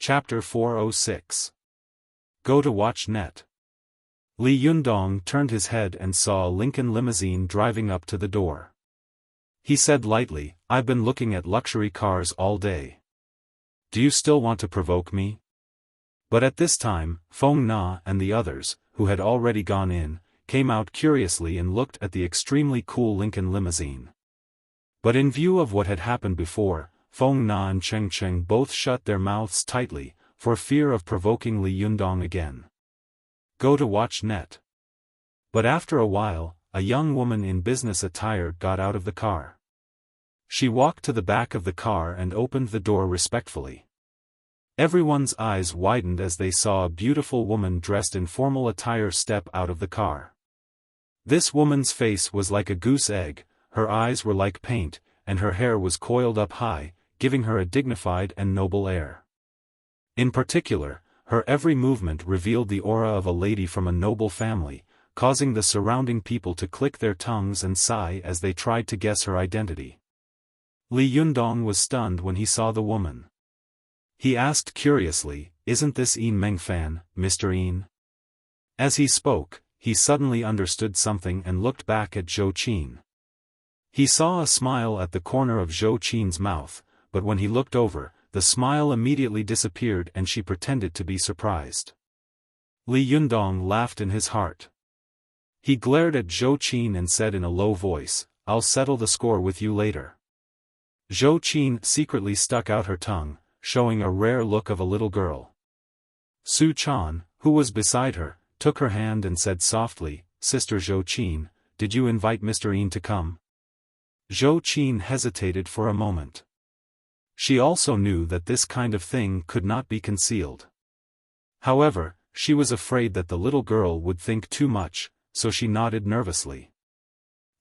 Chapter 406. Go to watch net. Li Yundong turned his head and saw a Lincoln limousine driving up to the door. He said lightly, "I've been looking at luxury cars all day. Do you still want to provoke me?" But at this time, Feng Na and the others, who had already gone in, came out curiously and looked at the extremely cool Lincoln limousine. But in view of what had happened before, Feng Na and Cheng Cheng both shut their mouths tightly, for fear of provoking Li Yundong again. Go to watch net. But after a while, a young woman in business attire got out of the car. She walked to the back of the car and opened the door respectfully. Everyone's eyes widened as they saw a beautiful woman dressed in formal attire step out of the car. This woman's face was like a goose egg, her eyes were like paint, and her hair was coiled up high, giving her a dignified and noble air. In particular, her every movement revealed the aura of a lady from a noble family, causing the surrounding people to click their tongues and sigh as they tried to guess her identity. Li Yundong was stunned when he saw the woman. He asked curiously, "Isn't this Yin Mengfan, Mr. Yin?" As he spoke, he suddenly understood something and looked back at Zhou Qin. He saw a smile at the corner of Zhou Qin's mouth, but when he looked over, the smile immediately disappeared and she pretended to be surprised. Li Yundong laughed in his heart. He glared at Zhou Qin and said in a low voice, "I'll settle the score with you later." Zhou Qin secretly stuck out her tongue, showing a rare look of a little girl. Su Chan, who was beside her, took her hand and said softly, "Sister Zhou Qin, did you invite Mr. Yin to come?" Zhou Qin hesitated for a moment. She also knew that this kind of thing could not be concealed. However, she was afraid that the little girl would think too much, so she nodded nervously.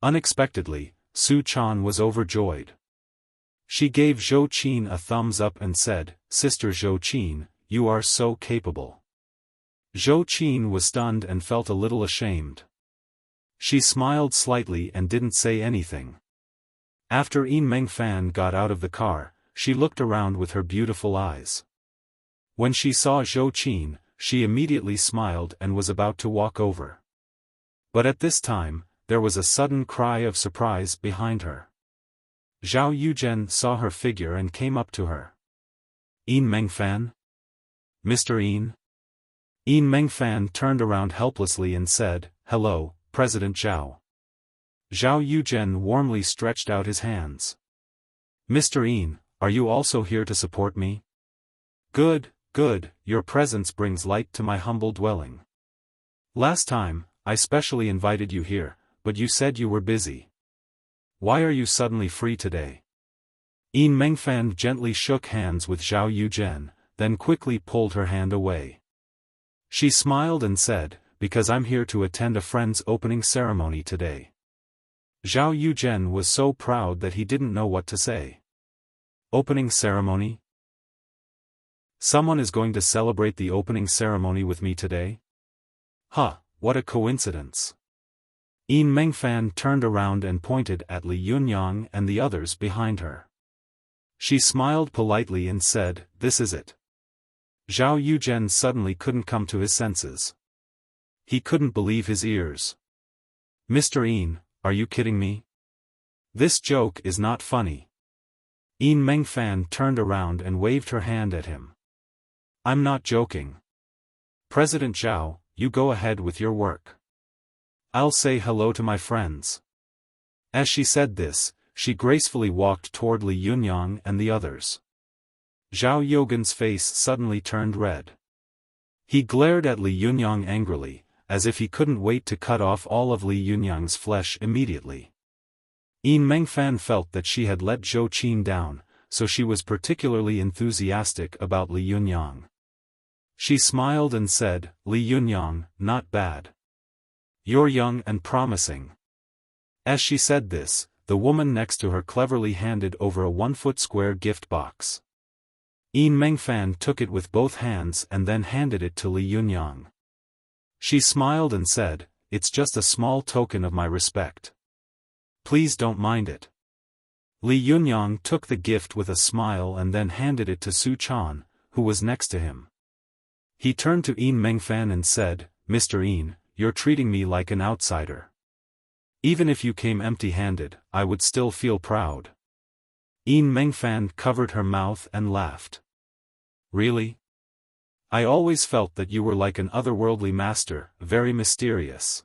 Unexpectedly, Su Chan was overjoyed. She gave Zhou Qin a thumbs up and said, "Sister Zhou Qin, you are so capable." Zhou Qin was stunned and felt a little ashamed. She smiled slightly and didn't say anything. After Yin Mengfan got out of the car, she looked around with her beautiful eyes. When she saw Zhou Qin, she immediately smiled and was about to walk over. But at this time, there was a sudden cry of surprise behind her. Zhao Yuzhen saw her figure and came up to her. "Yin Mengfan? Mr. Yin?" Yin Mengfan turned around helplessly and said, "Hello, President Zhao." Zhao Yuzhen warmly stretched out his hands. "Mr. Yin, are you also here to support me?" "Good, good, your presence brings light to my humble dwelling. Last time, I specially invited you here, but you said you were busy. Why are you suddenly free today?" Yin Mengfan gently shook hands with Zhao Yuzhen, then quickly pulled her hand away. She smiled and said, "Because I'm here to attend a friend's opening ceremony today." Zhao Yuzhen was so proud that he didn't know what to say. "Opening ceremony? Someone is going to celebrate the opening ceremony with me today? Huh, what a coincidence." Yin Mengfan turned around and pointed at Li Yunyang and the others behind her. She smiled politely and said, "This is it." Zhao Yuzhen suddenly couldn't come to his senses. He couldn't believe his ears. "Mr. Yin, are you kidding me? This joke is not funny." Yin Mengfan turned around and waved her hand at him. "I'm not joking. President Zhao, you go ahead with your work. I'll say hello to my friends." As she said this, she gracefully walked toward Li Yunyang and the others. Zhao Yogan's face suddenly turned red. He glared at Li Yunyang angrily, as if he couldn't wait to cut off all of Li Yunyang's flesh immediately. Yin Mengfan felt that she had let Zhou Qin down, so she was particularly enthusiastic about Li Yunyang. She smiled and said, "Li Yunyang, not bad. You're young and promising." As she said this, the woman next to her cleverly handed over a 1-foot square gift box. Yin Mengfan took it with both hands and then handed it to Li Yunyang. She smiled and said, "It's just a small token of my respect. Please don't mind it." Li Yunyang took the gift with a smile and then handed it to Su Chan, who was next to him. He turned to Yin Mengfan and said, "Mr. Yin, you're treating me like an outsider. Even if you came empty-handed, I would still feel proud." Yin Mengfan covered her mouth and laughed. "Really? I always felt that you were like an otherworldly master, very mysterious.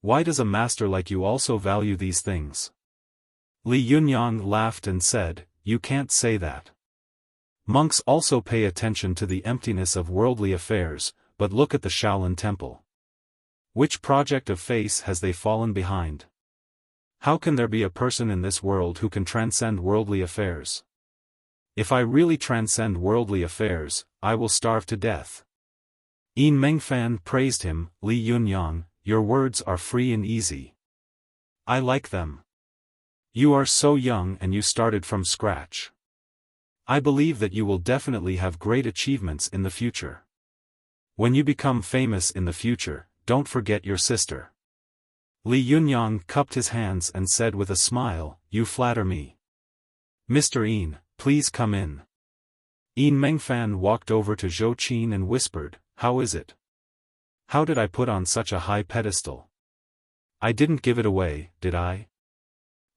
Why does a master like you also value these things?" Li Yunyang laughed and said, "You can't say that. Monks also pay attention to the emptiness of worldly affairs, but look at the Shaolin Temple. Which project of faith has they fallen behind? How can there be a person in this world who can transcend worldly affairs? If I really transcend worldly affairs, I will starve to death." Yin Mengfan praised him. "Li Yunyang, your words are free and easy. I like them. You are so young and you started from scratch. I believe that you will definitely have great achievements in the future. When you become famous in the future, don't forget your sister." Li Yunyang cupped his hands and said with a smile, "You flatter me. Mr. Yin, please come in." Yin Mengfan walked over to Zhou Qin and whispered, "How is it? How did I put on such a high pedestal? I didn't give it away, did I?"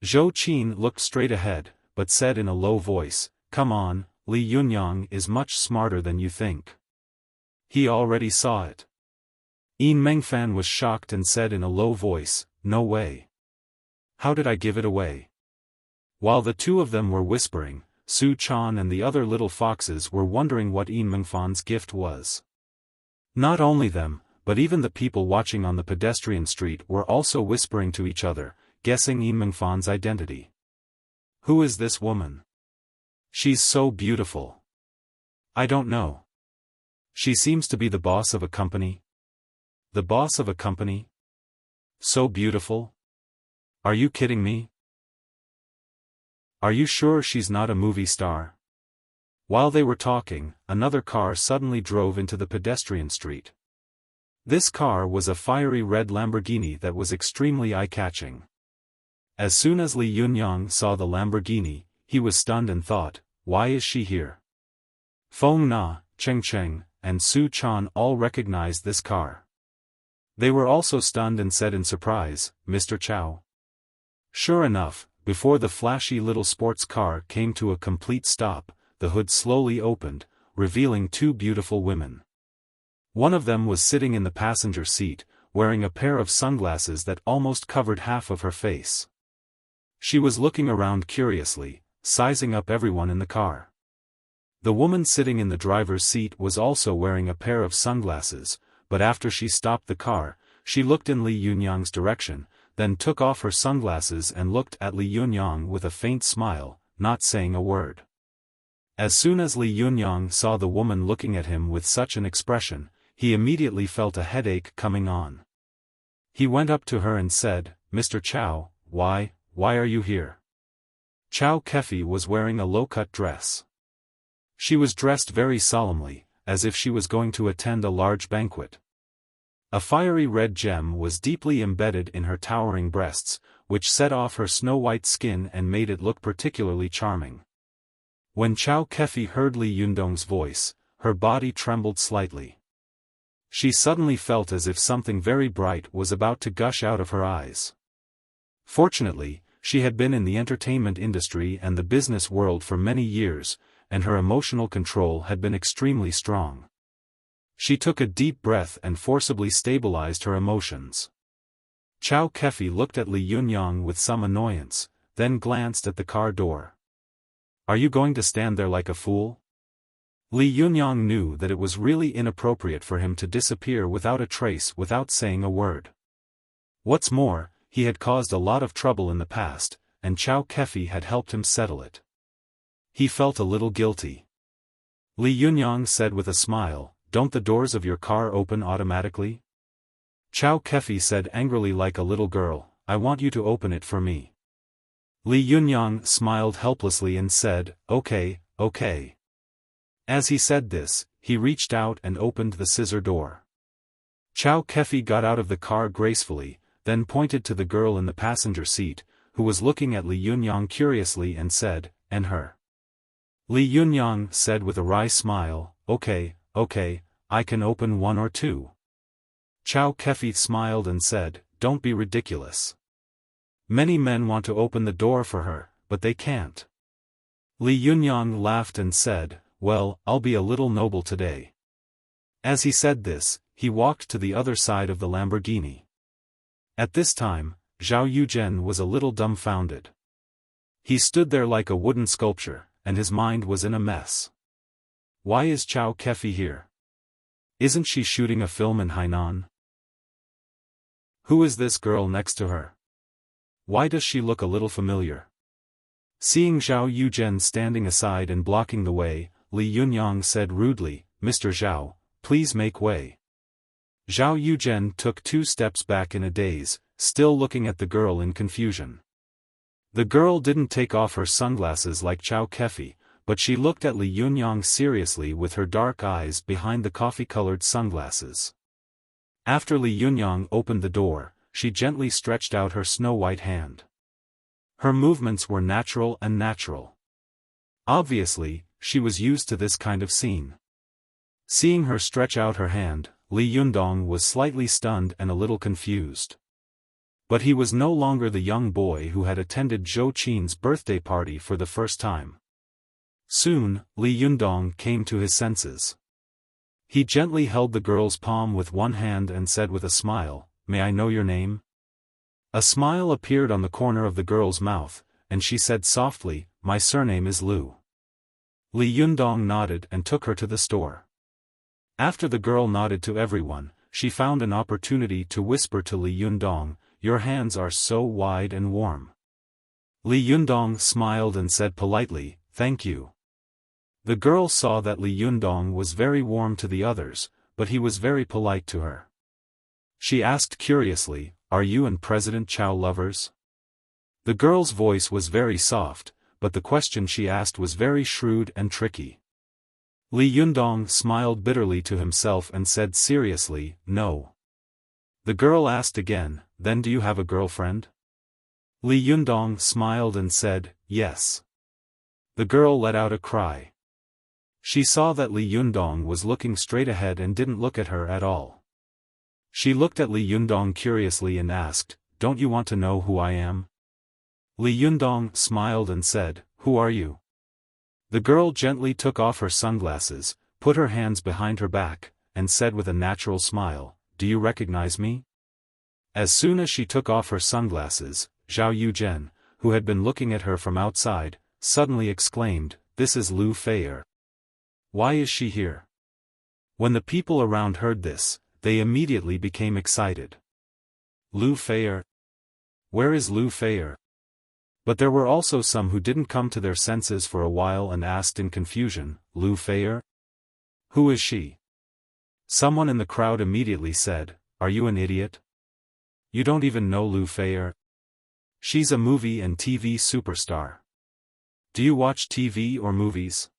Zhou Qin looked straight ahead, but said in a low voice, "Come on, Li Yunyang is much smarter than you think. He already saw it." Yin Mengfan was shocked and said in a low voice, "No way. How did I give it away?" While the two of them were whispering, Su Chan and the other little foxes were wondering what Yin Mengfan's gift was. Not only them, but even the people watching on the pedestrian street were also whispering to each other, guessing Yin Mengfan's identity. "Who is this woman? She's so beautiful. I don't know. She seems to be the boss of a company." "The boss of a company? So beautiful? Are you kidding me? Are you sure she's not a movie star?" While they were talking, another car suddenly drove into the pedestrian street. This car was a fiery red Lamborghini that was extremely eye-catching. As soon as Li Yunyang saw the Lamborghini, he was stunned and thought, "Why is she here?" Feng Na, Cheng Cheng, and Su Chan all recognized this car. They were also stunned and said in surprise, "Mr. Chow." Sure enough, before the flashy little sports car came to a complete stop, the hood slowly opened, revealing two beautiful women. One of them was sitting in the passenger seat, wearing a pair of sunglasses that almost covered half of her face. She was looking around curiously, sizing up everyone in the car. The woman sitting in the driver's seat was also wearing a pair of sunglasses, but after she stopped the car, she looked in Li Yunyang's direction, then took off her sunglasses and looked at Li Yunyang with a faint smile, not saying a word. As soon as Li Yunyang saw the woman looking at him with such an expression, he immediately felt a headache coming on. He went up to her and said, "Mr. Chow, why are you here?" Chow Kefi was wearing a low-cut dress. She was dressed very solemnly, as if she was going to attend a large banquet. A fiery red gem was deeply embedded in her towering breasts, which set off her snow-white skin and made it look particularly charming. When Chow Kefi heard Li Yundong's voice, her body trembled slightly. She suddenly felt as if something very bright was about to gush out of her eyes. Fortunately, she had been in the entertainment industry and the business world for many years, and her emotional control had been extremely strong. She took a deep breath and forcibly stabilized her emotions. Chow Kefi looked at Li Yunyang with some annoyance, then glanced at the car door. "Are you going to stand there like a fool?" Li Yunyang knew that it was really inappropriate for him to disappear without a trace without saying a word. What's more, he had caused a lot of trouble in the past, and Chow Kefi had helped him settle it. He felt a little guilty. Li Yunyang said with a smile, "Don't the doors of your car open automatically?" Chow Kefi said angrily like a little girl, "I want you to open it for me." Li Yunyang smiled helplessly and said, "Okay, okay." As he said this, he reached out and opened the scissor door. Chow Kefi got out of the car gracefully, then pointed to the girl in the passenger seat, who was looking at Li Yunyang curiously and said, "And her?" Li Yunyang said with a wry smile, okay, I can open one or two. Chao Kefi smiled and said, don't be ridiculous. Many men want to open the door for her, but they can't. Li Yunyang laughed and said, well, I'll be a little noble today. As he said this, he walked to the other side of the Lamborghini. At this time, Zhao Yuzhen was a little dumbfounded. He stood there like a wooden sculpture, and his mind was in a mess. Why is Chao Kefi here? Isn't she shooting a film in Hainan? Who is this girl next to her? Why does she look a little familiar? Seeing Zhao Yuzhen standing aside and blocking the way, Li Yunyang said rudely, Mr. Zhao, please make way. Zhao Yuzhen took 2 steps back in a daze, still looking at the girl in confusion. The girl didn't take off her sunglasses like Chao Kefi, but she looked at Li Yunyang seriously with her dark eyes behind the coffee-colored sunglasses. After Li Yunyang opened the door, she gently stretched out her snow-white hand. Her movements were natural. Obviously, she was used to this kind of scene. Seeing her stretch out her hand, Li Yundong was slightly stunned and a little confused. But he was no longer the young boy who had attended Zhou Qin's birthday party for the first time. Soon, Li Yundong came to his senses. He gently held the girl's palm with one hand and said with a smile, may I know your name? A smile appeared on the corner of the girl's mouth, and she said softly, my surname is Lu. Li Yundong nodded and took her to the store. After the girl nodded to everyone, she found an opportunity to whisper to Li Yundong, your hands are so wide and warm. Li Yundong smiled and said politely, thank you. The girl saw that Li Yundong was very warm to the others, but he was very polite to her. She asked curiously, are you and President Chao lovers? The girl's voice was very soft, but the question she asked was very shrewd and tricky. Li Yundong smiled bitterly to himself and said seriously, no. The girl asked again, then do you have a girlfriend? Li Yundong smiled and said, yes. The girl let out a cry. She saw that Li Yundong was looking straight ahead and didn't look at her at all. She looked at Li Yundong curiously and asked, don't you want to know who I am? Li Yundong smiled and said, who are you? The girl gently took off her sunglasses, put her hands behind her back, and said with a natural smile, do you recognize me? As soon as she took off her sunglasses, Zhao Yuzhen, who had been looking at her from outside, suddenly exclaimed, this is Lu Feier. Why is she here? When the people around heard this, they immediately became excited. Lu Feier? Where is Lu Feier? But there were also some who didn't come to their senses for a while and asked in confusion, Lu Feier? Who is she? Someone in the crowd immediately said, are you an idiot? You don't even know Lu Feier? She's a movie and TV superstar. Do you watch TV or movies?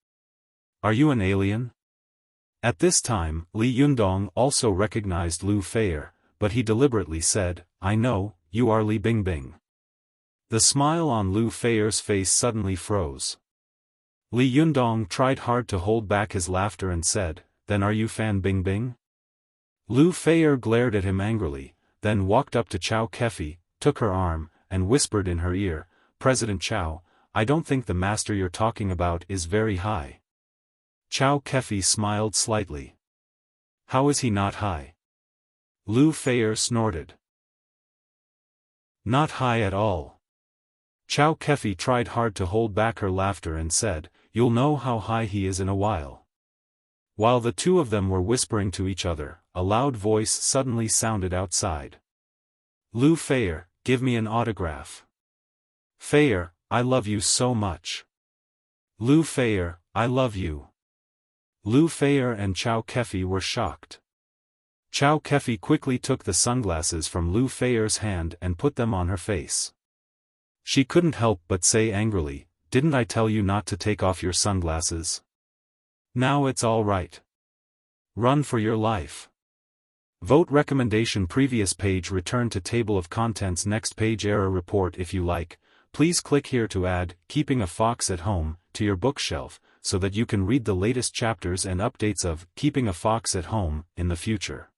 Are you an alien? At this time, Li Yundong also recognized Lu Feier, but he deliberately said, I know, you are Li Bingbing. The smile on Lu Feier's face suddenly froze. Li Yundong tried hard to hold back his laughter and said, then are you Fan Bingbing? Lu Feier glared at him angrily, then walked up to Chao Kefi, took her arm, and whispered in her ear, President Chao, I don't think the master you're talking about is very high. Chao Kefi smiled slightly. How is he not high? Lu Feier snorted. Not high at all. Chao Kefi tried hard to hold back her laughter and said, you'll know how high he is in a while. While the two of them were whispering to each other, a loud voice suddenly sounded outside. Lu Feier, give me an autograph. Feier, I love you so much. Lu Feier, I love you. Lu Feier and Chao Kefi were shocked. Chao Kefi quickly took the sunglasses from Lu Feier's hand and put them on her face. She couldn't help but say angrily, didn't I tell you not to take off your sunglasses? Now it's all right. Run for your life. Vote recommendation previous page return to table of contents next page error report if you like, please click here to add Keeping a Fox at Home to your bookshelf, so that you can read the latest chapters and updates of Keeping a Fox at Home in the future.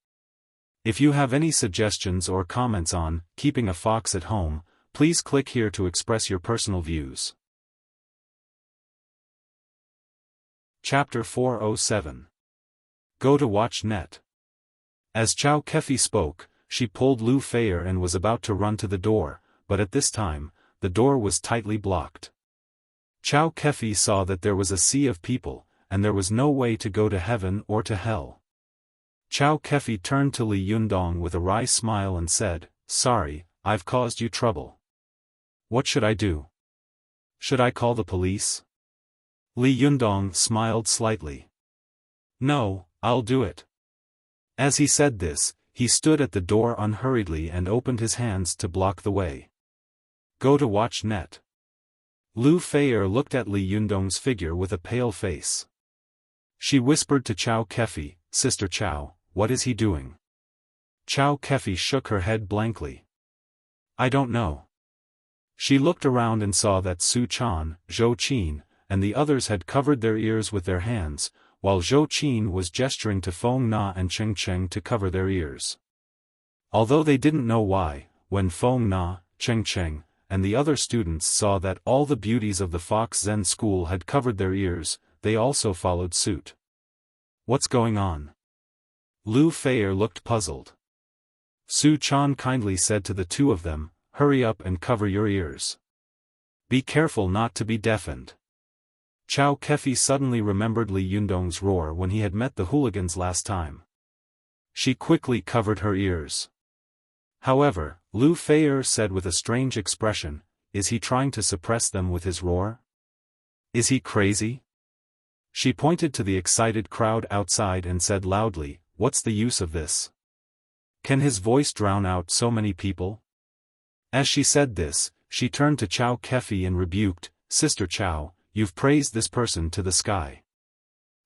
If you have any suggestions or comments on Keeping a Fox at Home, please click here to express your personal views. Chapter 407. Go to Watch Net. As Chow Kefi spoke, she pulled Lu Feier and was about to run to the door, but at this time, the door was tightly blocked. Chow Kefi saw that there was a sea of people, and there was no way to go to heaven or to hell. Chow Kefi turned to Li Yundong with a wry smile and said, "Sorry, I've caused you trouble. What should I do? Should I call the police?" Li Yundong smiled slightly. "No, I'll do it." As he said this, he stood at the door unhurriedly and opened his hands to block the way. Go to Watch Net. Lu Feier looked at Li Yundong's figure with a pale face. She whispered to Chow Kefi, "Sister Chow, what is he doing?" Chow Kefi shook her head blankly. "I don't know." She looked around and saw that Su Chan, Zhou Qin, and the others had covered their ears with their hands, while Zhou Qin was gesturing to Feng Na and Cheng Cheng to cover their ears. Although they didn't know why, when Feng Na, Cheng Cheng, and the other students saw that all the beauties of the Fox Zen school had covered their ears, they also followed suit. "What's going on?" Lu Feier looked puzzled. Su Chan kindly said to the two of them, "Hurry up and cover your ears. Be careful not to be deafened." Chow Kefi suddenly remembered Li Yundong's roar when he had met the hooligans last time. She quickly covered her ears. However, Lu Feier said with a strange expression, "Is he trying to suppress them with his roar? Is he crazy?" She pointed to the excited crowd outside and said loudly, "What's the use of this? Can his voice drown out so many people?" As she said this, she turned to Chow Kefi and rebuked, "Sister Chow, you've praised this person to the sky.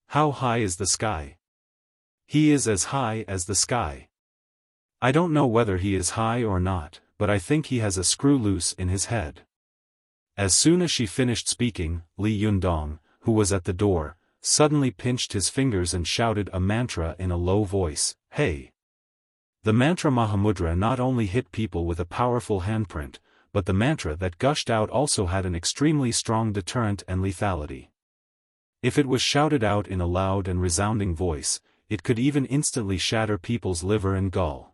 How high is the sky?" "He is as high as the sky." "I don't know whether he is high or not, but I think he has a screw loose in his head." As soon as she finished speaking, Li Yundong, who was at the door, suddenly pinched his fingers and shouted a mantra in a low voice, "Hey!" The mantra Mahamudra not only hit people with a powerful handprint, but the mantra that gushed out also had an extremely strong deterrent and lethality. If it was shouted out in a loud and resounding voice, it could even instantly shatter people's liver and gall.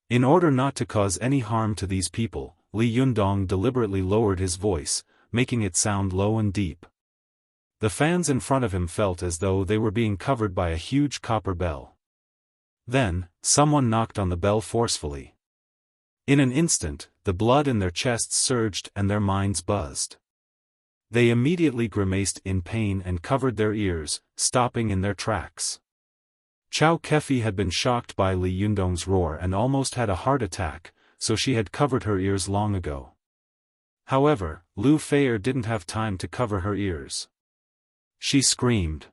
In order not to cause any harm to these people, Li Yundong deliberately lowered his voice, making it sound low and deep. The fans in front of him felt as though they were being covered by a huge copper bell. Then, someone knocked on the bell forcefully. In an instant, the blood in their chests surged and their minds buzzed. They immediately grimaced in pain and covered their ears, stopping in their tracks. Chow Kefi had been shocked by Li Yundong's roar and almost had a heart attack, so she had covered her ears long ago. However, Lu Feier didn't have time to cover her ears. She screamed.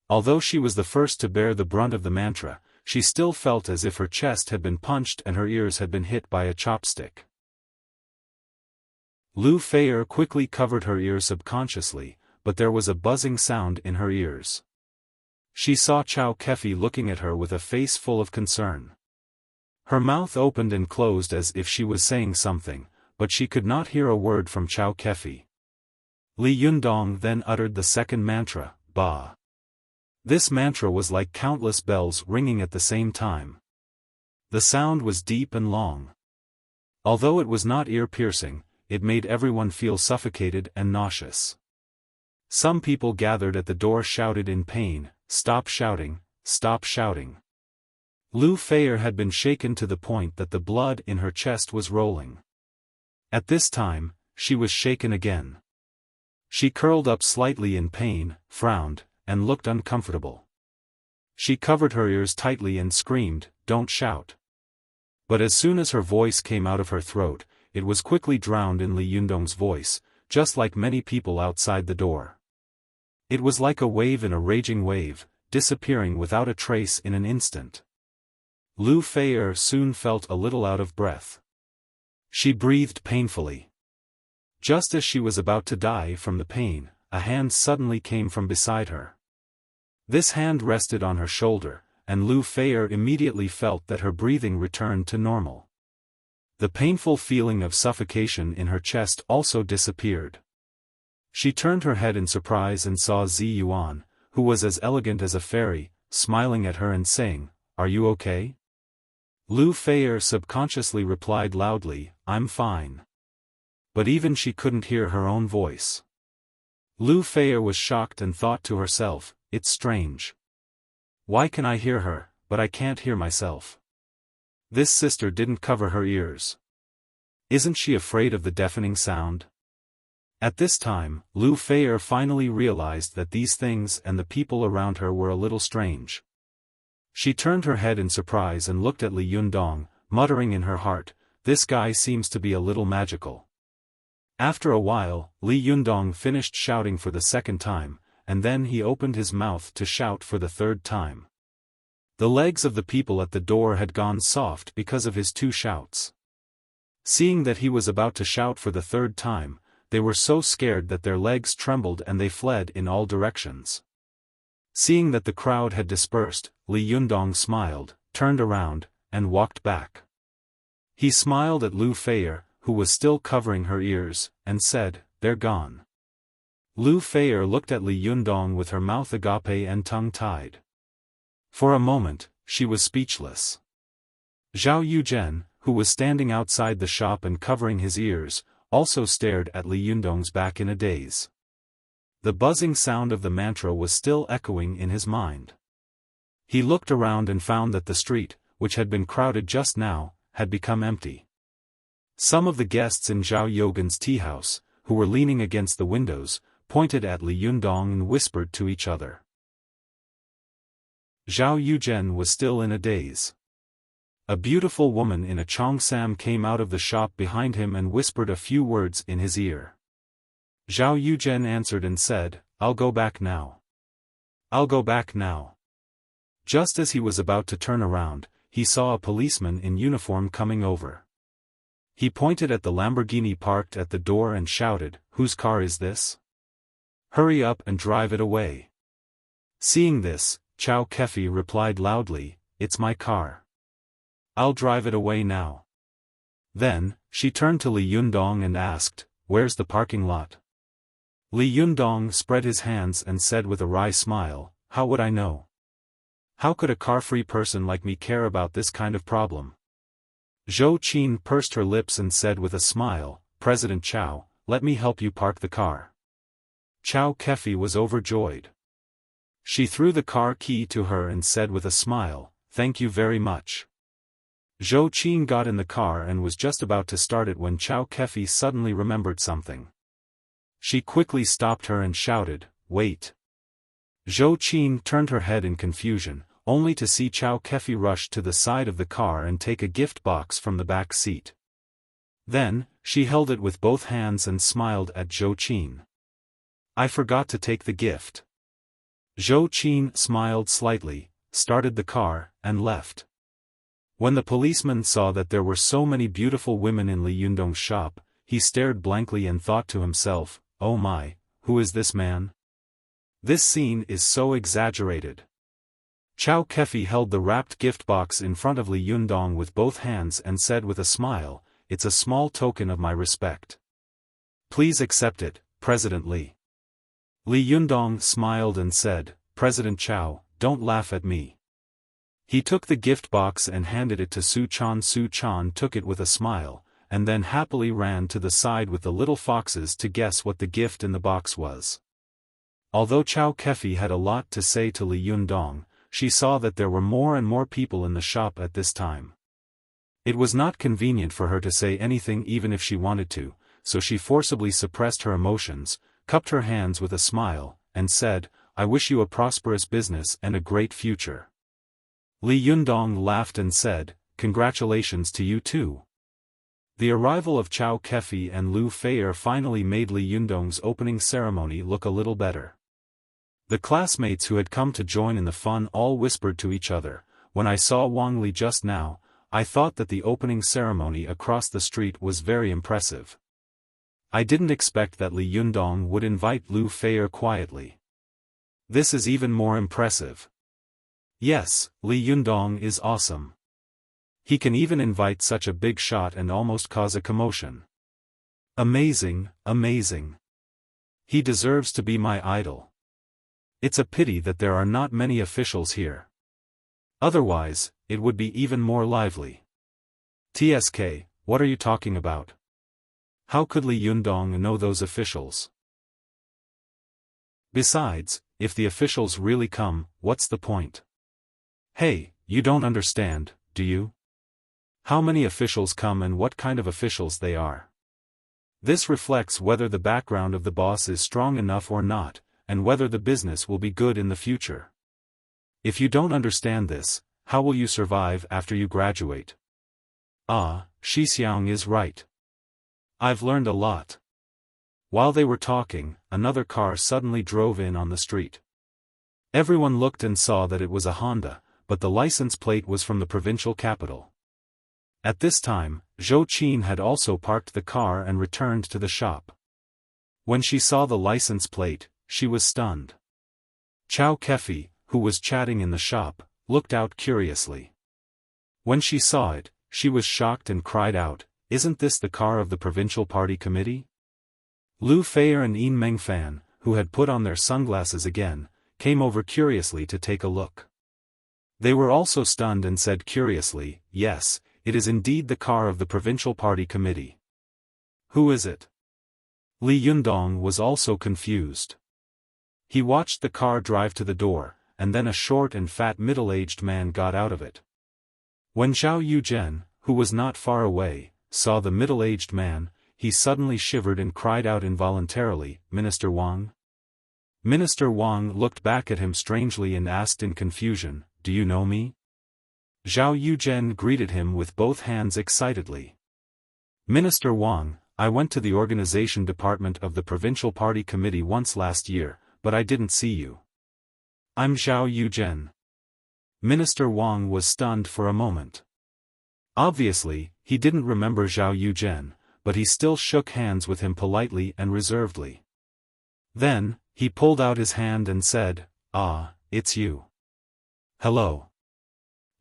Although she was the first to bear the brunt of the mantra, she still felt as if her chest had been punched and her ears had been hit by a chopstick. Lu Feier quickly covered her ears subconsciously, but there was a buzzing sound in her ears. She saw Chow Kefi looking at her with a face full of concern. Her mouth opened and closed as if she was saying something, but she could not hear a word from Chow Kefi. Li Yundong then uttered the second mantra, Ba. This mantra was like countless bells ringing at the same time. The sound was deep and long. Although it was not ear-piercing, it made everyone feel suffocated and nauseous. Some people gathered at the door shouted in pain, "Stop shouting, stop shouting." Lu Feier had been shaken to the point that the blood in her chest was rolling. At this time, she was shaken again. She curled up slightly in pain, frowned, and looked uncomfortable. She covered her ears tightly and screamed, "Don't shout." But as soon as her voice came out of her throat, it was quickly drowned in Li Yundong's voice, just like many people outside the door. It was like a wave in a raging wave, disappearing without a trace in an instant. Lu Feier soon felt a little out of breath. She breathed painfully. Just as she was about to die from the pain, a hand suddenly came from beside her. This hand rested on her shoulder, and Lu Feier immediately felt that her breathing returned to normal. The painful feeling of suffocation in her chest also disappeared. She turned her head in surprise and saw Zi Yuan, who was as elegant as a fairy, smiling at her and saying, "Are you okay?" Lu Feier subconsciously replied loudly, "I'm fine." But even she couldn't hear her own voice. Lu Feier was shocked and thought to herself, "It's strange. Why can I hear her, but I can't hear myself? This sister didn't cover her ears. Isn't she afraid of the deafening sound?" At this time, Lu Feier finally realized that these things and the people around her were a little strange. She turned her head in surprise and looked at Li Yundong, muttering in her heart, "This guy seems to be a little magical." After a while, Li Yundong finished shouting for the second time, and then he opened his mouth to shout for the third time. The legs of the people at the door had gone soft because of his two shouts. Seeing that he was about to shout for the third time, they were so scared that their legs trembled and they fled in all directions. Seeing that the crowd had dispersed, Li Yundong smiled, turned around, and walked back. He smiled at Lu Feier, who was still covering her ears, and said, "They're gone." Lu Feier looked at Li Yundong with her mouth agape and tongue tied. For a moment, she was speechless. Zhao Yuzhen, who was standing outside the shop and covering his ears, also stared at Li Yundong's back in a daze. The buzzing sound of the mantra was still echoing in his mind. He looked around and found that the street, which had been crowded just now, had become empty. Some of the guests in Zhao Yogan's tea house, who were leaning against the windows, pointed at Li Yundong and whispered to each other. Zhao Yuzhen was still in a daze. A beautiful woman in a cheongsam came out of the shop behind him and whispered a few words in his ear. Zhao Yuzhen answered and said, "I'll go back now. I'll go back now." Just as he was about to turn around, he saw a policeman in uniform coming over. He pointed at the Lamborghini parked at the door and shouted, "Whose car is this? Hurry up and drive it away." Seeing this, Chao Kefi replied loudly, "It's my car. I'll drive it away now." Then, she turned to Li Yundong and asked, "Where's the parking lot?" Li Yundong spread his hands and said with a wry smile, "How would I know? How could a car-free person like me care about this kind of problem?" Zhou Qin pursed her lips and said with a smile, "President Chao, let me help you park the car." Chao Kefi was overjoyed. She threw the car key to her and said with a smile, "Thank you very much." Zhou Qin got in the car and was just about to start it when Chao Kefi suddenly remembered something. She quickly stopped her and shouted, "Wait." Zhou Qin turned her head in confusion, only to see Chao Kefi rush to the side of the car and take a gift box from the back seat. Then, she held it with both hands and smiled at Zhou Qin. "I forgot to take the gift." Zhou Qin smiled slightly, started the car, and left. When the policeman saw that there were so many beautiful women in Li Yundong's shop, he stared blankly and thought to himself, "Oh my, who is this man? This scene is so exaggerated." Chao Kefi held the wrapped gift box in front of Li Yundong with both hands and said with a smile, "It's a small token of my respect. Please accept it, President Li." Li Yundong smiled and said, "President Chao, don't laugh at me." He took the gift box and handed it to Su Chan. Su Chan took it with a smile, and then happily ran to the side with the little foxes to guess what the gift in the box was. Although Chao Kefi had a lot to say to Li Yundong, she saw that there were more and more people in the shop at this time. It was not convenient for her to say anything even if she wanted to, so she forcibly suppressed her emotions, cupped her hands with a smile, and said, "I wish you a prosperous business and a great future." Li Yundong laughed and said, "Congratulations to you too." The arrival of Chao Kefi and Lu Feier finally made Li Yundong's opening ceremony look a little better. The classmates who had come to join in the fun all whispered to each other, "When I saw Wang Li just now, I thought that the opening ceremony across the street was very impressive." I didn't expect that Li Yundong would invite Lu Feier quietly. This is even more impressive. Yes, Li Yundong is awesome. He can even invite such a big shot and almost cause a commotion. Amazing, amazing. He deserves to be my idol. It's a pity that there are not many officials here. Otherwise, it would be even more lively. TSK, what are you talking about? How could Li Yundong know those officials? Besides, if the officials really come, what's the point? Hey, you don't understand, do you? How many officials come and what kind of officials they are? This reflects whether the background of the boss is strong enough or not, and whether the business will be good in the future. If you don't understand this, how will you survive after you graduate? Ah, Shixiang is right. I've learned a lot. While they were talking, another car suddenly drove in on the street. Everyone looked and saw that it was a Honda, but the license plate was from the provincial capital. At this time, Zhou Qin had also parked the car and returned to the shop. When she saw the license plate, she was stunned. Chao Kefi, who was chatting in the shop, looked out curiously. When she saw it, she was shocked and cried out, "Isn't this the car of the provincial party committee?" Lu Feier and Yin Mengfan, who had put on their sunglasses again, came over curiously to take a look. They were also stunned and said curiously, "Yes, it is indeed the car of the provincial party committee." "Who is it?" Li Yundong was also confused. He watched the car drive to the door, and then a short and fat middle-aged man got out of it. When Zhao Yuzhen, who was not far away, saw the middle-aged man, he suddenly shivered and cried out involuntarily, "Minister Wang?" Minister Wang looked back at him strangely and asked in confusion, "Do you know me?" Zhao Yuzhen greeted him with both hands excitedly. "Minister Wang, I went to the organization department of the provincial party committee once last year, but I didn't see you." "I'm Zhao Yuzhen." Minister Wang was stunned for a moment. Obviously, he didn't remember Zhao Yuzhen, but he still shook hands with him politely and reservedly. Then, he pulled out his hand and said, "Ah, it's you. Hello."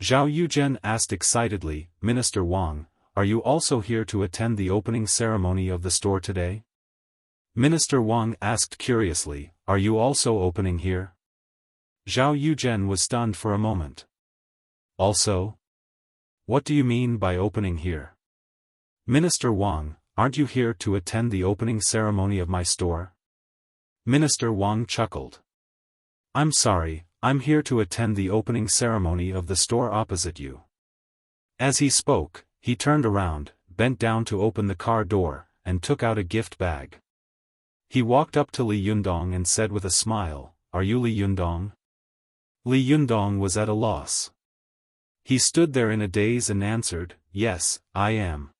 Zhao Yuzhen asked excitedly, "Minister Wang, are you also here to attend the opening ceremony of the store today?" Minister Wang asked curiously, "Are you also opening here?" Zhao Yuzhen was stunned for a moment. "Also? What do you mean by opening here?" "Minister Wang, aren't you here to attend the opening ceremony of my store?" Minister Wang chuckled. "I'm sorry, I'm here to attend the opening ceremony of the store opposite you." As he spoke, he turned around, bent down to open the car door, and took out a gift bag. He walked up to Li Yundong and said with a smile, "Are you Li Yundong?" Li Yundong was at a loss. He stood there in a daze and answered, "Yes, I am."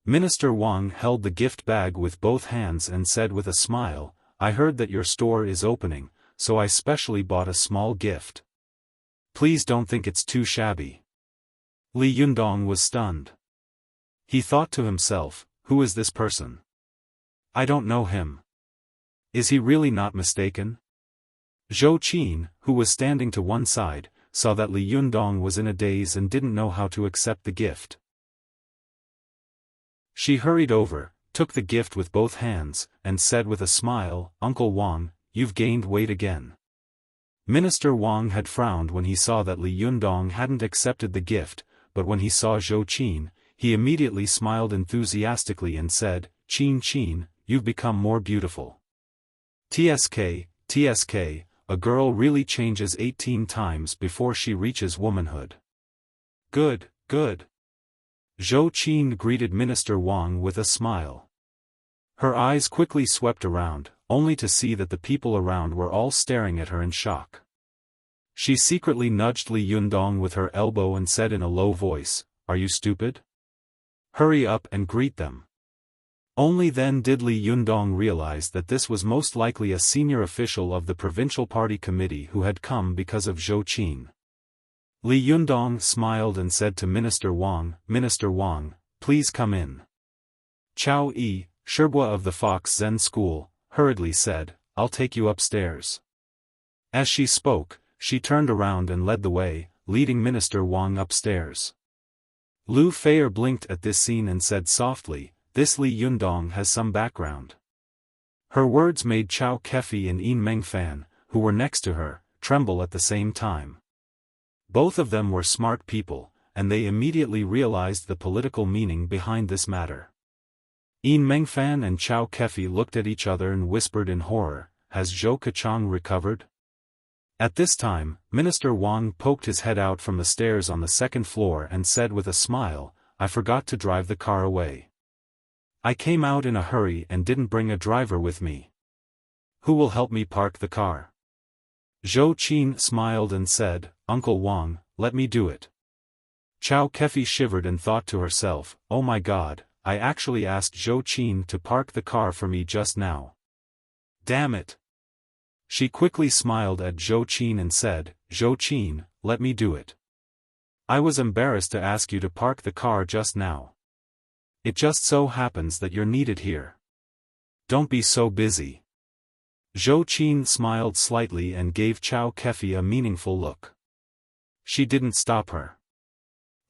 Minister Wang held the gift bag with both hands and said with a smile, "I heard that your store is opening, so I specially bought a small gift. Please don't think it's too shabby." Li Yundong was stunned. He thought to himself, "Who is this person? I don't know him. Is he really not mistaken?" Zhou Qin, who was standing to one side, saw that Li Yundong was in a daze and didn't know how to accept the gift. She hurried over, took the gift with both hands, and said with a smile, "Uncle Wang, you've gained weight again." Minister Wang had frowned when he saw that Li Yundong hadn't accepted the gift, but when he saw Zhou Qin, he immediately smiled enthusiastically and said, Qin, you've become more beautiful." TSK, a girl really changes 18 times before she reaches womanhood. Good. Zhou Qin greeted Minister Wang with a smile. Her eyes quickly swept around, only to see that the people around were all staring at her in shock. She secretly nudged Li Yundong with her elbow and said in a low voice, "Are you stupid? Hurry up and greet them." Only then did Li Yundong realize that this was most likely a senior official of the provincial party committee who had come because of Zhou Qin. Li Yundong smiled and said to Minister Wang, "Minister Wang, please come in." Chao Yi, Shibwa of the Fox Zen School, hurriedly said, "I'll take you upstairs." As she spoke, she turned around and led the way, leading Minister Wang upstairs. Lu Feier blinked at this scene and said softly, "This Li Yundong has some background." Her words made Chao Kefi and Yin Mengfan, who were next to her, tremble at the same time. Both of them were smart people, and they immediately realized the political meaning behind this matter. Yin Mengfan and Chao Kefi looked at each other and whispered in horror, "Has Zhou Kachang recovered?" At this time, Minister Wang poked his head out from the stairs on the second floor and said with a smile, "I forgot to drive the car away. I came out in a hurry and didn't bring a driver with me. Who will help me park the car?" Zhou Qin smiled and said, "Uncle Wang, let me do it." Chao Kefi shivered and thought to herself, "Oh my God, I actually asked Zhou Qin to park the car for me just now. Damn it." She quickly smiled at Zhou Qin and said, "Zhou Qin, let me do it. I was embarrassed to ask you to park the car just now. It just so happens that you're needed here. Don't be so busy." Zhou Qin smiled slightly and gave Chao Kefi a meaningful look. She didn't stop her.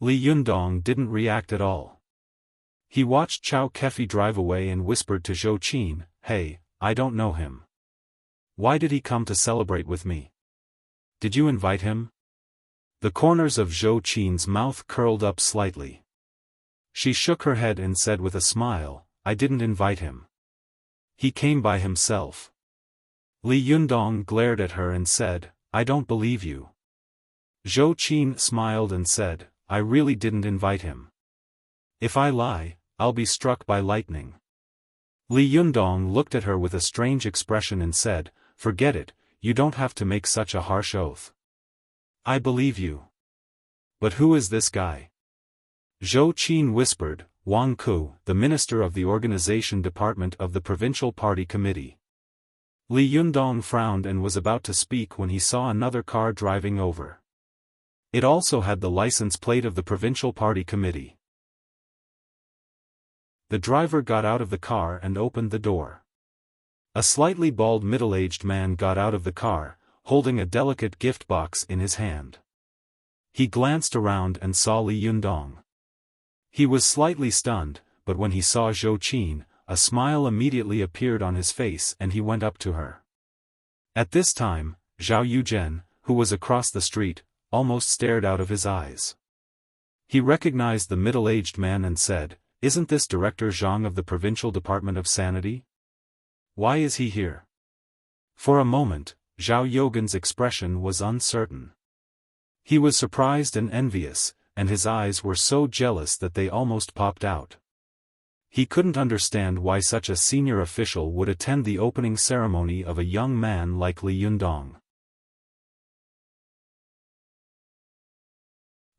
Li Yundong didn't react at all. He watched Chao Kefi drive away and whispered to Zhou Qin, "Hey, I don't know him. Why did he come to celebrate with me? Did you invite him?" The corners of Zhou Qin's mouth curled up slightly. She shook her head and said with a smile, "I didn't invite him. He came by himself." Li Yundong glared at her and said, "I don't believe you." Zhou Qin smiled and said, "I really didn't invite him. If I lie, I'll be struck by lightning." Li Yundong looked at her with a strange expression and said, "Forget it, you don't have to make such a harsh oath. I believe you. But who is this guy?" Zhou Qin whispered, "Wang Ku, the minister of the organization department of the Provincial Party Committee." Li Yundong frowned and was about to speak when he saw another car driving over. It also had the license plate of the Provincial Party Committee. The driver got out of the car and opened the door. A slightly bald middle-aged man got out of the car, holding a delicate gift box in his hand. He glanced around and saw Li Yundong. He was slightly stunned, but when he saw Zhou Qin, a smile immediately appeared on his face and he went up to her. At this time, Zhao Yuzhen, who was across the street, almost stared out of his eyes. He recognized the middle-aged man and said, "Isn't this Director Zhang of the Provincial Department of Sanity? Why is he here?" For a moment, Zhao Yogan's expression was uncertain. He was surprised and envious, and his eyes were so jealous that they almost popped out. He couldn't understand why such a senior official would attend the opening ceremony of a young man like Li Yundong.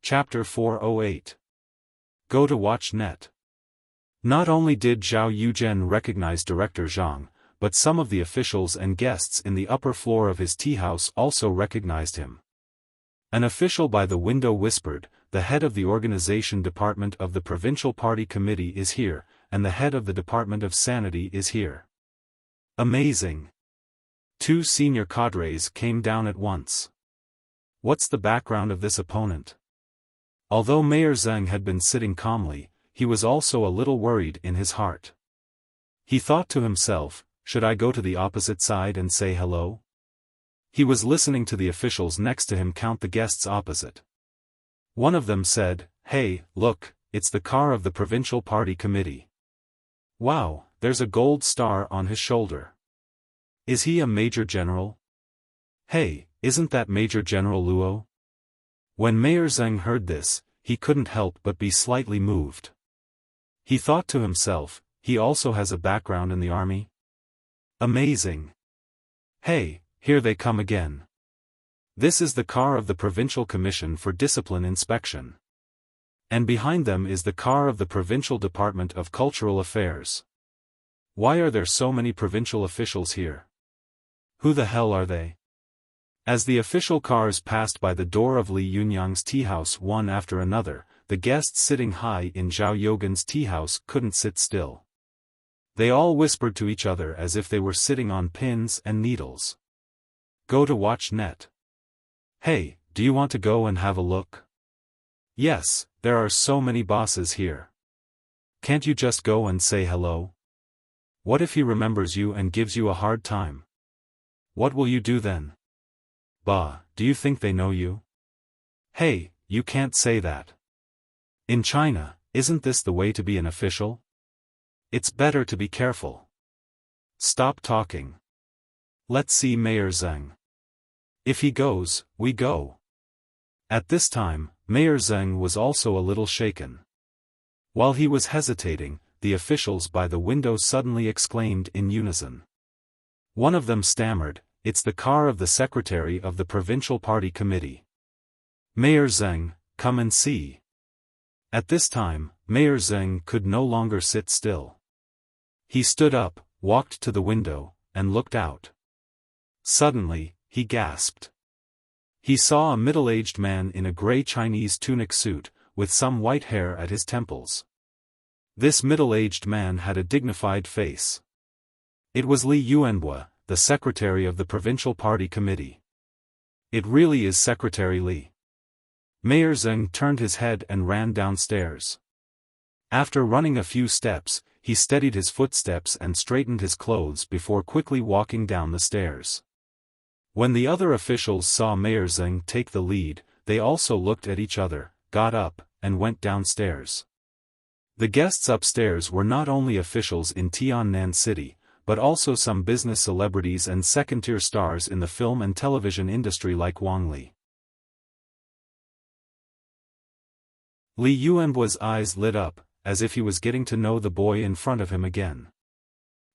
Chapter 408. Go to Watch Net. Not only did Zhao Yuzhen recognize Director Zhang, but some of the officials and guests in the upper floor of his tea house also recognized him. An official by the window whispered, "The head of the organization department of the Provincial Party Committee is here, and the head of the Department of Sanity is here." Amazing! 2 senior cadres came down at once. What's the background of this opponent? Although Mayor Zheng had been sitting calmly, he was also a little worried in his heart. He thought to himself, should I go to the opposite side and say hello? He was listening to the officials next to him count the guests opposite. One of them said, "Hey, look, it's the car of the Provincial Party Committee. Wow, there's a gold star on his shoulder. Is he a Major General? Hey, isn't that Major General Luo?" When Mayor Zheng heard this, he couldn't help but be slightly moved. He thought to himself, he also has a background in the army? Amazing! Hey, here they come again. This is the car of the Provincial Commission for Discipline Inspection. And behind them is the car of the Provincial Department of Cultural Affairs. Why are there so many provincial officials here? Who the hell are they? As the official cars passed by the door of Li Yunyang's tea house one after another, the guests sitting high in Zhao Yogan's tea house couldn't sit still. They all whispered to each other as if they were sitting on pins and needles. Go to watch net. Hey, do you want to go and have a look? Yes, there are so many bosses here. Can't you just go and say hello? What if he remembers you and gives you a hard time? What will you do then? Bah, do you think they know you? Hey, you can't say that. In China, isn't this the way to be an official? It's better to be careful. Stop talking. Let's see Mayor Zheng. If he goes, we go. At this time, Mayor Zheng was also a little shaken. While he was hesitating, the officials by the window suddenly exclaimed in unison. One of them stammered, "It's the car of the secretary of the provincial party committee. Mayor Zheng, come and see." At this time, Mayor Zheng could no longer sit still. He stood up, walked to the window, and looked out. Suddenly, he gasped. He saw a middle-aged man in a gray Chinese tunic suit, with some white hair at his temples. This middle-aged man had a dignified face. It was Li Yuanhua, the secretary of the provincial party committee. It really is Secretary Li. Mayor Zheng turned his head and ran downstairs. After running a few steps, he steadied his footsteps and straightened his clothes before quickly walking down the stairs. When the other officials saw Mayor Zheng take the lead, they also looked at each other, got up, and went downstairs. The guests upstairs were not only officials in Tiannan City, but also some business celebrities and second-tier stars in the film and television industry like Wang Li. Li Yuanhua's eyes lit up, as if he was getting to know the boy in front of him again.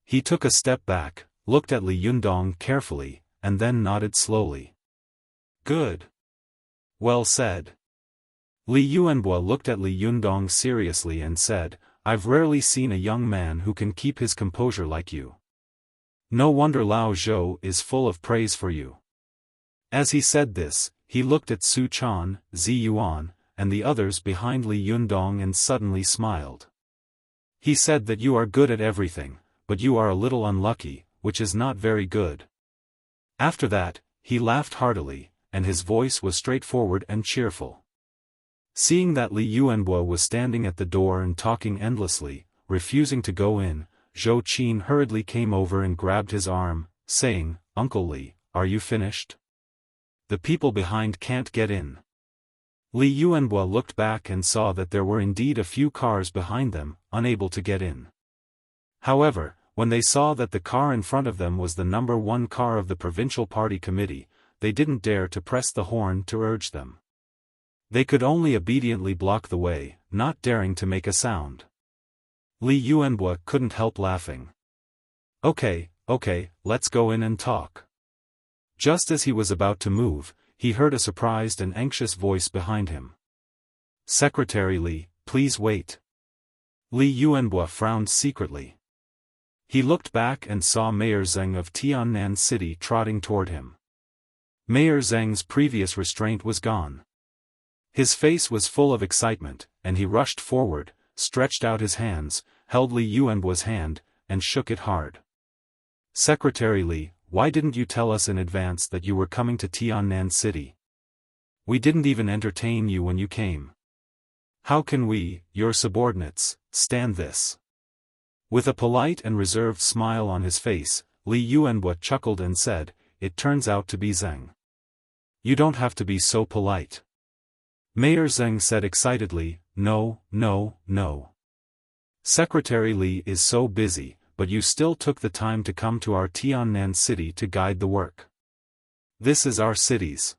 He took a step back, looked at Li Yundong carefully, and then nodded slowly. Good. Well said. Li Yuanhua looked at Li Yundong seriously and said, I've rarely seen a young man who can keep his composure like you. No wonder Lao Zhou is full of praise for you. As he said this, he looked at Su Chan, Zi Yuan, and the others behind Li Yundong and suddenly smiled. He said that you are good at everything, but you are a little unlucky, which is not very good. After that, he laughed heartily, and his voice was straightforward and cheerful. Seeing that Li Yuanhua was standing at the door and talking endlessly, refusing to go in, Zhou Qin hurriedly came over and grabbed his arm, saying, Uncle Li, are you finished? The people behind can't get in. Li Yuanhua looked back and saw that there were indeed a few cars behind them, unable to get in. However, when they saw that the car in front of them was the number 1 car of the provincial party committee, they didn't dare to press the horn to urge them. They could only obediently block the way, not daring to make a sound. Li Yuanhua couldn't help laughing. Okay, let's go in and talk. Just as he was about to move, he heard a surprised and anxious voice behind him. Secretary Li, please wait. Li Yuanhua frowned secretly. He looked back and saw Mayor Zheng of Tiannan City trotting toward him. Mayor Zheng's previous restraint was gone. His face was full of excitement, and he rushed forward, stretched out his hands, held Li Yuanhua's hand, and shook it hard. Secretary Li, why didn't you tell us in advance that you were coming to Tiannan City? We didn't even entertain you when you came. How can we, your subordinates, stand this? With a polite and reserved smile on his face, Li Yuanhua chuckled and said, It turns out to be Zheng. You don't have to be so polite. Mayor Zheng said excitedly, No. Secretary Li is so busy, but you still took the time to come to our Tiannan City to guide the work. This is our city's.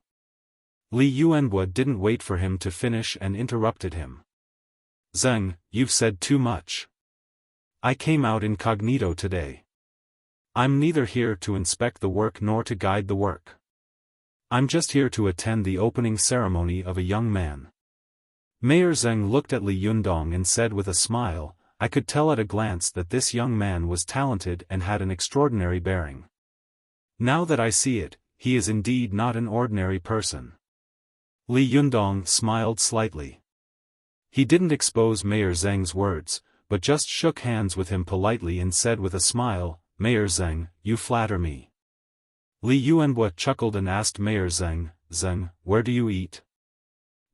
Li Yuanhua didn't wait for him to finish and interrupted him. Zheng, you've said too much. I came out incognito today. I'm neither here to inspect the work nor to guide the work. I'm just here to attend the opening ceremony of a young man. Mayor Zheng looked at Li Yundong and said with a smile, I could tell at a glance that this young man was talented and had an extraordinary bearing. Now that I see it, he is indeed not an ordinary person. Li Yundong smiled slightly. He didn't expose Mayor Zheng's words, but just shook hands with him politely and said with a smile, "Mayor Zheng, you flatter me." Li Yuanhua chuckled and asked Mayor Zheng, "Zheng, where do you eat?"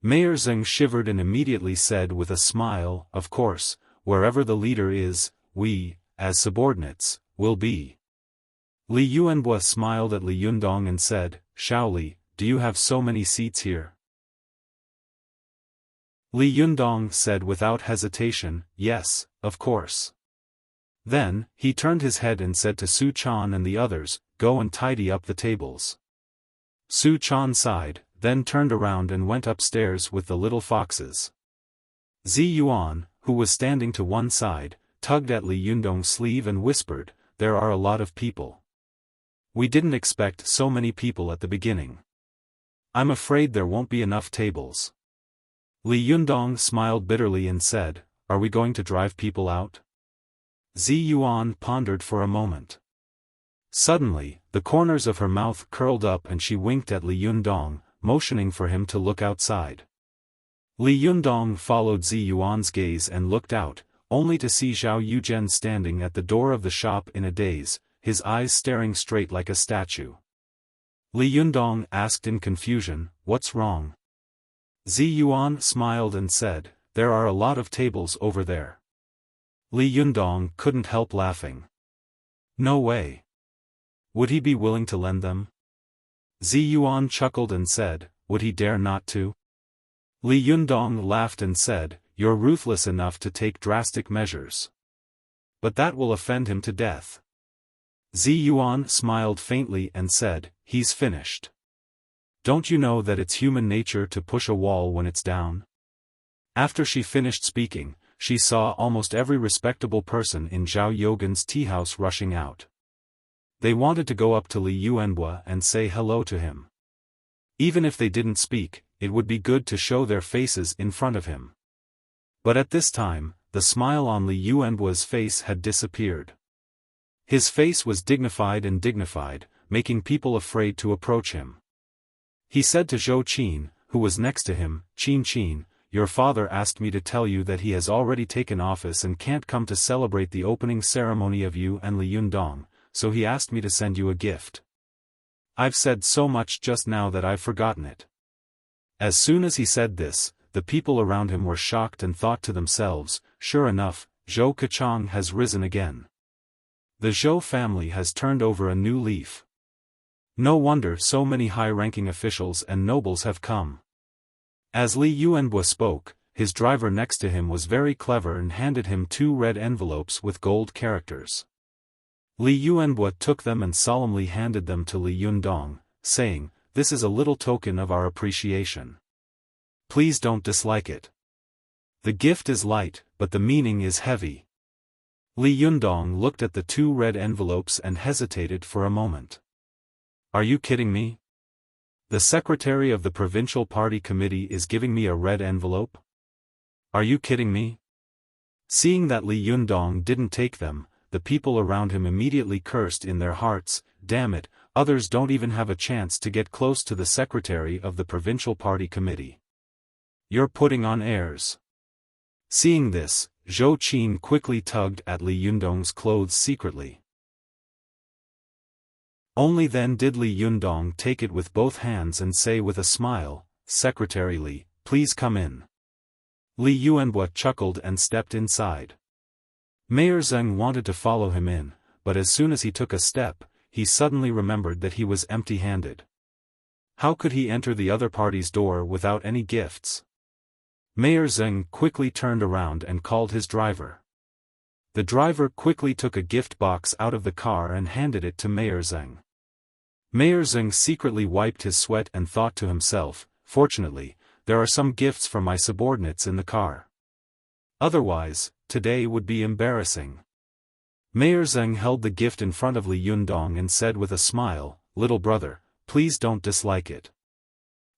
Mayor Zheng shivered and immediately said with a smile, "Of course, wherever the leader is, we, as subordinates, will be." Li Yuanhua smiled at Li Yundong and said, "Shaoli, do you have so many seats here?" Li Yundong said without hesitation, "Yes, of course." Then, he turned his head and said to Su Chan and the others, "Go and tidy up the tables." Su Chan sighed, then turned around and went upstairs with the little foxes. Zi Yuan, who was standing to one side, tugged at Li Yundong's sleeve and whispered, "There are a lot of people. We didn't expect so many people at the beginning. I'm afraid there won't be enough tables." Li Yundong smiled bitterly and said, "Are we going to drive people out?" Zi Yuan pondered for a moment. Suddenly, the corners of her mouth curled up and she winked at Li Yundong, motioning for him to look outside. Li Yundong followed Zi Yuan's gaze and looked out, only to see Zhao Yuzhen standing at the door of the shop in a daze, his eyes staring straight like a statue. Li Yundong asked in confusion, "What's wrong?" Zi Yuan smiled and said, "There are a lot of tables over there." Li Yundong couldn't help laughing. "No way. Would he be willing to lend them?" Zi Yuan chuckled and said, "Would he dare not to?" Li Yundong laughed and said, "You're ruthless enough to take drastic measures. But that will offend him to death." Zi Yuan smiled faintly and said, "He's finished. Don't you know that it's human nature to push a wall when it's down?" After she finished speaking, she saw almost every respectable person in Zhao Yogan's teahouse rushing out. They wanted to go up to Li Yuanhua and say hello to him. Even if they didn't speak, it would be good to show their faces in front of him. But at this time, the smile on Li Yuanhua's face had disappeared. His face was dignified, making people afraid to approach him. He said to Zhou Qin, who was next to him, "Qin, your father asked me to tell you that he has already taken office and can't come to celebrate the opening ceremony of you and Li Yundong, so he asked me to send you a gift. I've said so much just now that I've forgotten it." As soon as he said this, the people around him were shocked and thought to themselves, "Sure enough, Zhou Kachang has risen again. The Zhou family has turned over a new leaf. No wonder so many high-ranking officials and nobles have come." As Li Yuanhua spoke, his driver next to him was very clever and handed him 2 red envelopes with gold characters. Li Yuanhua took them and solemnly handed them to Li Yundong, saying, "This is a little token of our appreciation. Please don't dislike it. The gift is light, but the meaning is heavy." Li Yundong looked at the 2 red envelopes and hesitated for a moment. "Are you kidding me? The secretary of the provincial party committee is giving me a red envelope? Are you kidding me?" Seeing that Li Yundong didn't take them, the people around him immediately cursed in their hearts, "Damn it, others don't even have a chance to get close to the secretary of the provincial party committee. You're putting on airs." Seeing this, Zhou Qin quickly tugged at Li Yundong's clothes secretly. Only then did Li Yundong take it with both hands and say with a smile, "Secretary Li, please come in." Li Yuanhua chuckled and stepped inside. Mayor Zheng wanted to follow him in, but as soon as he took a step, he suddenly remembered that he was empty-handed. How could he enter the other party's door without any gifts? Mayor Zheng quickly turned around and called his driver. The driver quickly took a gift box out of the car and handed it to Mayor Zheng. Mayor Zheng secretly wiped his sweat and thought to himself, "Fortunately, there are some gifts for my subordinates in the car. Otherwise, today would be embarrassing." Mayor Zheng held the gift in front of Li Yundong and said with a smile, "Little brother, please don't dislike it."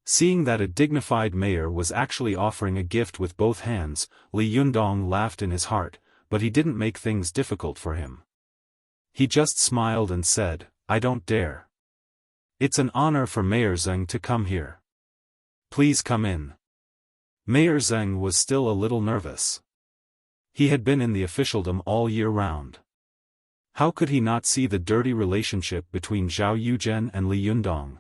Seeing that a dignified mayor was actually offering a gift with both hands, Li Yundong laughed in his heart, but he didn't make things difficult for him. He just smiled and said, "I don't dare. It's an honor for Mayor Zheng to come here. Please come in." Mayor Zheng was still a little nervous. He had been in the officialdom all year round. How could he not see the dirty relationship between Zhao Yuzhen and Li Yundong?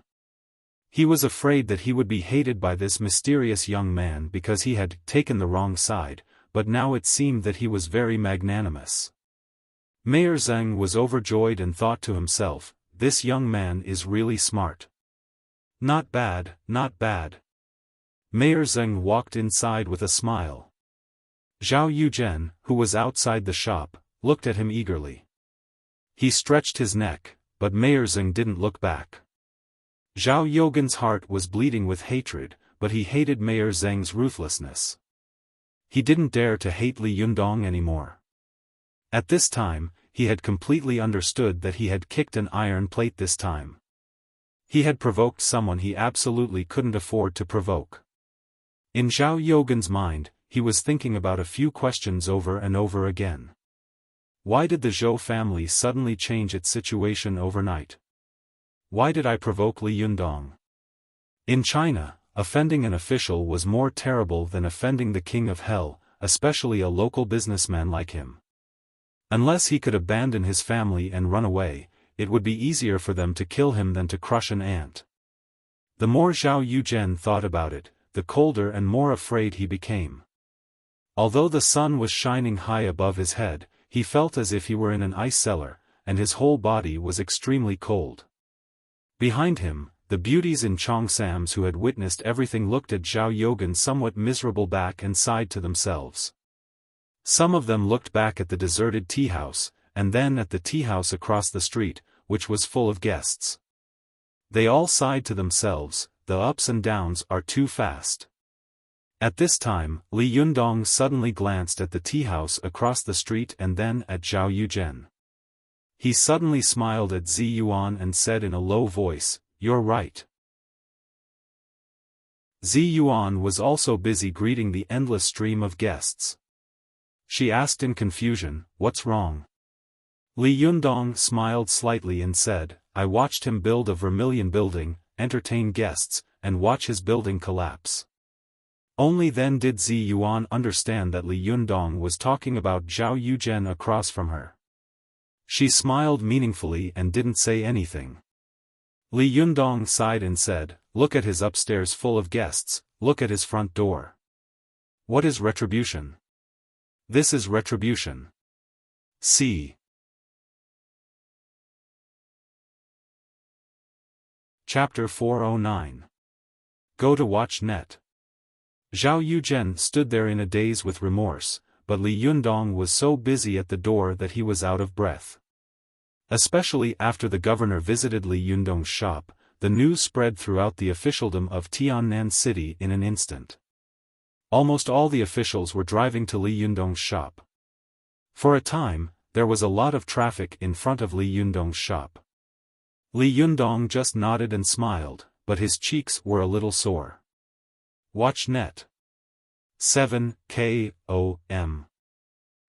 He was afraid that he would be hated by this mysterious young man because he had taken the wrong side, but now it seemed that he was very magnanimous. Mayor Zheng was overjoyed and thought to himself, this young man is really smart. Not bad, not bad. Mayor Zheng walked inside with a smile. Zhao Yuzhen, who was outside the shop, looked at him eagerly. He stretched his neck, but Mayor Zheng didn't look back. Zhao Yougen's heart was bleeding with hatred, but he hated Mayor Zheng's ruthlessness. He didn't dare to hate Li Yundong anymore. At this time, he had completely understood that he had kicked an iron plate this time. He had provoked someone he absolutely couldn't afford to provoke. In Zhao Yougen's mind, he was thinking about a few questions over and over again. Why did the Zhou family suddenly change its situation overnight? Why did I provoke Li Yundong? In China, offending an official was more terrible than offending the king of hell, especially a local businessman like him. Unless he could abandon his family and run away, it would be easier for them to kill him than to crush an ant. The more Zhao Yuzhen thought about it, the colder and more afraid he became. Although the sun was shining high above his head, he felt as if he were in an ice cellar, and his whole body was extremely cold. Behind him, the beauties in Cheongsams who had witnessed everything looked at Zhao Yougen's somewhat miserable back and sighed to themselves. Some of them looked back at the deserted tea house, and then at the tea house across the street, which was full of guests. They all sighed to themselves, the ups and downs are too fast. At this time, Li Yundong suddenly glanced at the tea house across the street and then at Zhao Yuzhen. He suddenly smiled at Zi Yuan and said in a low voice, "You're right." Zi Yuan was also busy greeting the endless stream of guests. She asked in confusion, "What's wrong?" Li Yundong smiled slightly and said, "I watched him build a vermilion building, entertain guests, and watch his building collapse." Only then did Zi Yuan understand that Li Yundong was talking about Zhao Yuzhen across from her. She smiled meaningfully and didn't say anything. Li Yundong sighed and said, "Look at his upstairs full of guests, look at his front door. What is retribution? This is retribution. See." Chapter 409. Go to watch net. Zhao Yuzhen stood there in a daze with remorse, but Li Yundong was so busy at the door that he was out of breath. Especially after the governor visited Li Yundong's shop, the news spread throughout the officialdom of Tiannan City in an instant. Almost all the officials were driving to Li Yundong's shop. For a time, there was a lot of traffic in front of Li Yundong's shop. Li Yundong just nodded and smiled, but his cheeks were a little sore. Watch net. 7 K.O.M.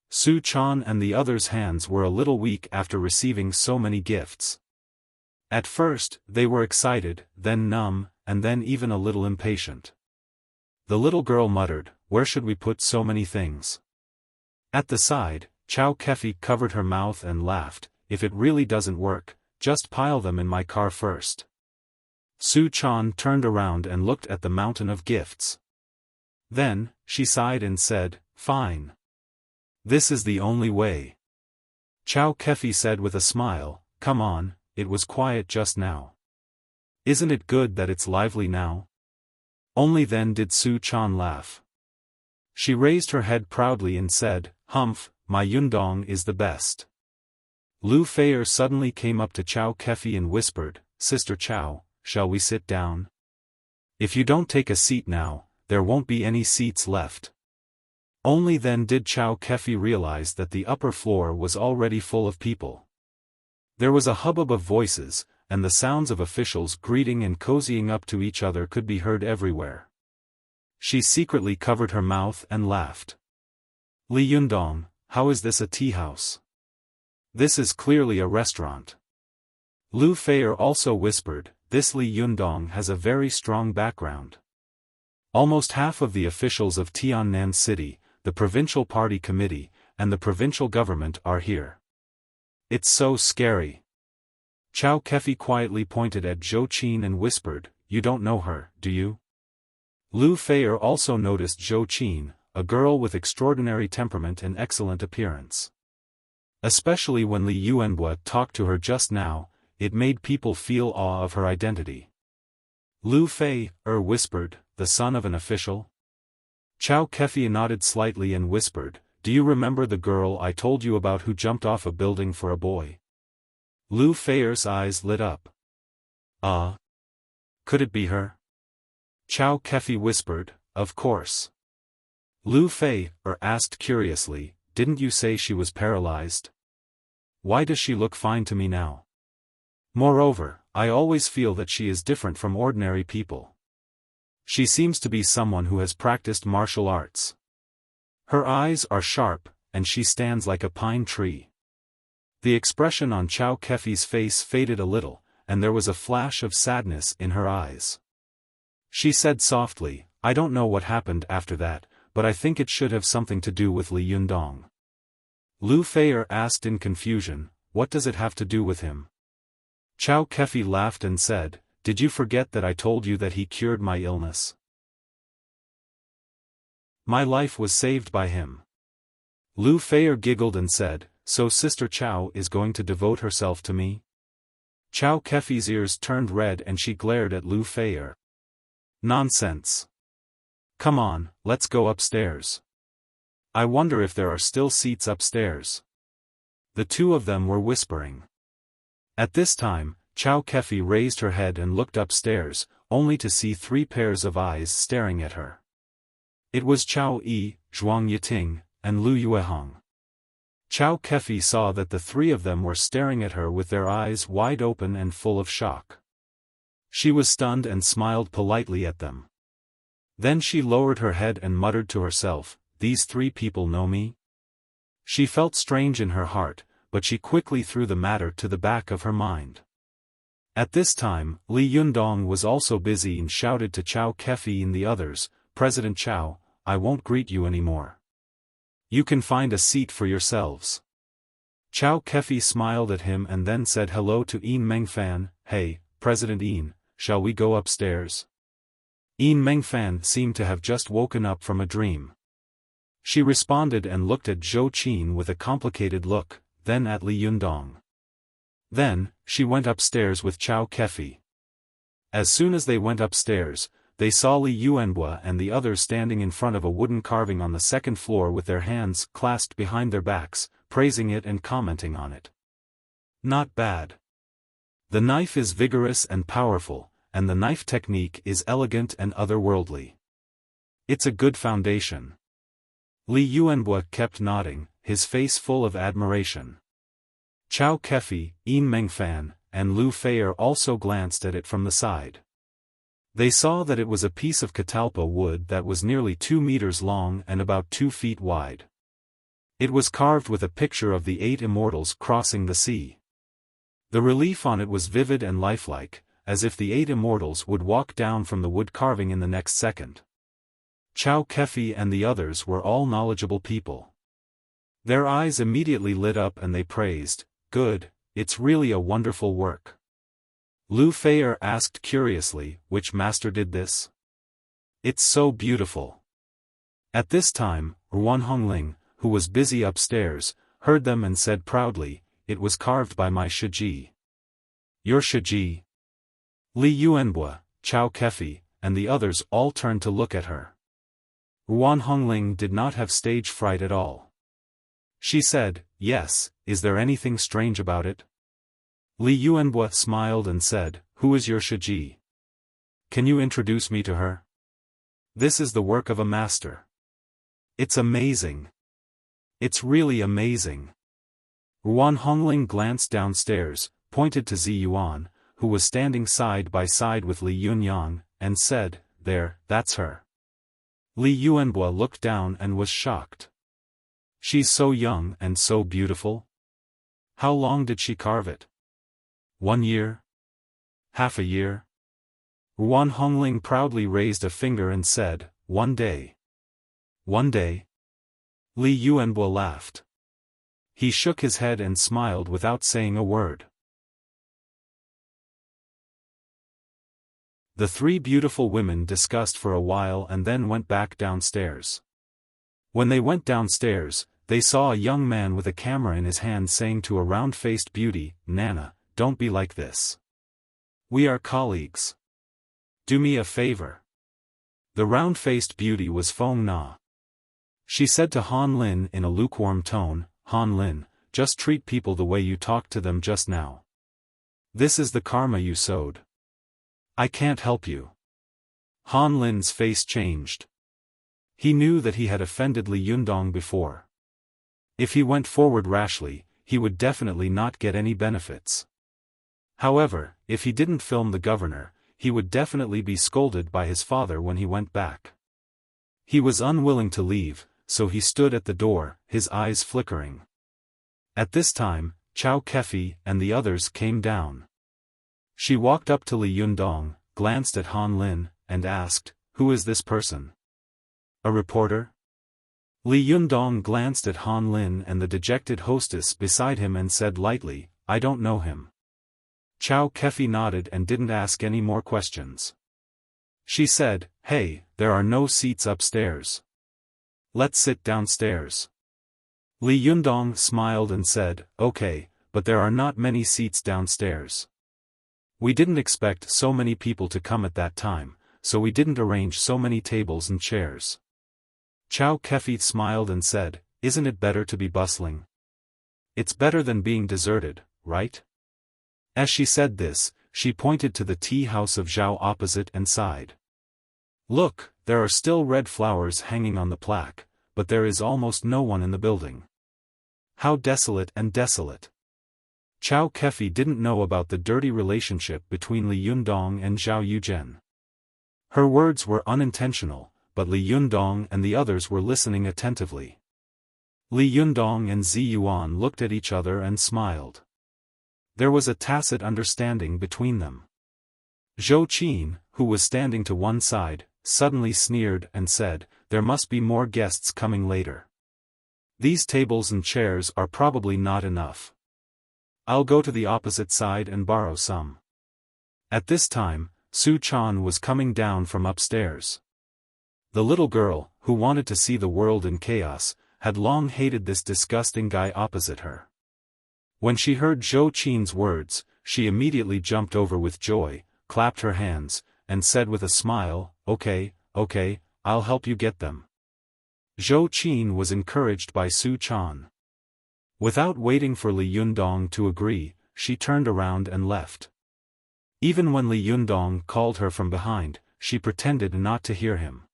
Su Chan and the others' hands were a little weak after receiving so many gifts. At first, they were excited, then numb, and then even a little impatient. The little girl muttered, "Where should we put so many things?" At the side, Chow Kefi covered her mouth and laughed, "If it really doesn't work, just pile them in my car first." Su Chan turned around and looked at the mountain of gifts. Then, she sighed and said, "Fine. This is the only way." Chow Kefi said with a smile, "Come on, it was quiet just now. Isn't it good that it's lively now?" Only then did Su Chan laugh. She raised her head proudly and said, "Humph, my Yundong is the best." Lu Feier suddenly came up to Chow Kefi and whispered, "Sister Chow, shall we sit down? If you don't take a seat now, there won't be any seats left." Only then did Chow Kefi realize that the upper floor was already full of people. There was a hubbub of voices, and the sounds of officials greeting and cozying up to each other could be heard everywhere. She secretly covered her mouth and laughed. "Li Yundong, how is this a tea house? This is clearly a restaurant." Lu Feier also whispered, "This Li Yundong has a very strong background." Almost half of the officials of Tiannan City, the provincial party committee, and the provincial government are here. It's so scary. Chao Kefi quietly pointed at Zhou Qin and whispered, "You don't know her, do you?" Lu Feier also noticed Zhou Qin, a girl with extraordinary temperament and excellent appearance. Especially when Li Yuanhua talked to her just now, it made people feel awe of her identity. Lu Feier whispered, "The son of an official?" Chao Kefi nodded slightly and whispered, "Do you remember the girl I told you about who jumped off a building for a boy?" Lu Feier's eyes lit up. Could it be her?" Chao Kefi whispered, "Of course." Lu Feier asked curiously, "Didn't you say she was paralyzed? Why does she look fine to me now? Moreover, I always feel that she is different from ordinary people. She seems to be someone who has practiced martial arts. Her eyes are sharp, and she stands like a pine tree." The expression on Chao Kefi's face faded a little, and there was a flash of sadness in her eyes. She said softly, "I don't know what happened after that, but I think it should have something to do with Li Yundong." Lu Feier asked in confusion, "What does it have to do with him?" Chao Kefi laughed and said, "Did you forget that I told you that he cured my illness? My life was saved by him." Lu Feier giggled and said, "So Sister Chao is going to devote herself to me?" Chao Kefi's ears turned red and she glared at Lu Feier. "Nonsense. Come on, let's go upstairs. I wonder if there are still seats upstairs." The two of them were whispering. At this time, Chao Kefi raised her head and looked upstairs, only to see 3 pairs of eyes staring at her. It was Chao Yi, Zhuang Yiting, and Lu Yuehong. Chao Kefi saw that the 3 of them were staring at her with their eyes wide open and full of shock. She was stunned and smiled politely at them. Then she lowered her head and muttered to herself, "These 3 people know me?" She felt strange in her heart, but she quickly threw the matter to the back of her mind. At this time, Li Yundong was also busy and shouted to Chao Kefi and the others, "President Chao, I won't greet you anymore. You can find a seat for yourselves." Chao Kefi smiled at him and then said hello to Yin Mengfan, "Hey, President Yin, shall we go upstairs?" Yin Mengfan seemed to have just woken up from a dream. She responded and looked at Zhou Qin with a complicated look, then at Li Yundong. Then, she went upstairs with Chao Kefi. As soon as they went upstairs, they saw Li Yuanhua and the others standing in front of a wooden carving on the 2nd floor with their hands clasped behind their backs, praising it and commenting on it. "Not bad. The knife is vigorous and powerful, and the knife technique is elegant and otherworldly. It's a good foundation." Li Yuanhua kept nodding, his face full of admiration. Chao Kefi, Yin Mengfan, and Lu Feier also glanced at it from the side. They saw that it was a piece of catalpa wood that was nearly 2 meters long and about 2 feet wide. It was carved with a picture of the 8 immortals crossing the sea. The relief on it was vivid and lifelike, as if the 8 immortals would walk down from the wood carving in the next second. Chao Kefi and the others were all knowledgeable people. Their eyes immediately lit up and they praised, "Good, it's really a wonderful work." Lu Feier asked curiously, "Which master did this? It's so beautiful." At this time, Ruan Hongling, who was busy upstairs, heard them and said proudly, "It was carved by my Shiji." "Your Shiji?" Li Yuanhua, Chao Kefi, and the others all turned to look at her. Ruan Hongling did not have stage fright at all. She said, "Yes, is there anything strange about it?" Li Yuanhua smiled and said, "Who is your Shiji? Can you introduce me to her? This is the work of a master. It's amazing. It's really amazing." Ruan Hongling glanced downstairs, pointed to Zi Yuan, who was standing side by side with Li Yunyang, and said, "There, that's her." Li Yuanhua looked down and was shocked. "She's so young and so beautiful. How long did she carve it? 1 year? Half a year?" Ruan Hongling proudly raised a finger and said, "1 day. 1 day?" Li Yuanhua laughed. He shook his head and smiled without saying a word. The three beautiful women discussed for a while and then went back downstairs. When they went downstairs, they saw a young man with a camera in his hand saying to a round-faced beauty, "Nana, don't be like this. We are colleagues. Do me a favor." The round-faced beauty was Feng Na. She said to Han Lin in a lukewarm tone, "Han Lin, just treat people the way you talked to them just now. This is the karma you sowed. I can't help you." Han Lin's face changed. He knew that he had offended Li Yundong before. If he went forward rashly, he would definitely not get any benefits. However, if he didn't film the governor, he would definitely be scolded by his father when he went back. He was unwilling to leave, so he stood at the door, his eyes flickering. At this time, Chao Kefi and the others came down. She walked up to Li Yundong, glanced at Han Lin, and asked, "Who is this person? A reporter?" Li Yundong glanced at Han Lin and the dejected hostess beside him and said lightly, "I don't know him." Chao Kefi nodded and didn't ask any more questions. She said, "Hey, there are no seats upstairs. Let's sit downstairs." Li Yundong smiled and said, "Okay, but there are not many seats downstairs. We didn't expect so many people to come at that time, so we didn't arrange so many tables and chairs." Chao Kefi smiled and said, "Isn't it better to be bustling? It's better than being deserted, right?" As she said this, she pointed to the tea house of Zhao opposite and sighed. "Look, there are still red flowers hanging on the plaque, but there is almost no one in the building. How desolate and desolate." Chao Kefi didn't know about the dirty relationship between Li Yundong and Zhao Yuzhen. Her words were unintentional, but Li Yundong and the others were listening attentively. Li Yundong and Zi Yuan looked at each other and smiled. There was a tacit understanding between them. Zhou Qin, who was standing to one side, suddenly sneered and said, "There must be more guests coming later. These tables and chairs are probably not enough. I'll go to the opposite side and borrow some." At this time, Su Chan was coming down from upstairs. The little girl, who wanted to see the world in chaos, had long hated this disgusting guy opposite her. When she heard Zhou Qin's words, she immediately jumped over with joy, clapped her hands, and said with a smile, okay, I'll help you get them." Zhou Qin was encouraged by Su Chan. Without waiting for Li Yundong to agree, she turned around and left. Even when Li Yundong called her from behind, she pretended not to hear him.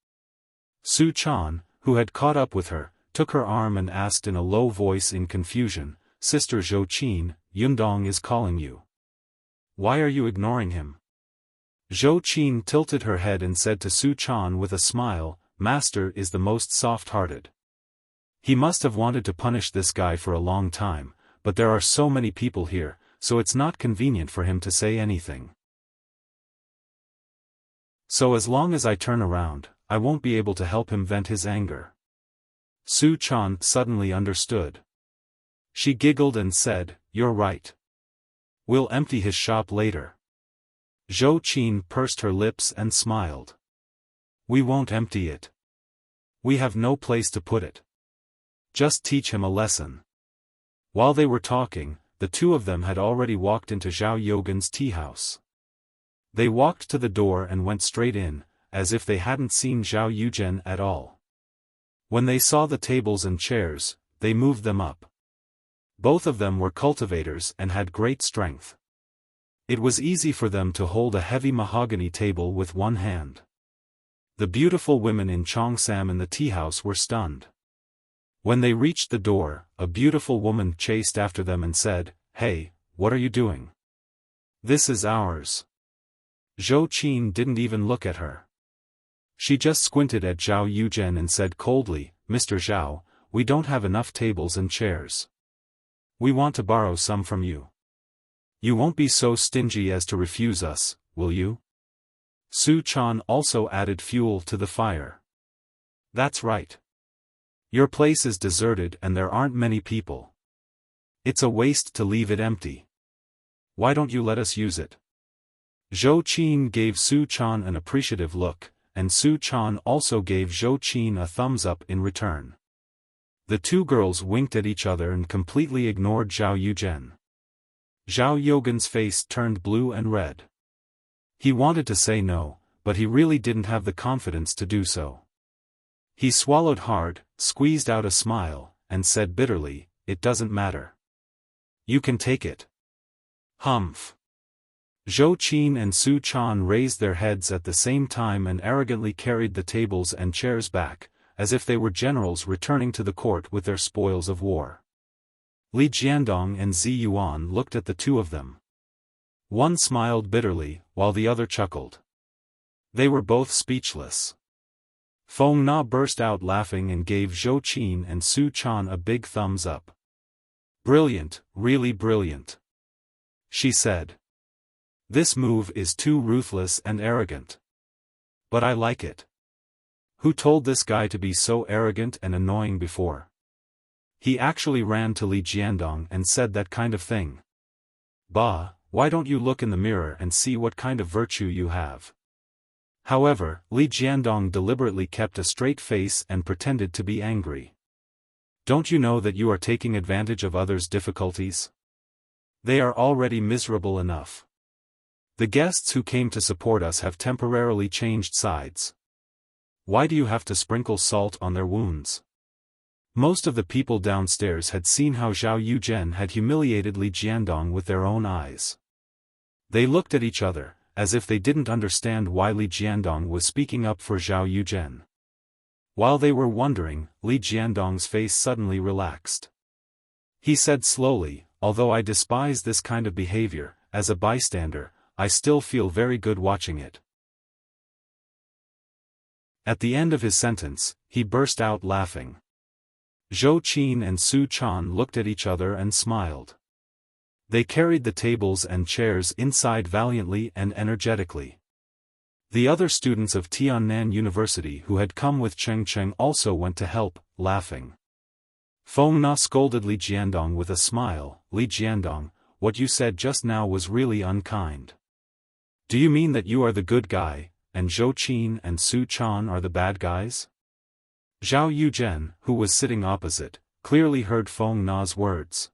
Su Chan, who had caught up with her, took her arm and asked in a low voice in confusion, "Sister Zhou Qin, Yundong is calling you. Why are you ignoring him?" Zhou Qin tilted her head and said to Su Chan with a smile, "Master is the most soft-hearted. He must have wanted to punish this guy for a long time, but there are so many people here, so it's not convenient for him to say anything. So as long as I turn around, I won't be able to help him vent his anger." Su Chan suddenly understood. She giggled and said, "You're right. We'll empty his shop later." Zhou Qin pursed her lips and smiled. "We won't empty it. We have no place to put it. Just teach him a lesson." While they were talking, the two of them had already walked into Zhao Yogan's tea house. They walked to the door and went straight in, as if they hadn't seen Zhao Yuzhen at all. When they saw the tables and chairs, they moved them up. Both of them were cultivators and had great strength. It was easy for them to hold a heavy mahogany table with one hand. The beautiful women in Cheongsam in the tea house were stunned. When they reached the door, a beautiful woman chased after them and said, "Hey, what are you doing? This is ours." Zhou Qin didn't even look at her. She just squinted at Zhao Yuzhen and said coldly, "Mr. Zhao, we don't have enough tables and chairs. We want to borrow some from you. You won't be so stingy as to refuse us, will you?" Su Chan also added fuel to the fire. "That's right. Your place is deserted and there aren't many people. It's a waste to leave it empty. Why don't you let us use it? Zhou Qin gave Su Chan an appreciative look, and Su Chan also gave Zhou Qin a thumbs up in return. The two girls winked at each other and completely ignored Zhao Yuzhen. Zhao Yogan's face turned blue and red. He wanted to say no, but he really didn't have the confidence to do so. He swallowed hard, squeezed out a smile, and said bitterly, "It doesn't matter. You can take it." Humph. Zhou Qin and Su Chan raised their heads at the same time and arrogantly carried the tables and chairs back, as if they were generals returning to the court with their spoils of war. Li Jiandong and Zi Yuan looked at the two of them. One smiled bitterly, while the other chuckled. They were both speechless. Feng Na burst out laughing and gave Zhou Qin and Su Chan a big thumbs up. "Brilliant, really brilliant," she said. "This move is too ruthless and arrogant. But I like it. Who told this guy to be so arrogant and annoying before? He actually ran to Li Jiandong and said that kind of thing. Bah, why don't you look in the mirror and see what kind of virtue you have?" However, Li Jiandong deliberately kept a straight face and pretended to be angry. "Don't you know that you are taking advantage of others' difficulties? They are already miserable enough. The guests who came to support us have temporarily changed sides. Why do you have to sprinkle salt on their wounds?" Most of the people downstairs had seen how Zhao Yuzhen had humiliated Li Jiandong with their own eyes. They looked at each other, as if they didn't understand why Li Jiandong was speaking up for Zhao Yuzhen. While they were wondering, Li Jiandong's face suddenly relaxed. He said slowly, "Although I despise this kind of behavior, as a bystander, I still feel very good watching it." At the end of his sentence, he burst out laughing. Zhou Qin and Su Chan looked at each other and smiled. They carried the tables and chairs inside valiantly and energetically. The other students of Tiannan University who had come with Cheng Cheng also went to help, laughing. Feng Na scolded Li Jiandong with a smile. "Li Jiandong, what you said just now was really unkind. Do you mean that you are the good guy, and Zhou Qin and Su Chan are the bad guys?" Zhao Yuzhen, who was sitting opposite, clearly heard Feng Na's words.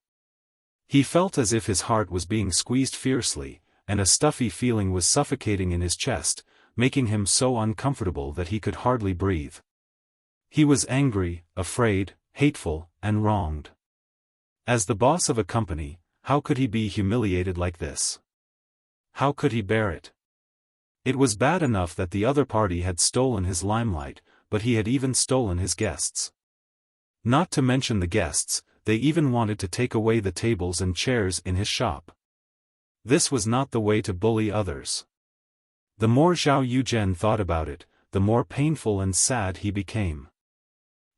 He felt as if his heart was being squeezed fiercely, and a stuffy feeling was suffocating in his chest, making him so uncomfortable that he could hardly breathe. He was angry, afraid, hateful, and wronged. As the boss of a company, how could he be humiliated like this? How could he bear it? It was bad enough that the other party had stolen his limelight, but he had even stolen his guests. Not to mention the guests, they even wanted to take away the tables and chairs in his shop. This was not the way to bully others. The more Zhao Yuzhen thought about it, the more painful and sad he became.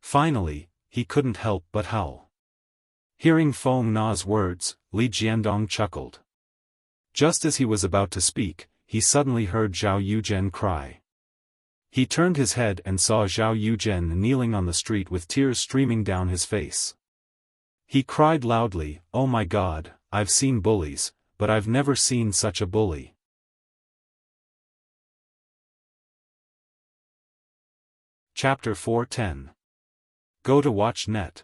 Finally, he couldn't help but howl. Hearing Feng Na's words, Li Jiandong chuckled. Just as he was about to speak, he suddenly heard Zhao Yuzhen cry. He turned his head and saw Zhao Yuzhen kneeling on the street with tears streaming down his face. He cried loudly, "Oh my God, I've seen bullies, but I've never seen such a bully." Chapter 410. Go to watch net.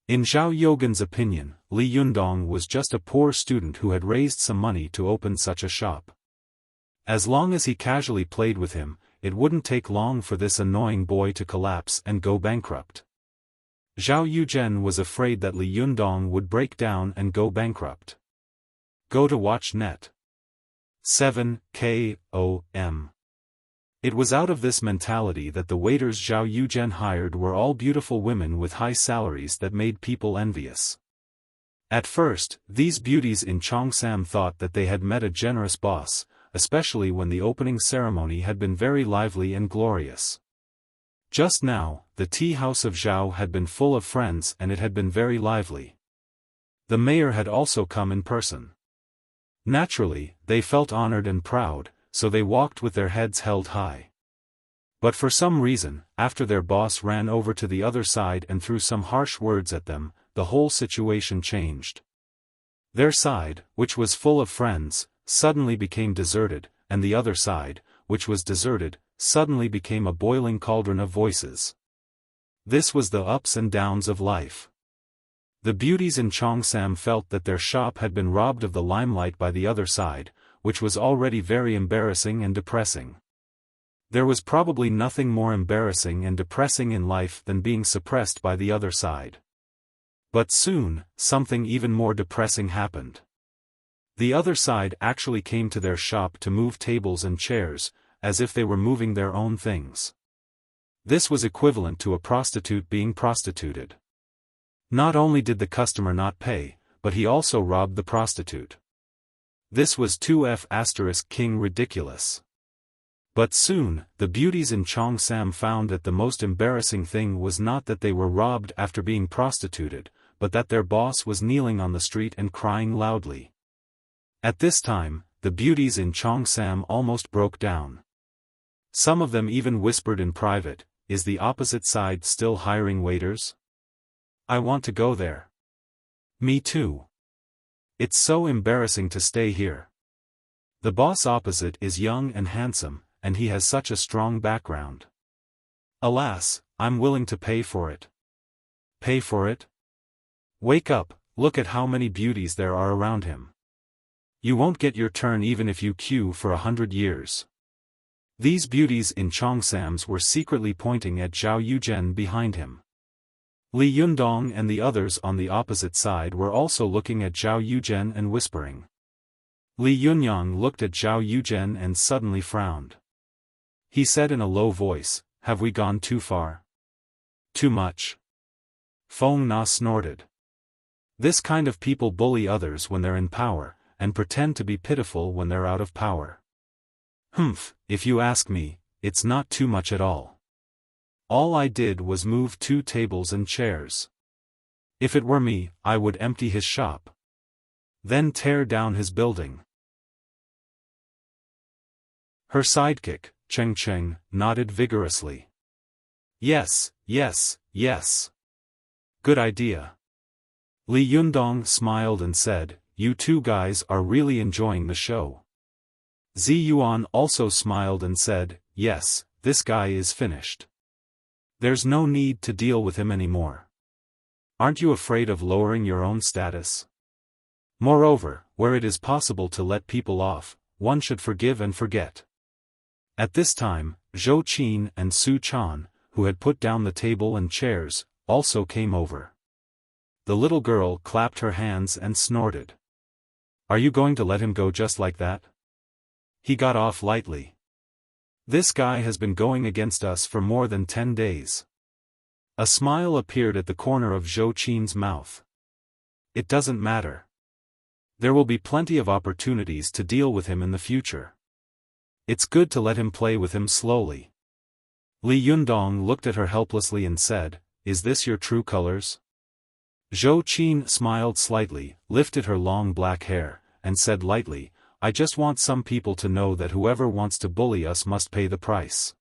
In Zhao Yogan's opinion, Li Yundong was just a poor student who had raised some money to open such a shop. As long as he casually played with him, it wouldn't take long for this annoying boy to collapse and go bankrupt. Zhao Yuzhen was afraid that Li Yundong would break down and go bankrupt. Go to watch net. 7 KOM. It was out of this mentality that the waiters Zhao Yuzhen hired were all beautiful women with high salaries that made people envious. At first, these beauties in Cheongsam thought that they had met a generous boss, especially when the opening ceremony had been very lively and glorious. Just now, the tea house of Zhao had been full of friends and it had been very lively. The mayor had also come in person. Naturally, they felt honored and proud, so they walked with their heads held high. But for some reason, after their boss ran over to the other side and threw some harsh words at them, the whole situation changed. Their side, which was full of friends, suddenly became deserted, and the other side, which was deserted, suddenly became a boiling cauldron of voices. This was the ups and downs of life. The beauties in Cheongsam felt that their shop had been robbed of the limelight by the other side, which was already very embarrassing and depressing. There was probably nothing more embarrassing and depressing in life than being suppressed by the other side. But soon, something even more depressing happened. The other side actually came to their shop to move tables and chairs, as if they were moving their own things. This was equivalent to a prostitute being prostituted. Not only did the customer not pay, but he also robbed the prostitute. This was 2F** king ridiculous. But soon, the beauties in Cheongsam found that the most embarrassing thing was not that they were robbed after being prostituted, but that their boss was kneeling on the street and crying loudly. At this time, the beauties in Cheongsam almost broke down. Some of them even whispered in private, "Is the opposite side still hiring waiters? I want to go there." "Me too. It's so embarrassing to stay here. The boss opposite is young and handsome, and he has such a strong background. Alas, I'm willing to pay for it." Pay for it? Wake up, look at how many beauties there are around him. You won't get your turn even if you queue for 100 years. These beauties in Cheongsam's were secretly pointing at Zhao Yuzhen behind him. Li Yundong and the others on the opposite side were also looking at Zhao Yuzhen and whispering. Li Yunyang looked at Zhao Yuzhen and suddenly frowned. He said in a low voice, "Have we gone too far? Too much?" Feng Na snorted. This kind of people bully others when they're in power, and pretend to be pitiful when they're out of power. Humph, if you ask me, it's not too much at all. All I did was move 2 tables and chairs. If it were me, I would empty his shop. Then tear down his building. Her sidekick, Cheng Cheng, nodded vigorously. Yes, yes, yes. Good idea. Li Yundong smiled and said, "You two guys are really enjoying the show." Zi Yuan also smiled and said, "Yes, this guy is finished. There's no need to deal with him anymore. Aren't you afraid of lowering your own status? Moreover, where it is possible to let people off, one should forgive and forget." At this time, Zhou Qin and Su Chan, who had put down the table and chairs, also came over. The little girl clapped her hands and snorted. "Are you going to let him go just like that? He got off lightly. This guy has been going against us for more than 10 days. A smile appeared at the corner of Zhou Qin's mouth. "It doesn't matter. There will be plenty of opportunities to deal with him in the future. It's good to let him play with him slowly." Li Yundong looked at her helplessly and said, "Is this your true colors?" Zhou Qin smiled slightly, lifted her long black hair, and said lightly, "I just want some people to know that whoever wants to bully us must pay the price.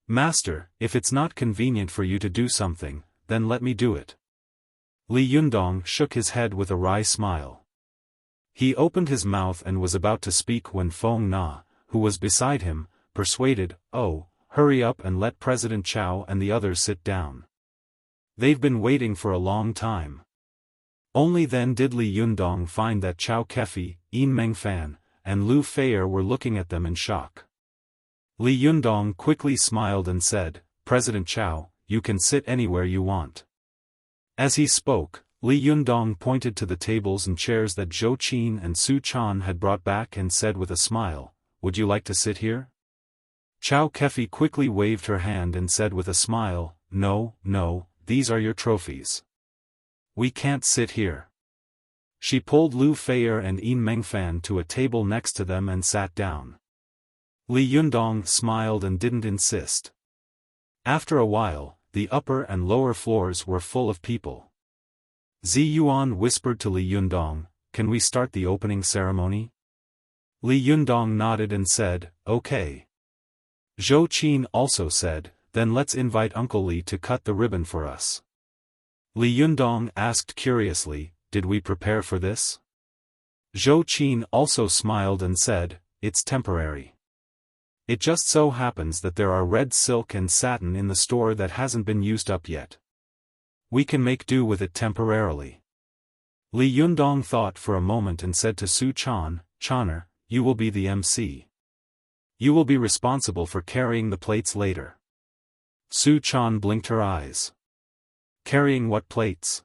Master, if it's not convenient for you to do something, then let me do it." Li Yundong shook his head with a wry smile. He opened his mouth and was about to speak when Feng Na, who was beside him, persuaded, "Oh, hurry up and let President Chao and the others sit down. They've been waiting for a long time." Only then did Li Yundong find that Chao Kefi, Yin Mengfan, and Lu Feier were looking at them in shock. Li Yundong quickly smiled and said, "President Chao, you can sit anywhere you want." As he spoke, Li Yundong pointed to the tables and chairs that Zhou Qin and Su Chan had brought back and said with a smile, "Would you like to sit here?" Chao Kefi quickly waved her hand and said with a smile, "No, no, these are your trophies. We can't sit here." She pulled Lu Feier and Yin Mengfan to a table next to them and sat down. Li Yundong smiled and didn't insist. After a while, the upper and lower floors were full of people. Zi Yuan whispered to Li Yundong, "Can we start the opening ceremony?" Li Yundong nodded and said, "Okay." Zhou Qin also said, "Then let's invite Uncle Li to cut the ribbon for us." Li Yundong asked curiously, did we prepare for this? Zhou Qin also smiled and said, it's temporary. It just so happens that there are red silk and satin in the store that hasn't been used up yet. We can make do with it temporarily. Li Yundong thought for a moment and said to Su Chan, Chaner, you will be the MC. You will be responsible for carrying the plates later. Su Chan blinked her eyes. Carrying what plates?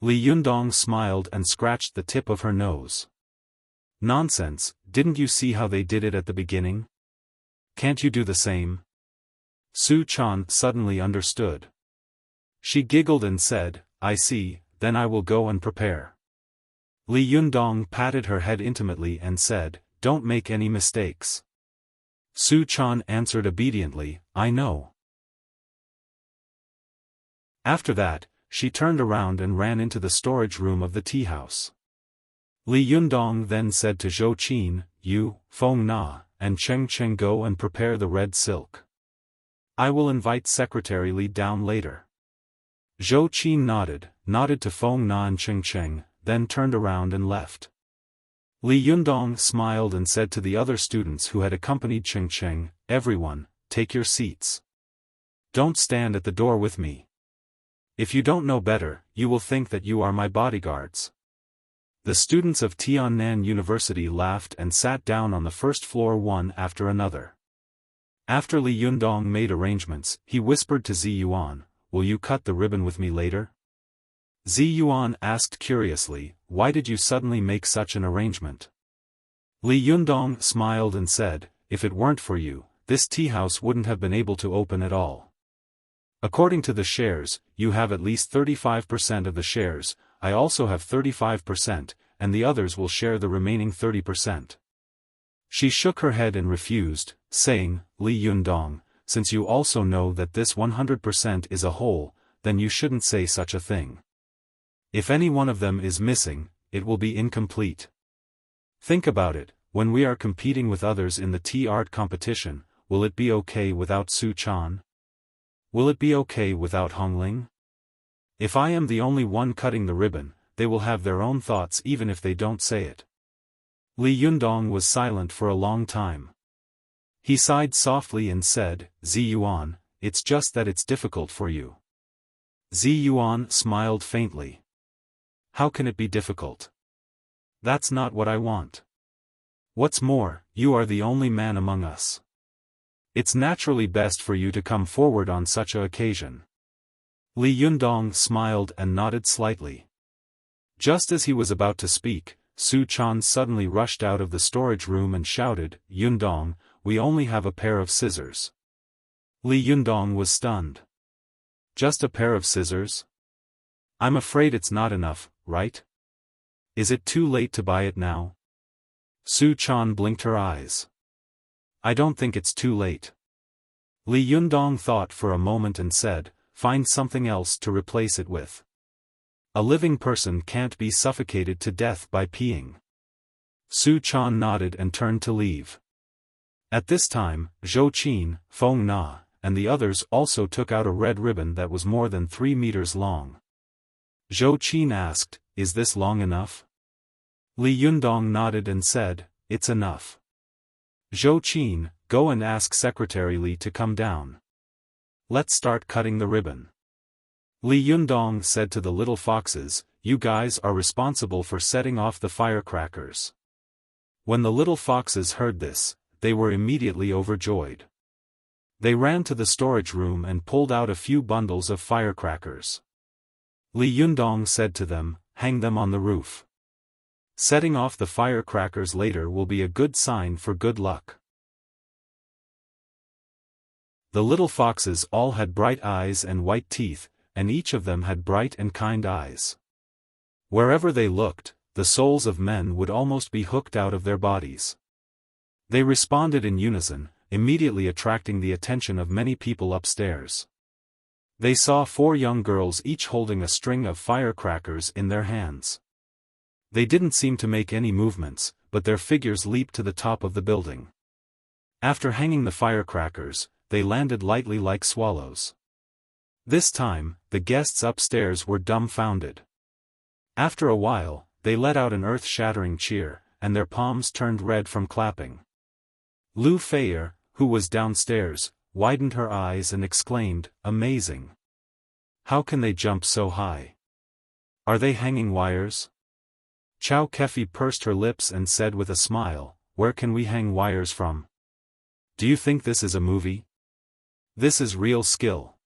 Li Yundong smiled and scratched the tip of her nose. Nonsense, didn't you see how they did it at the beginning? Can't you do the same? Su Chan suddenly understood. She giggled and said, I see, then I will go and prepare. Li Yundong patted her head intimately and said, don't make any mistakes. Su Chan answered obediently, I know. After that, she turned around and ran into the storage room of the tea house. Li Yundong then said to Zhou Qin, you, Feng Na, and Cheng Cheng go and prepare the red silk. I will invite Secretary Li down later. Zhou Qin nodded to Feng Na and Cheng Cheng, then turned around and left. Li Yundong smiled and said to the other students who had accompanied Cheng Cheng, everyone, take your seats. Don't stand at the door with me. If you don't know better, you will think that you are my bodyguards. The students of Tiannan University laughed and sat down on the first floor one after another. After Li Yundong made arrangements, he whispered to Zi Yuan, will you cut the ribbon with me later? Zi Yuan asked curiously, why did you suddenly make such an arrangement? Li Yundong smiled and said, if it weren't for you, this tea house wouldn't have been able to open at all. According to the shares, you have at least 35% of the shares, I also have 35%, and the others will share the remaining 30%. She shook her head and refused, saying, Li Yundong, since you also know that this 100% is a whole, then you shouldn't say such a thing. If any one of them is missing, it will be incomplete. Think about it, when we are competing with others in the tea art competition, will it be okay without Su Chan? Will it be okay without Hongling? If I am the only one cutting the ribbon, they will have their own thoughts even if they don't say it. Li Yundong was silent for a long time. He sighed softly and said, Zi Yuan, it's just that it's difficult for you. Zi Yuan smiled faintly. How can it be difficult? That's not what I want. What's more, you are the only man among us. It's naturally best for you to come forward on such an occasion. Li Yundong smiled and nodded slightly. Just as he was about to speak, Su Chan suddenly rushed out of the storage room and shouted, Yundong, we only have a pair of scissors. Li Yundong was stunned. Just a pair of scissors? I'm afraid it's not enough, right? Is it too late to buy it now? Su Chan blinked her eyes. I don't think it's too late. Li Yundong thought for a moment and said, find something else to replace it with. A living person can't be suffocated to death by peeing. Su Chan nodded and turned to leave. At this time, Zhou Qin, Feng Na, and the others also took out a red ribbon that was more than 3 meters long. Zhou Qin asked, is this long enough? Li Yundong nodded and said, it's enough. Zhou Qin, go and ask Secretary Li to come down. Let's start cutting the ribbon. Li Yundong said to the little foxes, you guys are responsible for setting off the firecrackers. When the little foxes heard this, they were immediately overjoyed. They ran to the storage room and pulled out a few bundles of firecrackers. Li Yundong said to them, hang them on the roof. Setting off the firecrackers later will be a good sign for good luck. The little foxes all had bright eyes and white teeth, and each of them had bright and kind eyes. Wherever they looked, the souls of men would almost be hooked out of their bodies. They responded in unison, immediately attracting the attention of many people upstairs. They saw 4 young girls each holding a string of firecrackers in their hands. They didn't seem to make any movements, but their figures leaped to the top of the building. After hanging the firecrackers, they landed lightly like swallows. This time, the guests upstairs were dumbfounded. After a while, they let out an earth-shattering cheer, and their palms turned red from clapping. Lu Feier, who was downstairs, widened her eyes and exclaimed, "Amazing! How can they jump so high? Are they hanging wires?" Chow Kefi pursed her lips and said with a smile, "Where can we hang wires from? Do you think this is a movie? This is real skill."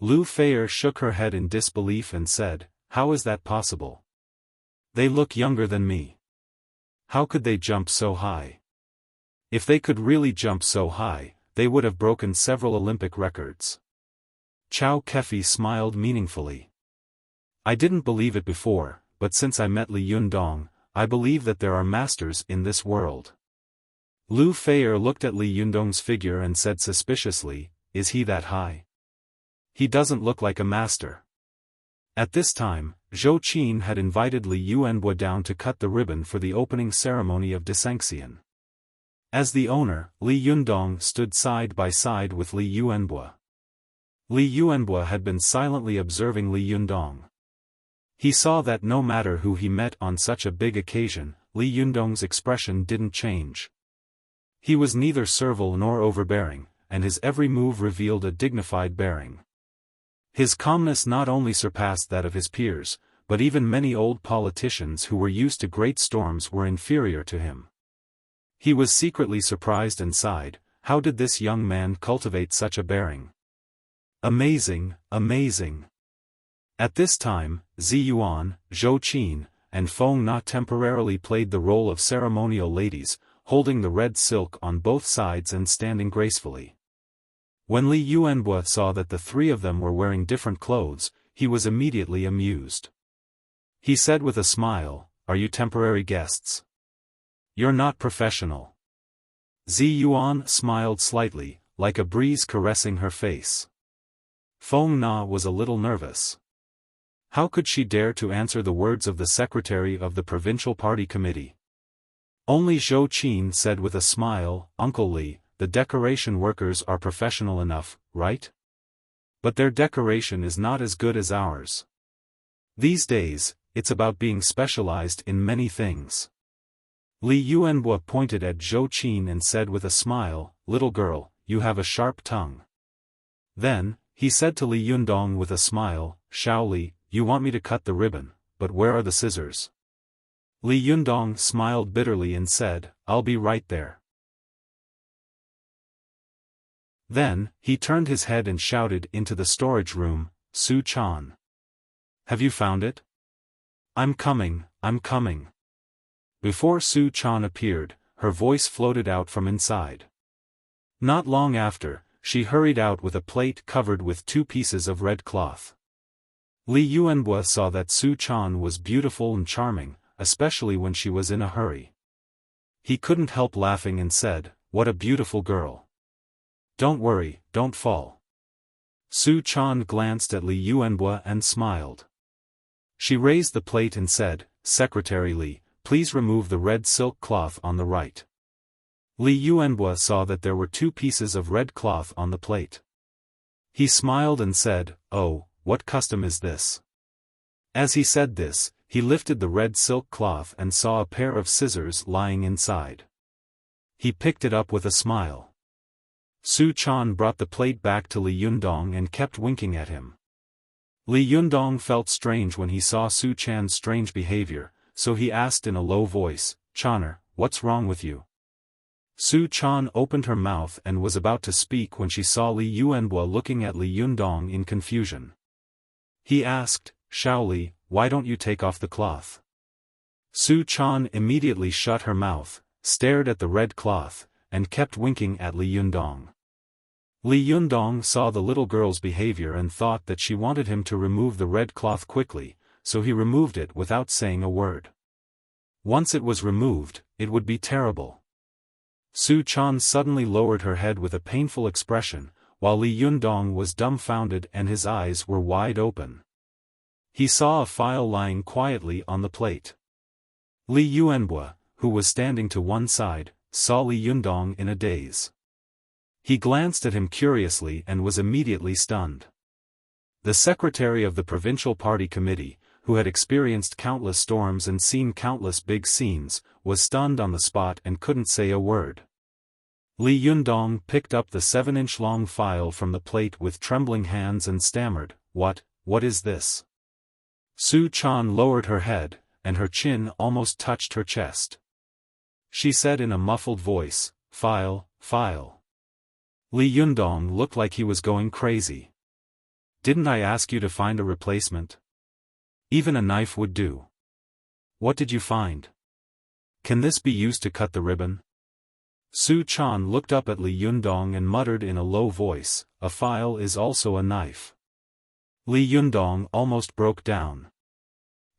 Lu Feier shook her head in disbelief and said, "How is that possible? They look younger than me. How could they jump so high? If they could really jump so high, they would have broken several Olympic records." Chow Kefi smiled meaningfully. "I didn't believe it before, but since I met Li Yundong, I believe that there are masters in this world." Lu Feier looked at Li Yundong's figure and said suspiciously, "Is he that high? He doesn't look like a master." At this time, Zhou Qin had invited Li Yuanbo down to cut the ribbon for the opening ceremony of Desanxian. As the owner, Li Yundong stood side by side with Li Yuanbo. Li Yuanbo had been silently observing Li Yundong. He saw that no matter who he met on such a big occasion, Li Yundong's expression didn't change. He was neither servile nor overbearing, and his every move revealed a dignified bearing. His calmness not only surpassed that of his peers, but even many old politicians who were used to great storms were inferior to him. He was secretly surprised and sighed, how did this young man cultivate such a bearing? Amazing, amazing. At this time, Zi Yuan, Zhou Qin, and Feng Na temporarily played the role of ceremonial ladies, holding the red silk on both sides and standing gracefully. When Li Yuanbo saw that the three of them were wearing different clothes, he was immediately amused. He said with a smile, "Are you temporary guests? You're not professional." Zi Yuan smiled slightly, like a breeze caressing her face. Feng Na was a little nervous. How could she dare to answer the words of the secretary of the provincial party committee? Only Zhou Qin said with a smile, "Uncle Li, the decoration workers are professional enough, right? But their decoration is not as good as ours. These days, it's about being specialized in many things." Li Yuanbo pointed at Zhou Qin and said with a smile, "Little girl, you have a sharp tongue." Then, he said to Li Yundong with a smile, "Shaoli, you want me to cut the ribbon, but where are the scissors?" Li Yundong smiled bitterly and said, "I'll be right there." Then, he turned his head and shouted into the storage room, "Su Chan. Have you found it? I'm coming, I'm coming." Before Su Chan appeared, her voice floated out from inside. Not long after, she hurried out with a plate covered with 2 pieces of red cloth. Li Yuanbo saw that Su Chan was beautiful and charming, especially when she was in a hurry. He couldn't help laughing and said, "What a beautiful girl. Don't worry, don't fall." Su Chan glanced at Li Yuanbo and smiled. She raised the plate and said, "Secretary Li, please remove the red silk cloth on the right." Li Yuanbo saw that there were 2 pieces of red cloth on the plate. He smiled and said, "Oh, what custom is this?" As he said this, he lifted the red silk cloth and saw a pair of scissors lying inside. He picked it up with a smile. Su Chan brought the plate back to Li Yundong and kept winking at him. Li Yundong felt strange when he saw Su Chan's strange behavior, so he asked in a low voice, "Chaner, what's wrong with you?" Su Chan opened her mouth and was about to speak when she saw Li Yuanbo looking at Li Yundong in confusion. He asked, "Shaoli, why don't you take off the cloth?" Su Chan immediately shut her mouth, stared at the red cloth, and kept winking at Li Yundong. Li Yundong saw the little girl's behavior and thought that she wanted him to remove the red cloth quickly, so he removed it without saying a word. Once it was removed, it would be terrible. Su Chan suddenly lowered her head with a painful expression, while Li Yundong was dumbfounded and his eyes were wide open. He saw a file lying quietly on the plate. Li Yuanbo, who was standing to one side, saw Li Yundong in a daze. He glanced at him curiously and was immediately stunned. The secretary of the provincial party committee, who had experienced countless storms and seen countless big scenes, was stunned on the spot and couldn't say a word. Li Yundong picked up the 7-inch long file from the plate with trembling hands and stammered, What is this? Su Chan lowered her head, and her chin almost touched her chest. She said in a muffled voice, File. Li Yundong looked like he was going crazy. Didn't I ask you to find a replacement? Even a knife would do. What did you find? Can this be used to cut the ribbon? Su Chan looked up at Li Yundong and muttered in a low voice, A file is also a knife. Li Yundong almost broke down.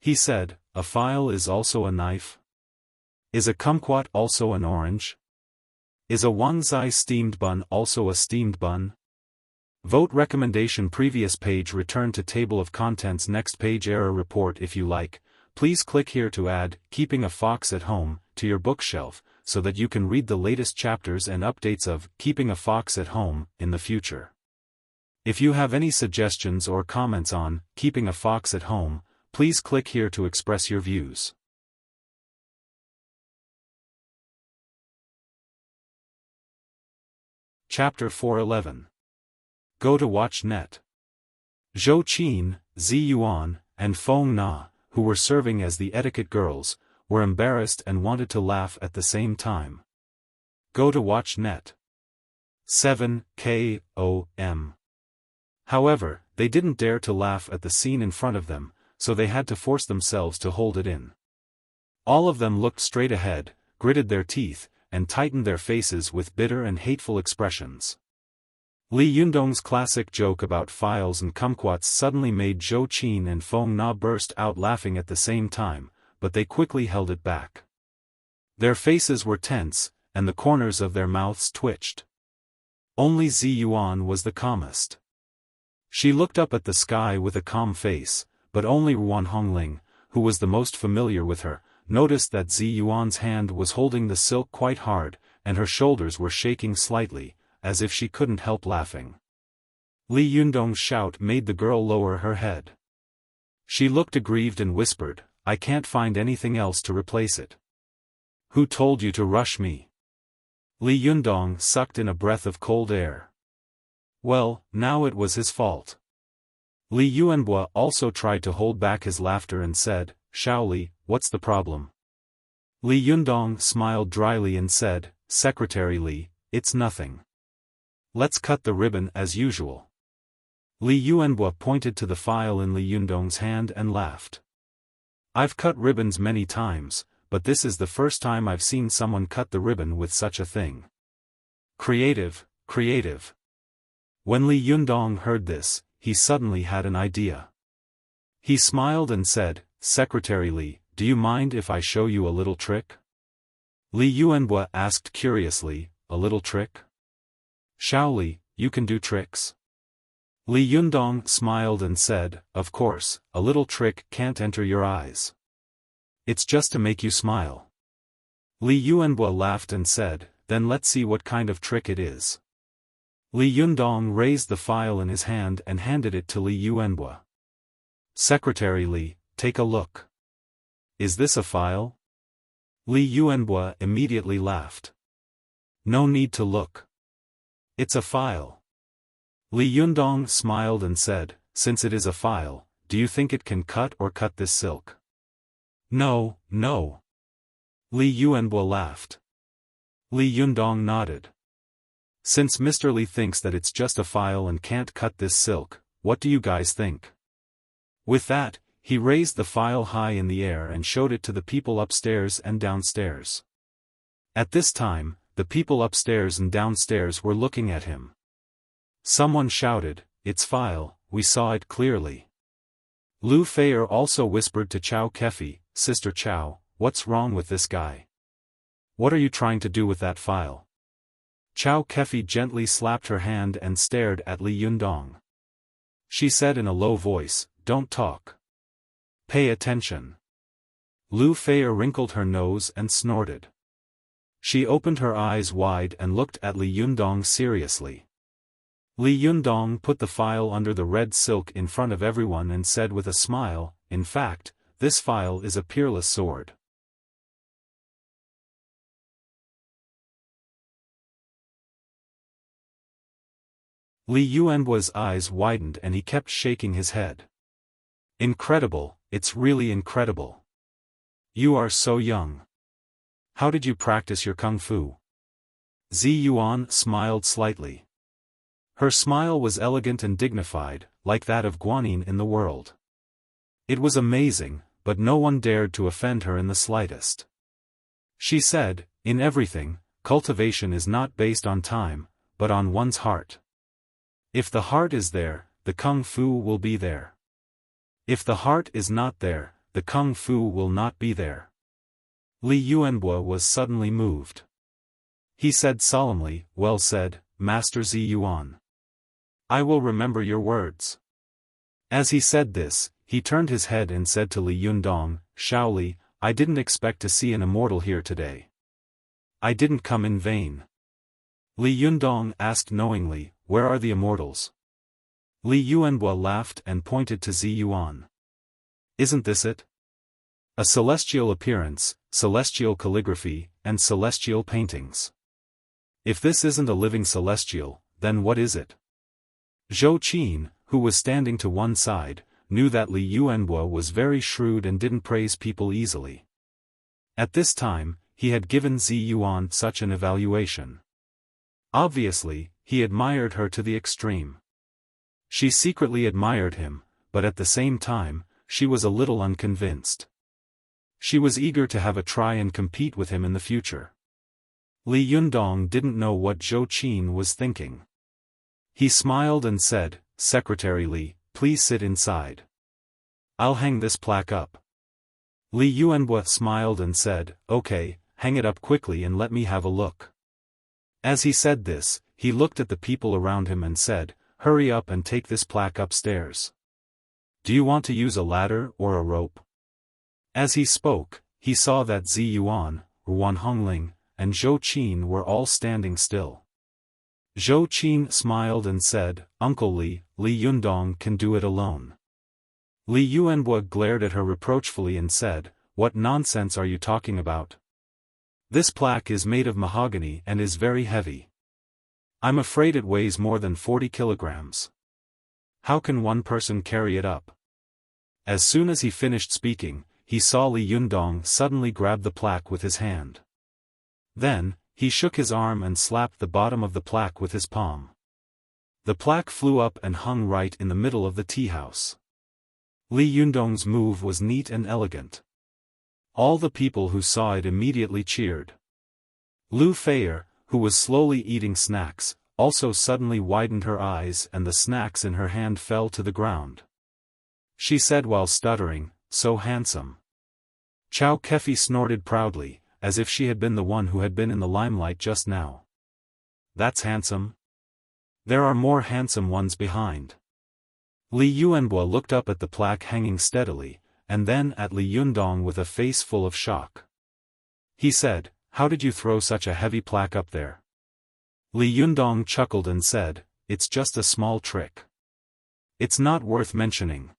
He said, A file is also a knife? Is a kumquat also an orange? Is a wanzai steamed bun also a steamed bun? Vote recommendation. Previous page. Return to table of contents. Next page. Error report. If you like, please click here to add Keeping a Fox at Home to your bookshelf, so that you can read the latest chapters and updates of Keeping a Fox at Home in the future. If you have any suggestions or comments on Keeping a Fox at Home, please click here to express your views. Chapter 411. Go to Watch Net. Zhou Qin, Zi Yuan, and Feng Na, who were serving as the etiquette girls, were embarrassed and wanted to laugh at the same time. Go to Watch Net. 7 KOM. However, they didn't dare to laugh at the scene in front of them, so they had to force themselves to hold it in. All of them looked straight ahead, gritted their teeth, and tightened their faces with bitter and hateful expressions. Li Yundong's classic joke about files and kumquats suddenly made Zhou Qin and Feng Na burst out laughing at the same time, but they quickly held it back. Their faces were tense, and the corners of their mouths twitched. Only Zi Yuan was the calmest. She looked up at the sky with a calm face, but only Ruan Hongling, who was the most familiar with her, noticed that Zi Yuan's hand was holding the silk quite hard, and her shoulders were shaking slightly, as if she couldn't help laughing. Li Yundong's shout made the girl lower her head. She looked aggrieved and whispered, I can't find anything else to replace it. Who told you to rush me? Li Yundong sucked in a breath of cold air. Well, now it was his fault. Li Yuanbua also tried to hold back his laughter and said, Shaoli, what's the problem? Li Yundong smiled dryly and said, Secretary Li, it's nothing. Let's cut the ribbon as usual. Li Yuanbua pointed to the file in Li Yundong's hand and laughed. I've cut ribbons many times, but this is the first time I've seen someone cut the ribbon with such a thing. Creative. When Li Yundong heard this, he suddenly had an idea. He smiled and said, Secretary Li, do you mind if I show you a little trick? Li Yuanbua asked curiously, a little trick? Shaoli, you can do tricks? Li Yundong smiled and said, Of course, a little trick can't enter your eyes. It's just to make you smile. Li Yuanbua laughed and said, Then let's see what kind of trick it is. Li Yundong raised the file in his hand and handed it to Li Yuanbua. Secretary Li, take a look. Is this a file? Li Yuanbua immediately laughed. No need to look. It's a file. Li Yundong smiled and said, Since it is a file, do you think it can cut this silk? No. Li Yuanbua laughed. Li Yundong nodded. Since Mr. Li thinks that it's just a file and can't cut this silk, what do you guys think? With that, he raised the file high in the air and showed it to the people upstairs and downstairs. At this time, the people upstairs and downstairs were looking at him. Someone shouted, It's file, we saw it clearly. Lu Feier also whispered to Chao Kefi, Sister Chao, what's wrong with this guy? What are you trying to do with that file? Chao Kefi gently slapped her hand and stared at Li Yundong. She said in a low voice, Don't talk. Pay attention. Lu Feier wrinkled her nose and snorted. She opened her eyes wide and looked at Li Yundong seriously. Li Yundong put the file under the red silk in front of everyone and said with a smile, in fact, this file is a peerless sword. Li Yuanbua's eyes widened and he kept shaking his head. Incredible, it's really incredible. You are so young. How did you practice your kung fu? Zi Yuan smiled slightly. Her smile was elegant and dignified, like that of Guanyin in the world. It was amazing, but no one dared to offend her in the slightest. She said, in everything, cultivation is not based on time, but on one's heart. If the heart is there, the kung fu will be there. If the heart is not there, the kung fu will not be there. Li Yuanbua was suddenly moved. He said solemnly, well said, Master Zi Yuan. I will remember your words. As he said this, he turned his head and said to Li Yundong, Shaoli, I didn't expect to see an immortal here today. I didn't come in vain. Li Yundong asked knowingly, where are the immortals? Li Yuanbua laughed and pointed to Zi Yuan. Isn't this it? A celestial appearance, celestial calligraphy, and celestial paintings. If this isn't a living celestial, then what is it? Zhou Qin, who was standing to one side, knew that Li Yuanbua was very shrewd and didn't praise people easily. At this time, he had given Zi Yuan such an evaluation. Obviously, he admired her to the extreme. She secretly admired him, but at the same time, she was a little unconvinced. She was eager to have a try and compete with him in the future. Li Yundong didn't know what Zhou Qin was thinking. He smiled and said, Secretary Li, please sit inside. I'll hang this plaque up. Li Yuanbua smiled and said, okay, hang it up quickly and let me have a look. As he said this, he looked at the people around him and said, hurry up and take this plaque upstairs. Do you want to use a ladder or a rope? As he spoke, he saw that Zi Yuan, Wan Hongling, and Zhou Qin were all standing still. Zhou Qin smiled and said, Uncle Li, Li Yundong can do it alone. Li Yuanbua glared at her reproachfully and said, what nonsense are you talking about? This plaque is made of mahogany and is very heavy. I'm afraid it weighs more than 40 kilograms. How can one person carry it up? As soon as he finished speaking, he saw Li Yundong suddenly grab the plaque with his hand. Then, he shook his arm and slapped the bottom of the plaque with his palm. The plaque flew up and hung right in the middle of the tea house. Li Yundong's move was neat and elegant. All the people who saw it immediately cheered. Lu Feier, who was slowly eating snacks, also suddenly widened her eyes and the snacks in her hand fell to the ground. She said while stuttering, so handsome. Chow Kefi snorted proudly, as if she had been the one who had been in the limelight just now. That's handsome. There are more handsome ones behind. Li Yuanbua looked up at the plaque hanging steadily, and then at Li Yundong with a face full of shock. He said, how did you throw such a heavy plaque up there? Li Yundong chuckled and said, it's just a small trick. It's not worth mentioning.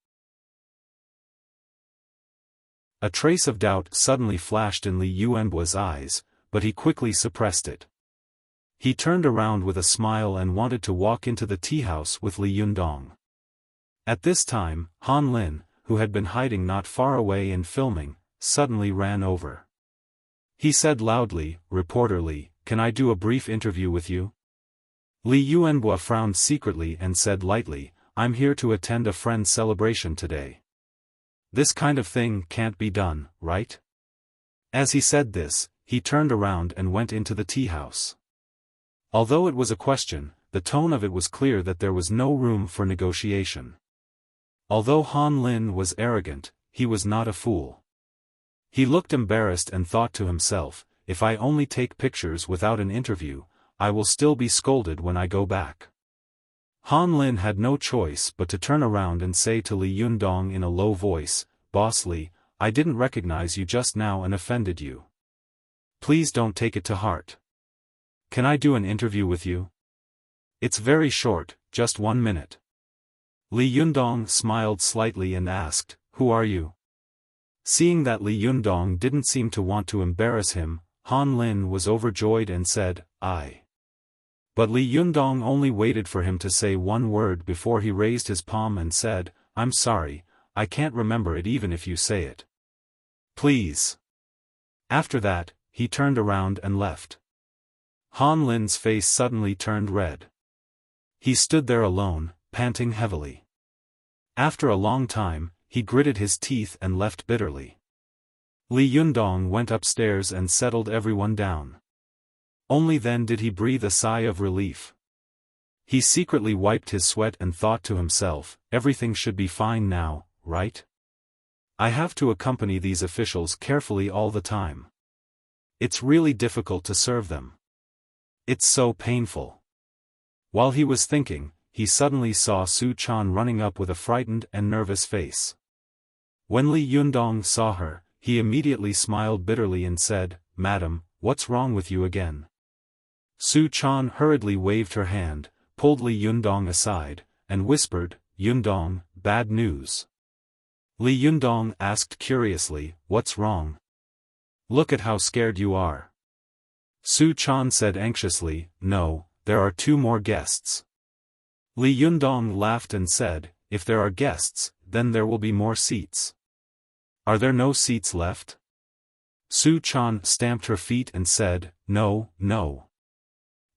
A trace of doubt suddenly flashed in Li Yuanbua's eyes, but he quickly suppressed it. He turned around with a smile and wanted to walk into the tea house with Li Yundong. At this time, Han Lin, who had been hiding not far away and filming, suddenly ran over. He said loudly, Reporter Li, can I do a brief interview with you? Li Yuanbua frowned secretly and said lightly, I'm here to attend a friend's celebration today. This kind of thing can't be done, right? As he said this, he turned around and went into the tea house. Although it was a question, the tone of it was clear that there was no room for negotiation. Although Han Lin was arrogant, he was not a fool. He looked embarrassed and thought to himself, if I only take pictures without an interview, I will still be scolded when I go back. Han Lin had no choice but to turn around and say to Li Yundong in a low voice, Boss Li, I didn't recognize you just now and offended you. Please don't take it to heart. Can I do an interview with you? It's very short, just 1 minute. Li Yundong smiled slightly and asked, "Who are you?" Seeing that Li Yundong didn't seem to want to embarrass him, Han Lin was overjoyed and said, "I." But Li Yundong only waited for him to say one word before he raised his palm and said, "I'm sorry, I can't remember it even if you say it. Please." After that, he turned around and left. Han Lin's face suddenly turned red. He stood there alone, panting heavily. After a long time, he gritted his teeth and left bitterly. Li Yundong went upstairs and settled everyone down. Only then did he breathe a sigh of relief. He secretly wiped his sweat and thought to himself, everything should be fine now, right? I have to accompany these officials carefully all the time. It's really difficult to serve them. It's so painful. While he was thinking, he suddenly saw Su Chan running up with a frightened and nervous face. When Li Yundong saw her, he immediately smiled bitterly and said, "Madam, what's wrong with you again?" Su Chan hurriedly waved her hand, pulled Li Yundong aside, and whispered, "Yundong, bad news." Li Yundong asked curiously, "What's wrong? Look at how scared you are." Su Chan said anxiously, "No, there are 2 more guests." Li Yundong laughed and said, "If there are guests, then there will be more seats. Are there no seats left?" Su Chan stamped her feet and said, "No, no.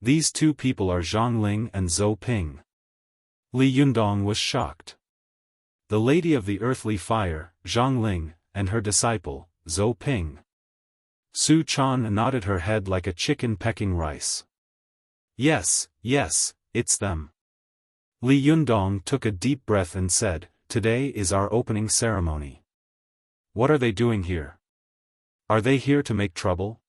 These 2 people are Zhang Ling and Zhou Ping." Li Yundong was shocked. The Lady of the Earthly Fire, Zhang Ling, and her disciple, Zhou Ping. Su Chan nodded her head like a chicken pecking rice. Yes, it's them." Li Yundong took a deep breath and said, "Today is our opening ceremony. What are they doing here? Are they here to make trouble?"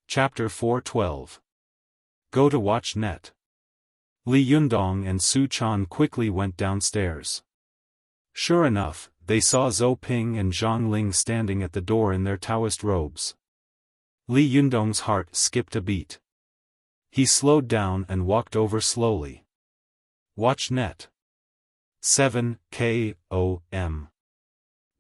Chapter 412. Go to watch net. Li Yundong and Su Chan quickly went downstairs. Sure enough, they saw Zhou Ping and Zhang Ling standing at the door in their Taoist robes. Li Yundong's heart skipped a beat. He slowed down and walked over slowly. Watch net. 7 KOM.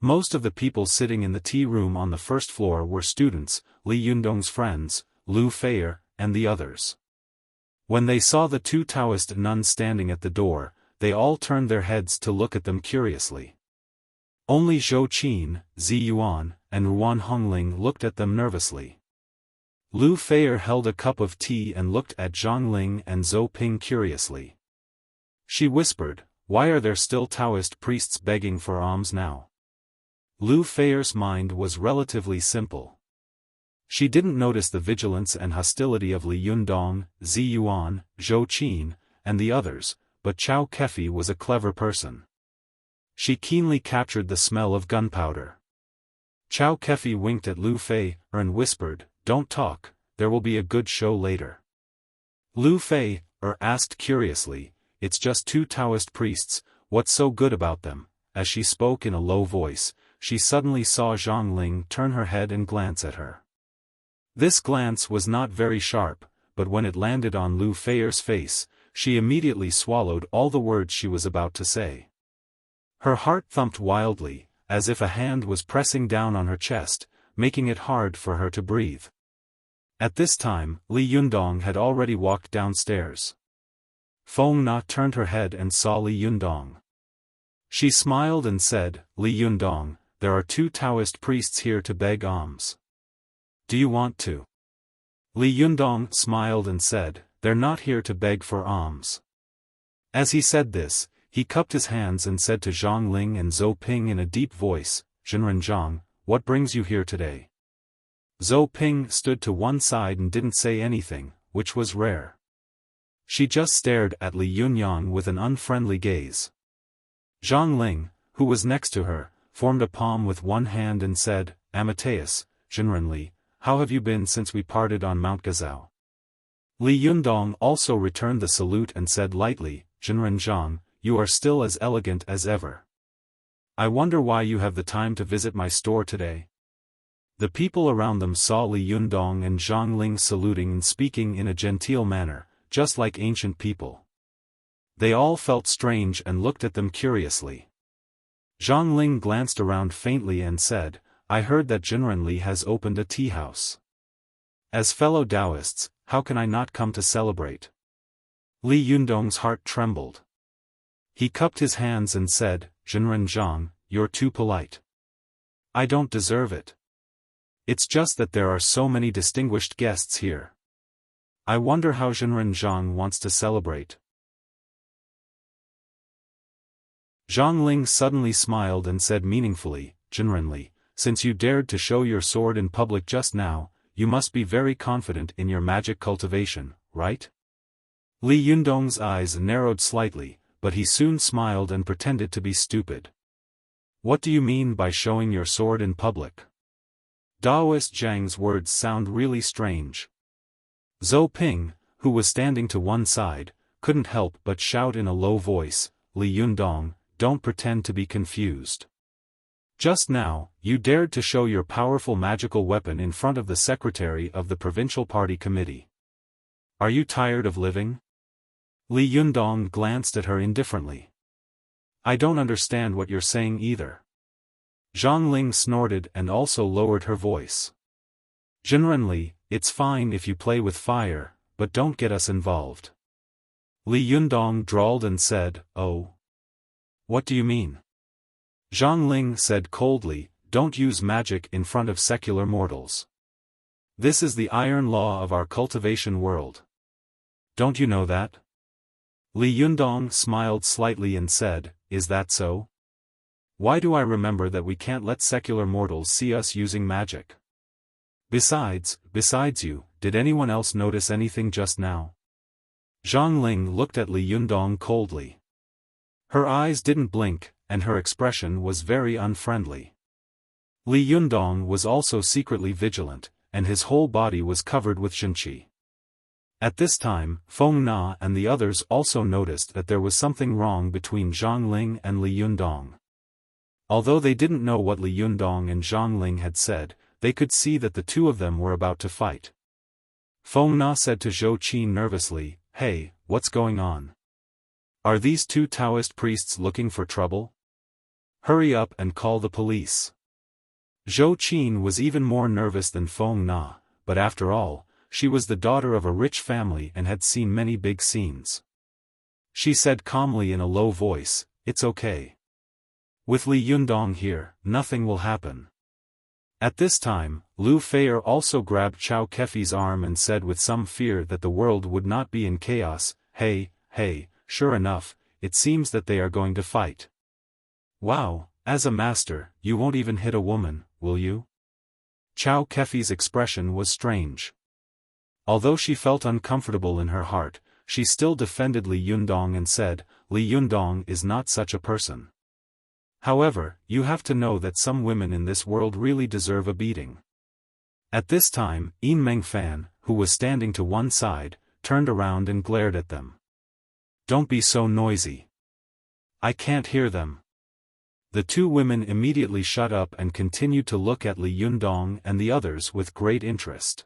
Most of the people sitting in the tea room on the first floor were students, Li Yundong's friends, Lu Feier, and the others. When they saw the 2 Taoist nuns standing at the door, they all turned their heads to look at them curiously. Only Zhou Qin, Zi Yuan, and Ruan Hongling looked at them nervously. Lu Feier held a cup of tea and looked at Zhang Ling and Zhou Ping curiously. She whispered, "Why are there still Taoist priests begging for alms now?" Lu Feier's mind was relatively simple. She didn't notice the vigilance and hostility of Li Yundong, Zi Yuan, Zhou Qin, and the others, but Chao Kefi was a clever person. She keenly captured the smell of gunpowder. Chao Kefi winked at Lu Feier and whispered, "Don't talk, there will be a good show later." Lu Feier asked curiously, "It's just 2 Taoist priests, what's so good about them?" As she spoke in a low voice, she suddenly saw Zhang Ling turn her head and glance at her. This glance was not very sharp, but when it landed on Lu Feier's face, she immediately swallowed all the words she was about to say. Her heart thumped wildly, as if a hand was pressing down on her chest, making it hard for her to breathe. At this time, Li Yundong had already walked downstairs. Feng Na turned her head and saw Li Yundong. She smiled and said, "Li Yundong, there are 2 Taoist priests here to beg alms. Do you want to?" Li Yundong smiled and said, "They're not here to beg for alms." As he said this, he cupped his hands and said to Zhang Ling and Zhou Ping in a deep voice, "Zhenren Zhang, what brings you here today?" Zhou Ping stood to one side and didn't say anything, which was rare. She just stared at Li Yunyang with an unfriendly gaze. Zhang Ling, who was next to her, formed a palm with one hand and said, "Amateus, Zhenren Li, how have you been since we parted on Mount Gazao?" Li Yundong also returned the salute and said lightly, "Zhenren Zhang, you are still as elegant as ever. I wonder why you have the time to visit my store today." The people around them saw Li Yundong and Zhang Ling saluting and speaking in a genteel manner, just like ancient people. They all felt strange and looked at them curiously. Zhang Ling glanced around faintly and said, I heard that Jinrenli has opened a tea house. As fellow Taoists, how can I not come to celebrate? Li Yundong's heart trembled. He cupped his hands and said, Jinren Zhang, you're too polite. I don't deserve it. It's just that there are so many distinguished guests here. I wonder how Jinren Zhang wants to celebrate. Zhang Ling suddenly smiled and said meaningfully, Jinrenli, since you dared to show your sword in public just now, you must be very confident in your magic cultivation, right? Li Yundong's eyes narrowed slightly, but he soon smiled and pretended to be stupid. What do you mean by showing your sword in public? Daoist Zhang's words sound really strange. Zhou Ping, who was standing to one side, couldn't help but shout in a low voice, Li Yundong, don't pretend to be confused. Just now, you dared to show your powerful magical weapon in front of the secretary of the provincial party committee. Are you tired of living? Li Yundong glanced at her indifferently. I don't understand what you're saying either. Zhang Ling snorted and also lowered her voice. Jinrenli, it's fine if you play with fire, but don't get us involved. Li Yundong drawled and said, oh. What do you mean? Zhang Ling said coldly, don't use magic in front of secular mortals. This is the iron law of our cultivation world. Don't you know that? Li Yundong smiled slightly and said, is that so? Why do I remember that we can't let secular mortals see us using magic? Besides you, did anyone else notice anything just now? Zhang Ling looked at Li Yundong coldly. Her eyes didn't blink, and her expression was very unfriendly. Li Yundong was also secretly vigilant, and his whole body was covered with shenqi. At this time, Feng Na and the others also noticed that there was something wrong between Zhang Ling and Li Yundong. Although they didn't know what Li Yundong and Zhang Ling had said, they could see that the two of them were about to fight. Feng Na said to Zhou Qin nervously, hey, what's going on? Are these two Taoist priests looking for trouble? Hurry up and call the police. Zhou Qin was even more nervous than Feng Na, but after all, she was the daughter of a rich family and had seen many big scenes. She said calmly in a low voice, it's okay. With Li Yundong here, nothing will happen. At this time, Lu Feier also grabbed Chao Kefi's arm and said with some fear that the world would not be in chaos, hey, sure enough, it seems that they are going to fight. Wow, as a master, you won't even hit a woman, will you? Chao Kefi's expression was strange. Although she felt uncomfortable in her heart, she still defended Li Yundong and said, Li Yundong is not such a person. However, you have to know that some women in this world really deserve a beating. At this time, Yin Mengfan, who was standing to one side, turned around and glared at them. Don't be so noisy. I can't hear them. The two women immediately shut up and continued to look at Li Yundong and the others with great interest.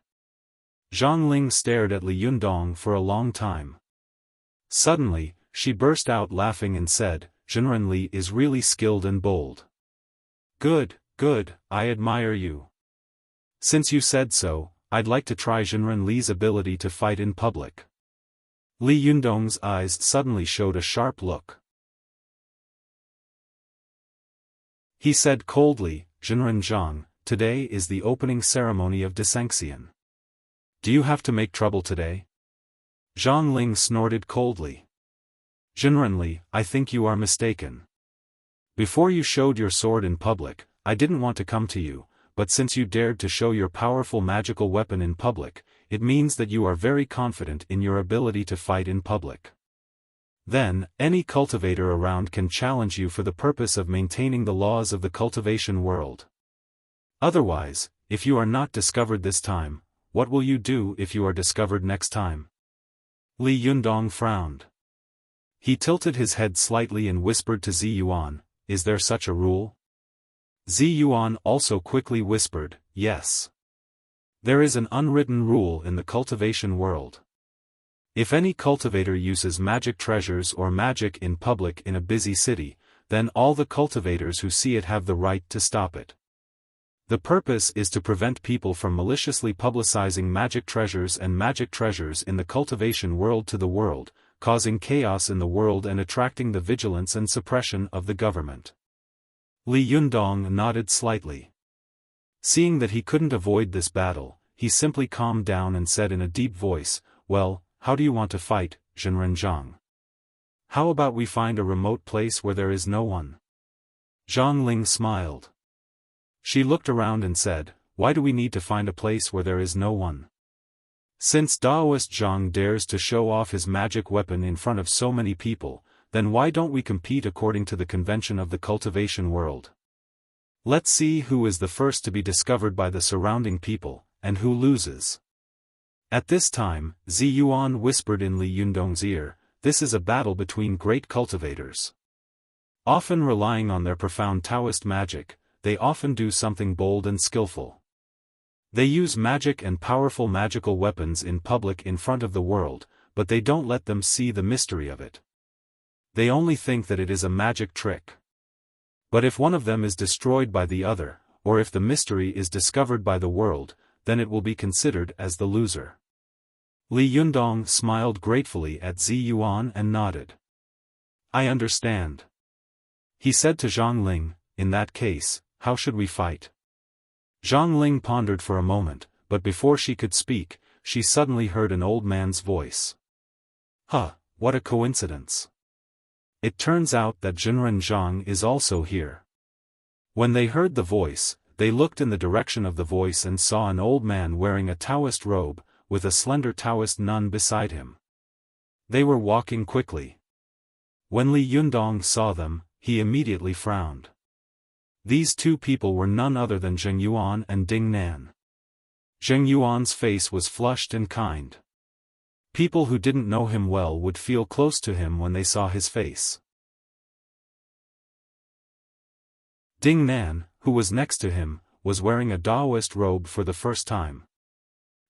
Zhang Ling stared at Li Yundong for a long time. Suddenly, she burst out laughing and said, Jinrenli is really skilled and bold. Good, I admire you. Since you said so, I'd like to try Jinrenli's ability to fight in public. Li Yundong's eyes suddenly showed a sharp look. He said coldly, Jinren Zhang, today is the opening ceremony of Desanxian. Do you have to make trouble today? Zhang Ling snorted coldly. Jinrenli, I think you are mistaken. Before you showed your sword in public, I didn't want to come to you, but since you dared to show your powerful magical weapon in public, it means that you are very confident in your ability to fight in public. Then, any cultivator around can challenge you for the purpose of maintaining the laws of the cultivation world. Otherwise, if you are not discovered this time, what will you do if you are discovered next time? Li Yundong frowned. He tilted his head slightly and whispered to Ziyuan, is there such a rule? Ziyuan also quickly whispered, yes. There is an unwritten rule in the cultivation world. If any cultivator uses magic treasures or magic in public in a busy city, then all the cultivators who see it have the right to stop it. The purpose is to prevent people from maliciously publicizing magic treasures in the cultivation world to the world, causing chaos in the world and attracting the vigilance and suppression of the government. Li Yundong nodded slightly. Seeing that he couldn't avoid this battle, he simply calmed down and said in a deep voice, "Well, how do you want to fight, Zhenrenzhang? How about we find a remote place where there is no one?" Zhang Ling smiled. She looked around and said, "Why do we need to find a place where there is no one? Since Daoist Zhang dares to show off his magic weapon in front of so many people, then why don't we compete according to the convention of the cultivation world? Let's see who is the first to be discovered by the surrounding people, and who loses." At this time, Zi Yuan whispered in Li Yundong's ear, "This is a battle between great cultivators. Often relying on their profound Taoist magic, they often do something bold and skillful. They use magic and powerful magical weapons in public in front of the world, but they don't let them see the mystery of it. They only think that it is a magic trick. But if one of them is destroyed by the other, or if the mystery is discovered by the world, then it will be considered as the loser." Li Yundong smiled gratefully at Zi Yuan and nodded. "I understand." He said to Zhang Ling, "In that case, how should we fight?" Zhang Ling pondered for a moment, but before she could speak, she suddenly heard an old man's voice. "Huh, what a coincidence. It turns out that Zhenrenzhang is also here." When they heard the voice, they looked in the direction of the voice and saw an old man wearing a Taoist robe, with a slender Taoist nun beside him. They were walking quickly. When Li Yundong saw them, he immediately frowned. These two people were none other than Zheng Yuan and Ding Nan. Zheng Yuan's face was flushed and kind. People who didn't know him well would feel close to him when they saw his face. Ding Nan, who was next to him, was wearing a Daoist robe for the first time.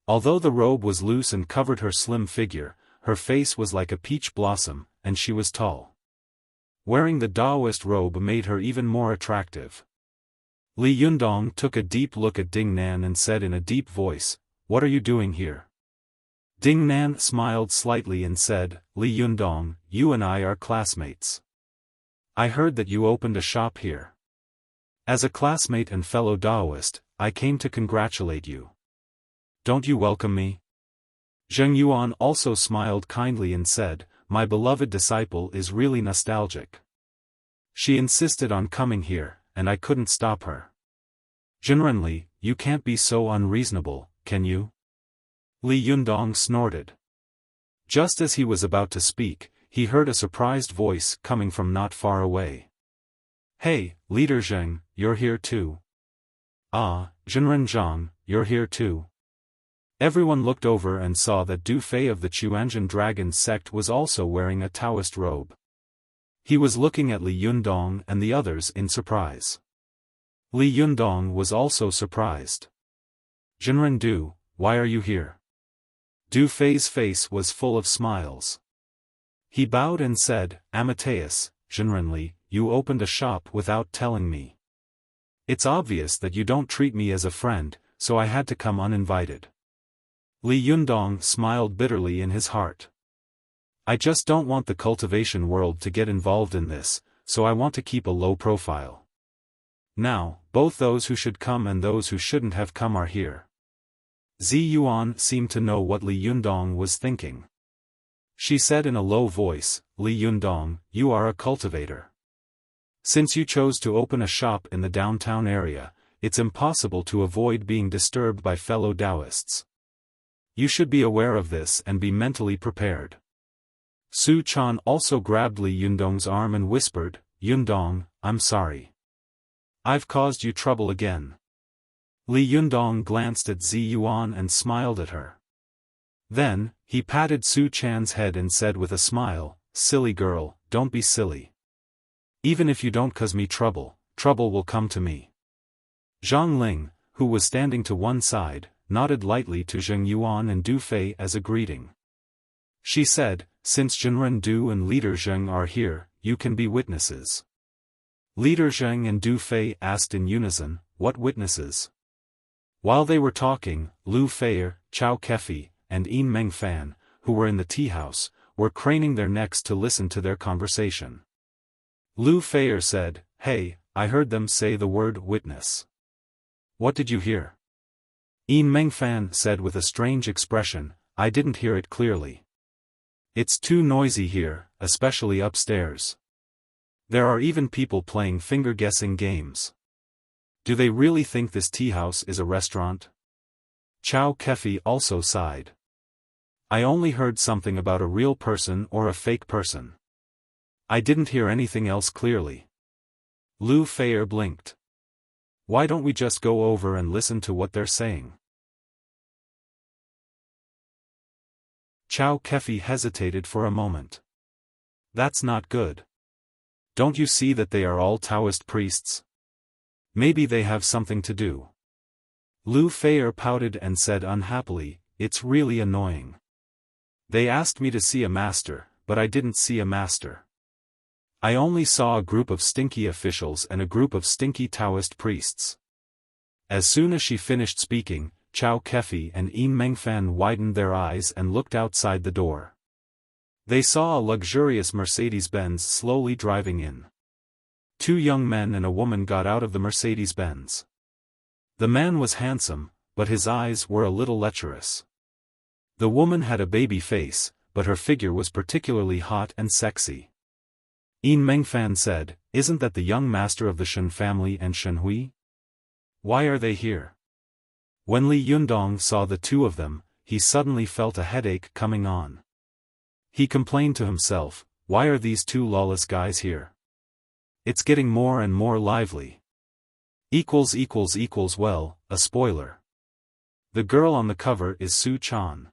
Although the robe was loose and covered her slim figure, her face was like a peach blossom, and she was tall. Wearing the Daoist robe made her even more attractive. Li Yundong took a deep look at Ding Nan and said in a deep voice, "What are you doing here?" Ding Nan smiled slightly and said, "Li Yundong, you and I are classmates. I heard that you opened a shop here. As a classmate and fellow Daoist, I came to congratulate you. Don't you welcome me?" Zheng Yuan also smiled kindly and said, "My beloved disciple is really nostalgic. She insisted on coming here, and I couldn't stop her. Zhenrenli, you can't be so unreasonable, can you?" Li Yundong snorted. Just as he was about to speak, he heard a surprised voice coming from not far away. "Hey, Leader Zheng, you're here too. Ah, Zhenrenzhang, you're here too." Everyone looked over and saw that Du Fei of the Chuanzhen Dragon sect was also wearing a Taoist robe. He was looking at Li Yundong and the others in surprise. Li Yundong was also surprised. "Zhenrendu, why are you here?" Du Fei's face was full of smiles. He bowed and said, "Amateus, Zhenrenli, you opened a shop without telling me. It's obvious that you don't treat me as a friend, so I had to come uninvited." Li Yundong smiled bitterly in his heart. "I just don't want the cultivation world to get involved in this, so I want to keep a low profile. Now, both those who should come and those who shouldn't have come are here." Zi Yuan seemed to know what Li Yundong was thinking. She said in a low voice, "Li Yundong, you are a cultivator. Since you chose to open a shop in the downtown area, it's impossible to avoid being disturbed by fellow Taoists. You should be aware of this and be mentally prepared." Su Chan also grabbed Li Yundong's arm and whispered, "Yundong, I'm sorry. I've caused you trouble again." Li Yundong glanced at Zi Yuan and smiled at her. Then, he patted Su Chan's head and said with a smile, "Silly girl, don't be silly. Even if you don't cause me trouble, trouble will come to me." Zhang Ling, who was standing to one side, nodded lightly to Zheng Yuan and Du Fei as a greeting. She said, "Since Zhenren Du and Leader Zheng are here, you can be witnesses." Leader Zheng and Du Fei asked in unison, "What witnesses?" While they were talking, Lu Feier, Chao Kefi, and Yin Mengfan, who were in the tea house, were craning their necks to listen to their conversation. Lu Feier said, "Hey, I heard them say the word witness." "What did you hear?" Yin Mengfan said with a strange expression, "I didn't hear it clearly. It's too noisy here, especially upstairs. There are even people playing finger-guessing games. Do they really think this tea house is a restaurant?" Chao Kefi also sighed. "I only heard something about a real person or a fake person. I didn't hear anything else clearly." Lu Feier blinked. "Why don't we just go over and listen to what they're saying?" Chao Kefi hesitated for a moment. "That's not good. Don't you see that they are all Taoist priests? Maybe they have something to do." Lu Feier pouted and said unhappily, "It's really annoying. They asked me to see a master, but I didn't see a master. I only saw a group of stinky officials and a group of stinky Taoist priests." As soon as she finished speaking, Chao Kefi and Yin Mengfan widened their eyes and looked outside the door. They saw a luxurious Mercedes-Benz slowly driving in. Two young men and a woman got out of the Mercedes-Benz. The man was handsome, but his eyes were a little lecherous. The woman had a baby face, but her figure was particularly hot and sexy. Yin Mengfan said, "Isn't that the young master of the Shen family and Shen Hui? Why are they here?" When Li Yundong saw the two of them, he suddenly felt a headache coming on. He complained to himself, "Why are these two lawless guys here? It's getting more and more lively." Well, a spoiler. The girl on the cover is Su Chan.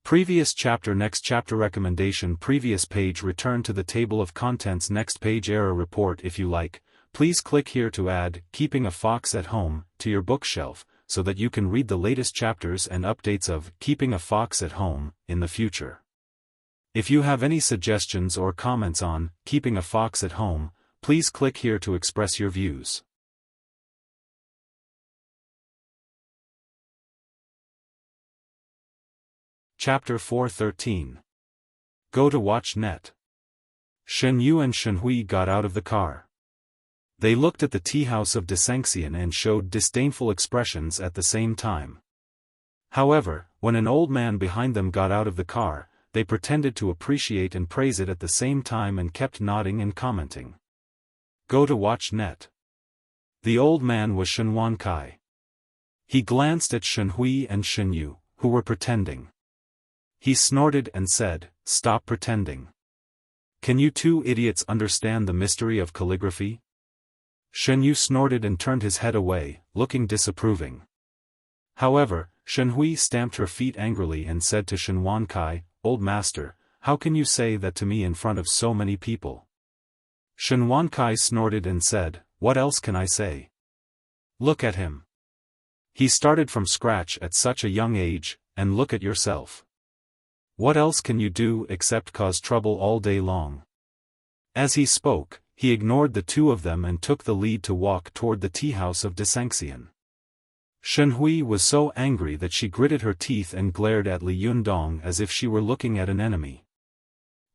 Previous chapter next chapter recommendation previous page return to the table of contents next page error report if you like, please click here to add Keeping a Fox at Home to your bookshelf, so that you can read the latest chapters and updates of Keeping a Fox at Home in the future. If you have any suggestions or comments on Keeping a Fox at Home, please click here to express your views. Chapter 413. Go to Watch Net. Shen Yu and Shen Hui got out of the car. They looked at the tea house of Desengxian and showed disdainful expressions at the same time. However, when an old man behind them got out of the car, they pretended to appreciate and praise it at the same time and kept nodding and commenting. Go to Watch Net. The old man was Shen Wankai. He glanced at Shen Hui and Shen Yu, who were pretending. He snorted and said, "Stop pretending. Can you two idiots understand the mystery of calligraphy?" Shen Yu snorted and turned his head away, looking disapproving. However, Shen Hui stamped her feet angrily and said to Shen Wankai, "Old master, how can you say that to me in front of so many people?" Shen Wankai snorted and said, "What else can I say? Look at him. He started from scratch at such a young age, and look at yourself. What else can you do except cause trouble all day long?" As he spoke, he ignored the two of them and took the lead to walk toward the tea house of Desengxian. Shen Hui was so angry that she gritted her teeth and glared at Li Yundong as if she were looking at an enemy.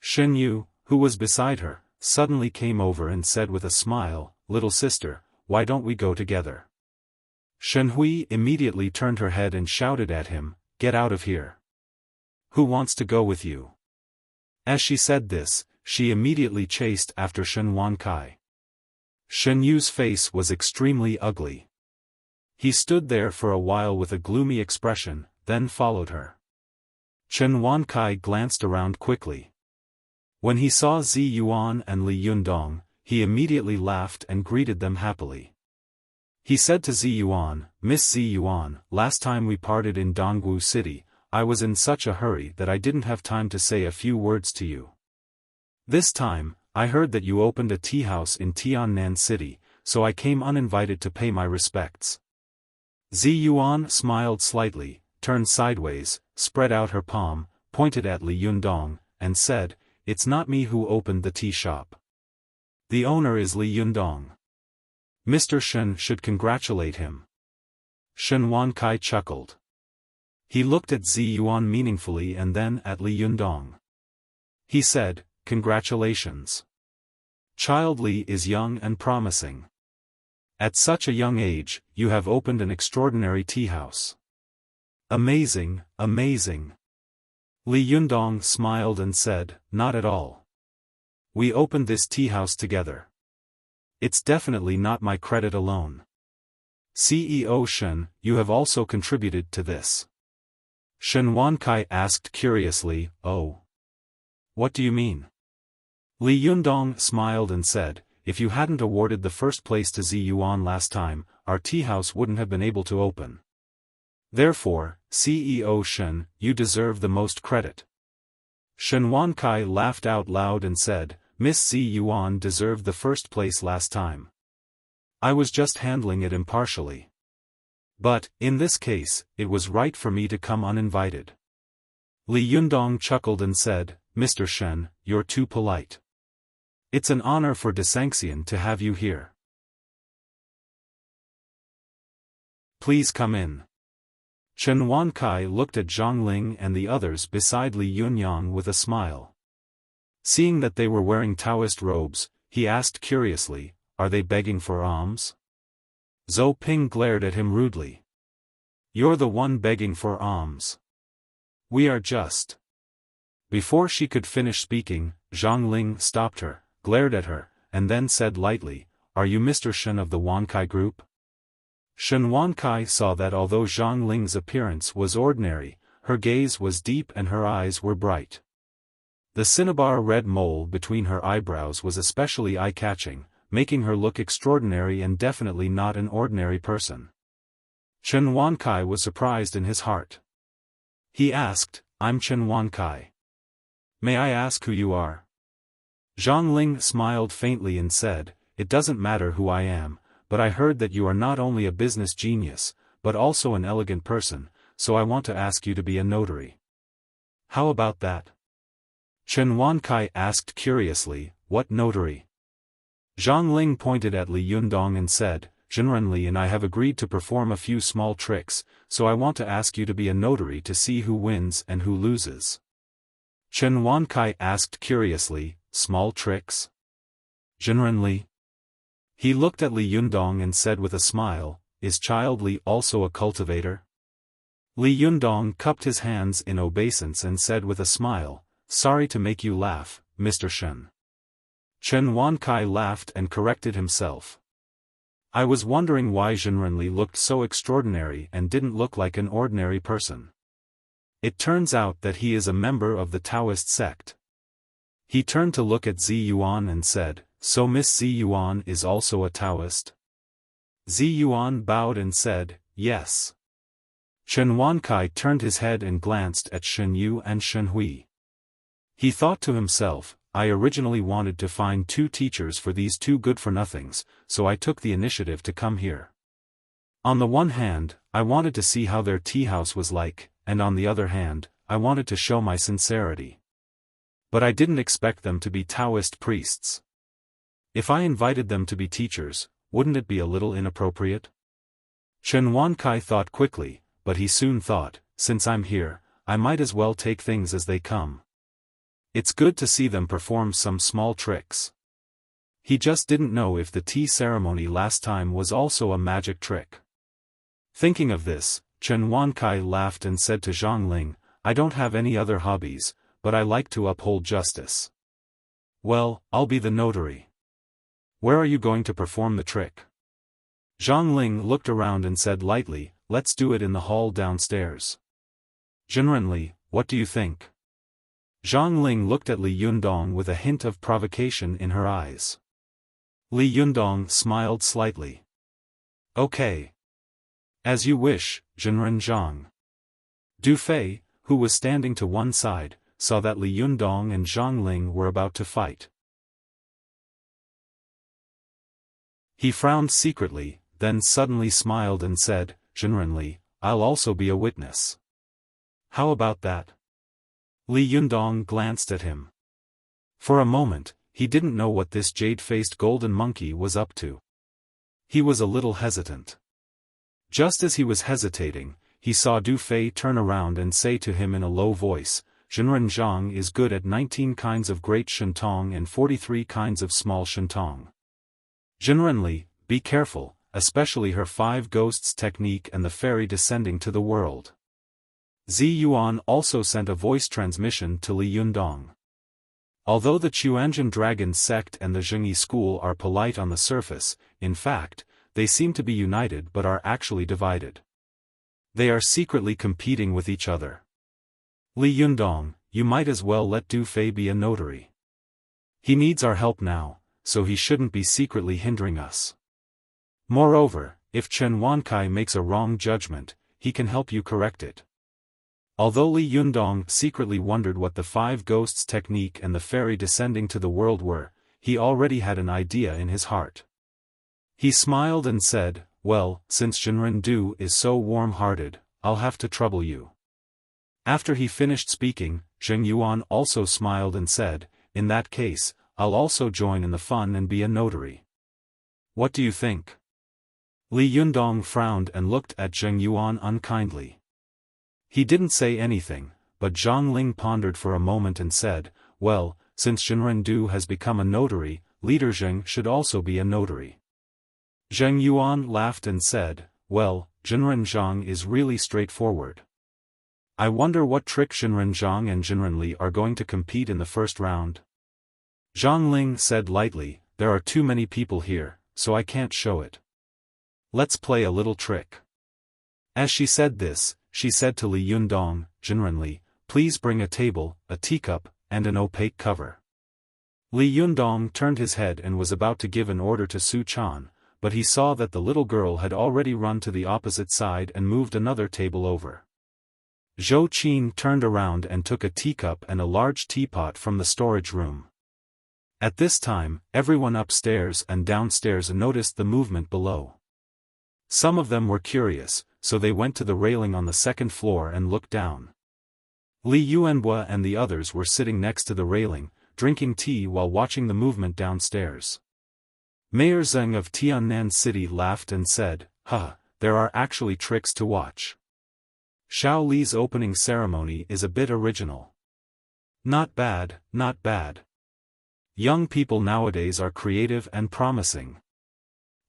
Shen Yu, who was beside her, suddenly came over and said with a smile, "Little sister, why don't we go together?" Shen Hui immediately turned her head and shouted at him, "Get out of here. Who wants to go with you?" As she said this, she immediately chased after Shen Wankai. Shen Yu's face was extremely ugly. He stood there for a while with a gloomy expression, then followed her. Shen Wankai glanced around quickly. When he saw Zi Yuan and Li Yundong, he immediately laughed and greeted them happily. He said to Zi Yuan, "Miss Zi Yuan, last time we parted in Dongwu City, I was in such a hurry that I didn't have time to say a few words to you. This time, I heard that you opened a tea house in Tiannan City, so I came uninvited to pay my respects. Zi Yuan smiled slightly, turned sideways, spread out her palm, pointed at Li Yundong, and said, "It's not me who opened the tea shop. The owner is Li Yundong. Mr. Shen should congratulate him." Shen Wankai chuckled. He looked at Zi Yuan meaningfully and then at Li Yundong. He said, "Congratulations. Child Li is young and promising. At such a young age, you have opened an extraordinary tea house. Amazing, amazing." Li Yundong smiled and said, "Not at all. We opened this tea house together. It's definitely not my credit alone. CEO Shen, you have also contributed to this." Shen Wankai asked curiously, "Oh? What do you mean?" Li Yundong smiled and said, "If you hadn't awarded the first place to Zi Yuan last time, our tea house wouldn't have been able to open. Therefore, CEO Shen, you deserve the most credit." Shen Wankai laughed out loud and said, "Miss Zi Yuan deserved the first place last time. I was just handling it impartially. But, in this case, it was right for me to come uninvited." Li Yundong chuckled and said, "Mr. Shen, you're too polite. It's an honor for Desanxian to have you here. Please come in." Chen Wankai looked at Zhang Ling and the others beside Li Yunyang with a smile. Seeing that they were wearing Taoist robes, he asked curiously, "Are they begging for alms?" Zhou Ping glared at him rudely. "You're the one begging for alms. We are just—" Before she could finish speaking, Zhang Ling stopped her, glared at her, and then said lightly, "Are you Mr. Shen of the Wankai group?" Shen Wankai saw that although Zhang Ling's appearance was ordinary, her gaze was deep and her eyes were bright. The cinnabar red mole between her eyebrows was especially eye-catching, making her look extraordinary and definitely not an ordinary person. Chen Wankai was surprised in his heart. He asked, "I'm Chen Wankai. May I ask who you are?" Zhang Ling smiled faintly and said, "It doesn't matter who I am, but I heard that you are not only a business genius, but also an elegant person, so I want to ask you to be a notary." "How about that?" Chen Wankai asked curiously, "What notary?" Zhang Ling pointed at Li Yundong and said, "Zhenren and I have agreed to perform a few small tricks, so I want to ask you to be a notary to see who wins and who loses." Chen Wankai asked curiously, "Small tricks? Zhenren?" He looked at Li Yundong and said with a smile, "Is Child Li also a cultivator?" Li Yundong cupped his hands in obeisance and said with a smile, "Sorry to make you laugh, Mr. Shen." Chen Wankai laughed and corrected himself. "I was wondering why Zhenren looked so extraordinary and didn't look like an ordinary person. It turns out that he is a member of the Taoist sect." He turned to look at Zi Yuan and said, "So Miss Zi Yuan is also a Taoist?" Zi Yuan bowed and said, "Yes." Chen Wankai turned his head and glanced at Shen Yu and Shen Hui. He thought to himself, "I originally wanted to find 2 teachers for these 2 good-for-nothings, so I took the initiative to come here. On the one hand, I wanted to see how their tea house was like, and on the other hand, I wanted to show my sincerity. But I didn't expect them to be Taoist priests. If I invited them to be teachers, wouldn't it be a little inappropriate?" Chen Wankai thought quickly, but he soon thought, "Since I'm here, I might as well take things as they come. It's good to see them perform some small tricks." He just didn't know if the tea ceremony last time was also a magic trick. Thinking of this, Chen Wankai laughed and said to Zhang Ling, "I don't have any other hobbies, but I like to uphold justice. Well, I'll be the notary. Where are you going to perform the trick?" Zhang Ling looked around and said lightly, "Let's do it in the hall downstairs." "Zhenren, what do you think?" Zhang Ling looked at Li Yundong with a hint of provocation in her eyes. Li Yundong smiled slightly. "Okay. As you wish, Zhenren Zhang." Du Fei, who was standing to one side, saw that Li Yundong and Zhang Ling were about to fight. He frowned secretly, then suddenly smiled and said, Jinren Li, I'll also be a witness. How about that? Li Yundong glanced at him. For a moment, he didn't know what this jade-faced golden monkey was up to. He was a little hesitant. Just as he was hesitating, he saw Du Fei turn around and say to him in a low voice, Jinren Zhang is good at 19 kinds of great shentong and 43 kinds of small shentong. Jinren Li, be careful, especially her 5 ghosts technique and the fairy descending to the world. Zi Yuan also sent a voice transmission to Li Yundong. Although the Chuanjin Dragon sect and the Zhengyi school are polite on the surface, in fact, they seem to be united but are actually divided. They are secretly competing with each other. Li Yundong, you might as well let Du Fei be a notary. He needs our help now, so he shouldn't be secretly hindering us. Moreover, if Chen Wankai makes a wrong judgment, he can help you correct it. Although Li Yundong secretly wondered what the 5 ghosts technique and the fairy descending to the world were, he already had an idea in his heart. He smiled and said, well, since Jinren Du is so warm-hearted, I'll have to trouble you. After he finished speaking, Zheng Yuan also smiled and said, in that case, I'll also join in the fun and be a notary. What do you think? Li Yundong frowned and looked at Zheng Yuan unkindly. He didn't say anything, but Zhang Ling pondered for a moment and said, well, since Jinren Du has become a notary, Leader Zheng should also be a notary. Zheng Yuan laughed and said, well, Jinren Zhang is really straightforward. I wonder what trick Jinren Zhang and Jinren Li are going to compete in the first round. Zhang Ling said lightly, there are too many people here, so I can't show it. Let's play a little trick. As she said this, she said to Li Yundong, Jinren Li, please bring a table, a teacup, and an opaque cover. Li Yundong turned his head and was about to give an order to Su Chan, but he saw that the little girl had already run to the opposite side and moved another table over. Zhou Qin turned around and took a teacup and a large teapot from the storage room. At this time, everyone upstairs and downstairs noticed the movement below. Some of them were curious, so they went to the railing on the second floor and looked down. Li Yuanbua and the others were sitting next to the railing, drinking tea while watching the movement downstairs. Mayor Zheng of Tiannan City laughed and said, there are actually tricks to watch. Xiao Li's opening ceremony is a bit original. Not bad, not bad. Young people nowadays are creative and promising.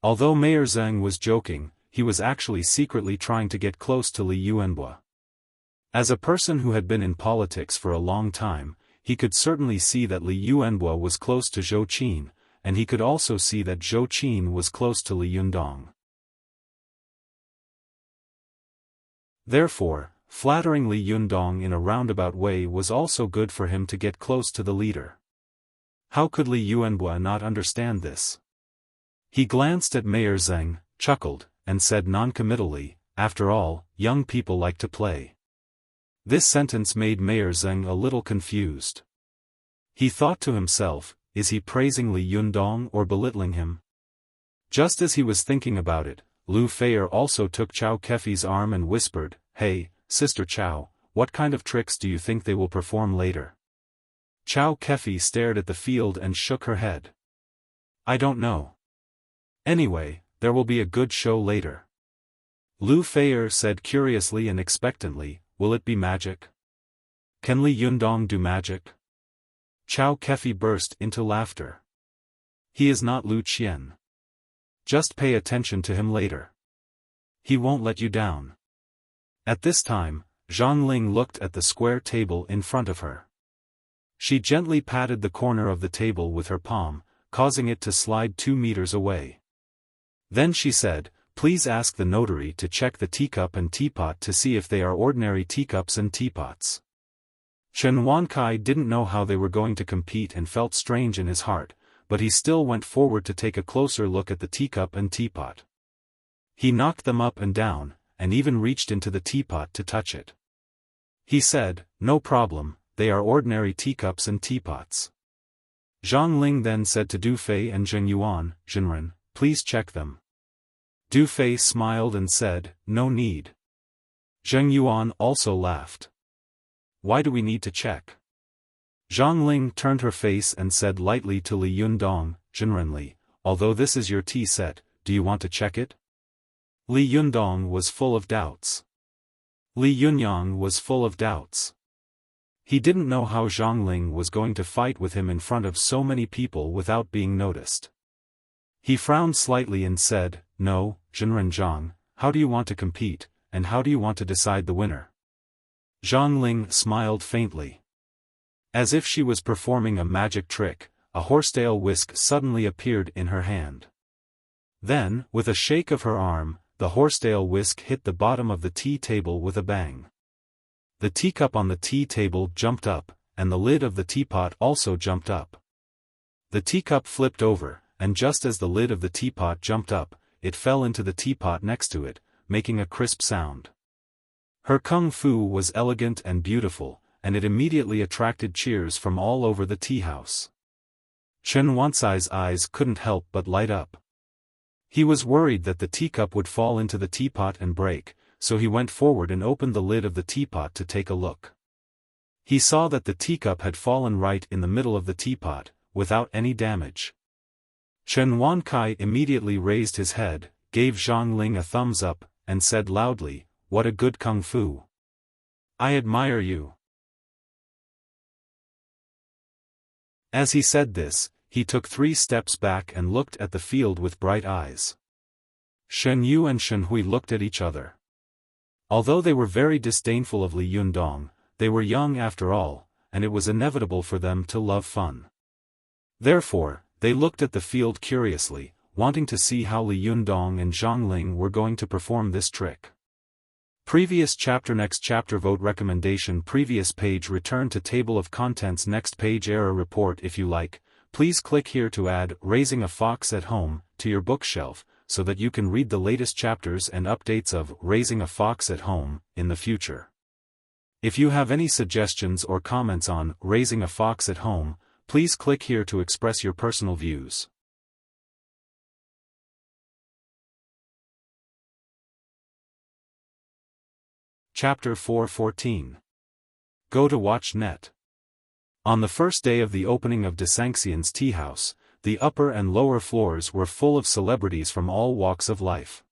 Although Mayor Zheng was joking, he was actually secretly trying to get close to Li Yuanbua. As a person who had been in politics for a long time, he could certainly see that Li Yuanbua was close to Zhou Qin, and he could also see that Zhou Qin was close to Li Yundong. Therefore, flattering Li Yundong in a roundabout way was also good for him to get close to the leader. How could Li Yuanbua not understand this? He glanced at Mayor Zheng, chuckled, and said noncommittally, after all, young people like to play. This sentence made Mayor Zheng a little confused. He thought to himself, is he praising Li Yundong or belittling him? Just as he was thinking about it, Lu Feier also took Chao Kefi's arm and whispered, hey, Sister Chao, what kind of tricks do you think they will perform later? Chao Kefi stared at the field and shook her head. I don't know. Anyway, there will be a good show later. Lu Feier said curiously and expectantly, will it be magic? Can Li Yundong do magic? Chao Kefi burst into laughter. He is not Lu Qian. Just pay attention to him later. He won't let you down. At this time, Zhang Ling looked at the square table in front of her. She gently patted the corner of the table with her palm, causing it to slide 2 meters away. Then she said, please ask the notary to check the teacup and teapot to see if they are ordinary teacups and teapots. Chen Wankai didn't know how they were going to compete and felt strange in his heart, but he still went forward to take a closer look at the teacup and teapot. He knocked them up and down, and even reached into the teapot to touch it. He said, no problem, they are ordinary teacups and teapots. Zhang Ling then said to Du Fei and Zheng Yuan, Jinren, please check them. Du Fei smiled and said, "No need." Zheng Yuan also laughed. "Why do we need to check?" Zhang Ling turned her face and said lightly to Li Yundong, "Zhenrenli, although this is your tea set, do you want to check it?" Li Yundong was full of doubts. Li Yunyang was full of doubts. He didn't know how Zhang Ling was going to fight with him in front of so many people without being noticed. He frowned slightly and said, "No, Zhenren Zhang, how do you want to compete, and how do you want to decide the winner?" Zhang Ling smiled faintly. As if she was performing a magic trick, a horsetail whisk suddenly appeared in her hand. Then, with a shake of her arm, the horsetail whisk hit the bottom of the tea table with a bang. The teacup on the tea table jumped up, and the lid of the teapot also jumped up. The teacup flipped over, and just as the lid of the teapot jumped up, it fell into the teapot next to it, making a crisp sound. Her kung fu was elegant and beautiful, and it immediately attracted cheers from all over the tea house. Chen Wansai's eyes couldn't help but light up. He was worried that the teacup would fall into the teapot and break, so he went forward and opened the lid of the teapot to take a look. He saw that the teacup had fallen right in the middle of the teapot, without any damage. Chen Wankai immediately raised his head, gave Zhang Ling a thumbs up, and said loudly, "What a good kung fu! I admire you." As he said this, he took 3 steps back and looked at the field with bright eyes. Shen Yu and Shen Hui looked at each other. Although they were very disdainful of Li Yundong, they were young after all, and it was inevitable for them to love fun. Therefore, they looked at the field curiously, wanting to see how Li Yundong and Zhang Ling were going to perform this trick. Previous chapter. Next chapter. Vote recommendation. Previous page. Return to table of contents. Next page. Error report. If you like, please click here to add Raising a Fox at Home to your bookshelf, so that you can read the latest chapters and updates of Raising a Fox at Home in the future. If you have any suggestions or comments on Raising a Fox at Home, please click here to express your personal views. Chapter 4:14. Go to Watch Net. On the first day of the opening of Desangxian's tea house, the upper and lower floors were full of celebrities from all walks of life.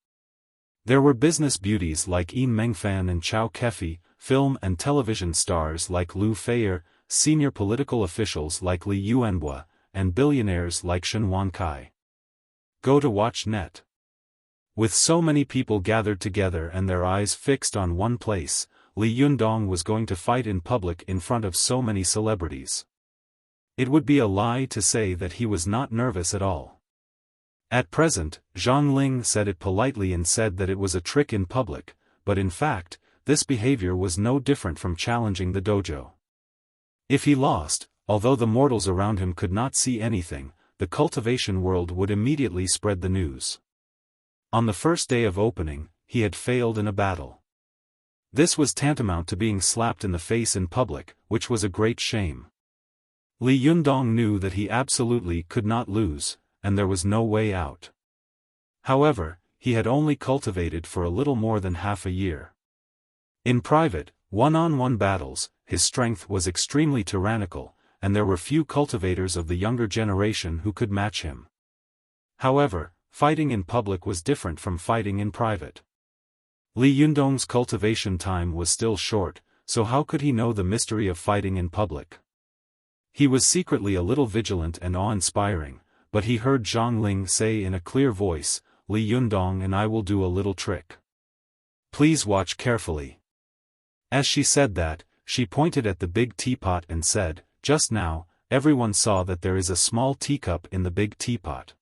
There were business beauties like Yin Mengfan and Chao Kefi, film and television stars like Lu Feier, senior political officials like Li Yuanhua, and billionaires like Shen Wankai. Go to Watch Net. With so many people gathered together and their eyes fixed on one place, Li Yundong was going to fight in public in front of so many celebrities. It would be a lie to say that he was not nervous at all. At present, Zhang Ling said it politely and said that it was a trick in public, but in fact, this behavior was no different from challenging the dojo. If he lost, although the mortals around him could not see anything, the cultivation world would immediately spread the news. On the first day of opening, he had failed in a battle. This was tantamount to being slapped in the face in public, which was a great shame. Li Yundong knew that he absolutely could not lose, and there was no way out. However, he had only cultivated for a little more than half a year. In private, one-on-one battles, his strength was extremely tyrannical, and there were few cultivators of the younger generation who could match him. However, fighting in public was different from fighting in private. Li Yundong's cultivation time was still short, so how could he know the mystery of fighting in public? He was secretly a little vigilant and awe-inspiring, but he heard Zhang Ling say in a clear voice, "Li Yundong and I will do a little trick. Please watch carefully." As she said that, she pointed at the big teapot and said, "Just now, everyone saw that there is a small teacup in the big teapot.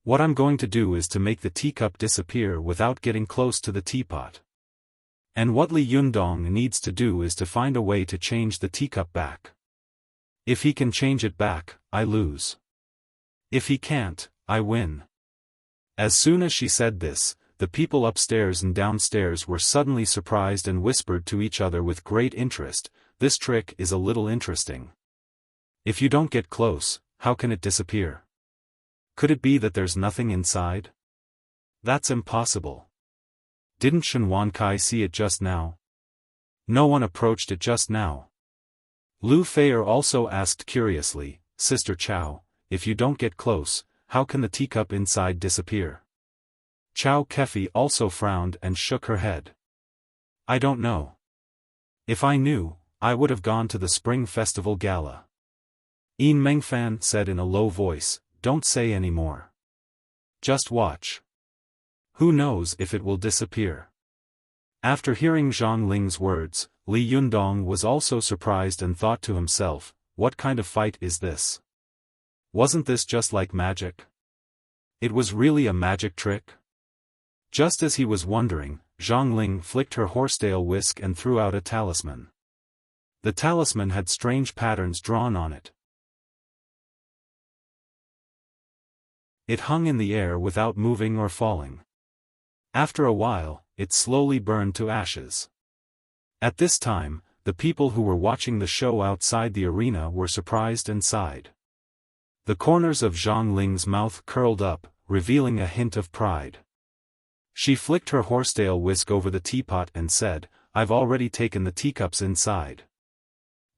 What I'm going to do is to make the teacup disappear without getting close to the teapot. And what Li Yundong needs to do is to find a way to change the teacup back. If he can change it back, I lose. If he can't, I win." As soon as she said this, the people upstairs and downstairs were suddenly surprised and whispered to each other with great interest, "This trick is a little interesting. If you don't get close, how can it disappear? Could it be that there's nothing inside?" That's impossible. Didn't Shen Wankai see it just now? No one approached it just now. Lu Feier also asked curiously, Sister Chow, if you don't get close, how can the teacup inside disappear? Chow Kefi also frowned and shook her head. I don't know. If I knew, I would have gone to the Spring Festival Gala. Yin Mengfan said in a low voice, don't say any more. Just watch. Who knows if it will disappear? After hearing Zhang Ling's words, Li Yundong was also surprised and thought to himself, what kind of fight is this? Wasn't this just like magic? It was really a magic trick? Just as he was wondering, Zhang Ling flicked her horsetail whisk and threw out a talisman. The talisman had strange patterns drawn on it. It hung in the air without moving or falling. After a while, it slowly burned to ashes. At this time, the people who were watching the show outside the arena were surprised and sighed. The corners of Zhang Ling's mouth curled up, revealing a hint of pride. She flicked her horsetail whisk over the teapot and said, I've already taken the teacups inside.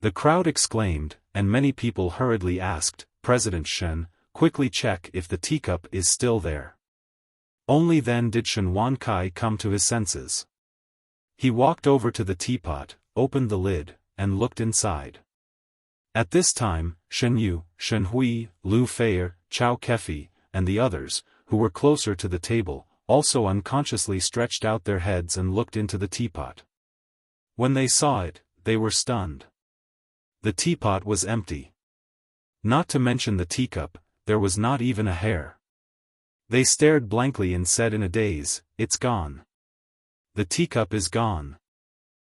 The crowd exclaimed, and many people hurriedly asked, President Shen, quickly check if the teacup is still there. Only then did Shen Wankai come to his senses. He walked over to the teapot, opened the lid, and looked inside. At this time, Shen Yu, Shen Hui, Lu Feier, Chow Kefi, and the others, who were closer to the table, also unconsciously stretched out their heads and looked into the teapot. When they saw it, they were stunned. The teapot was empty. Not to mention the teacup, there was not even a hair. They stared blankly and said in a daze, it's gone. The teacup is gone.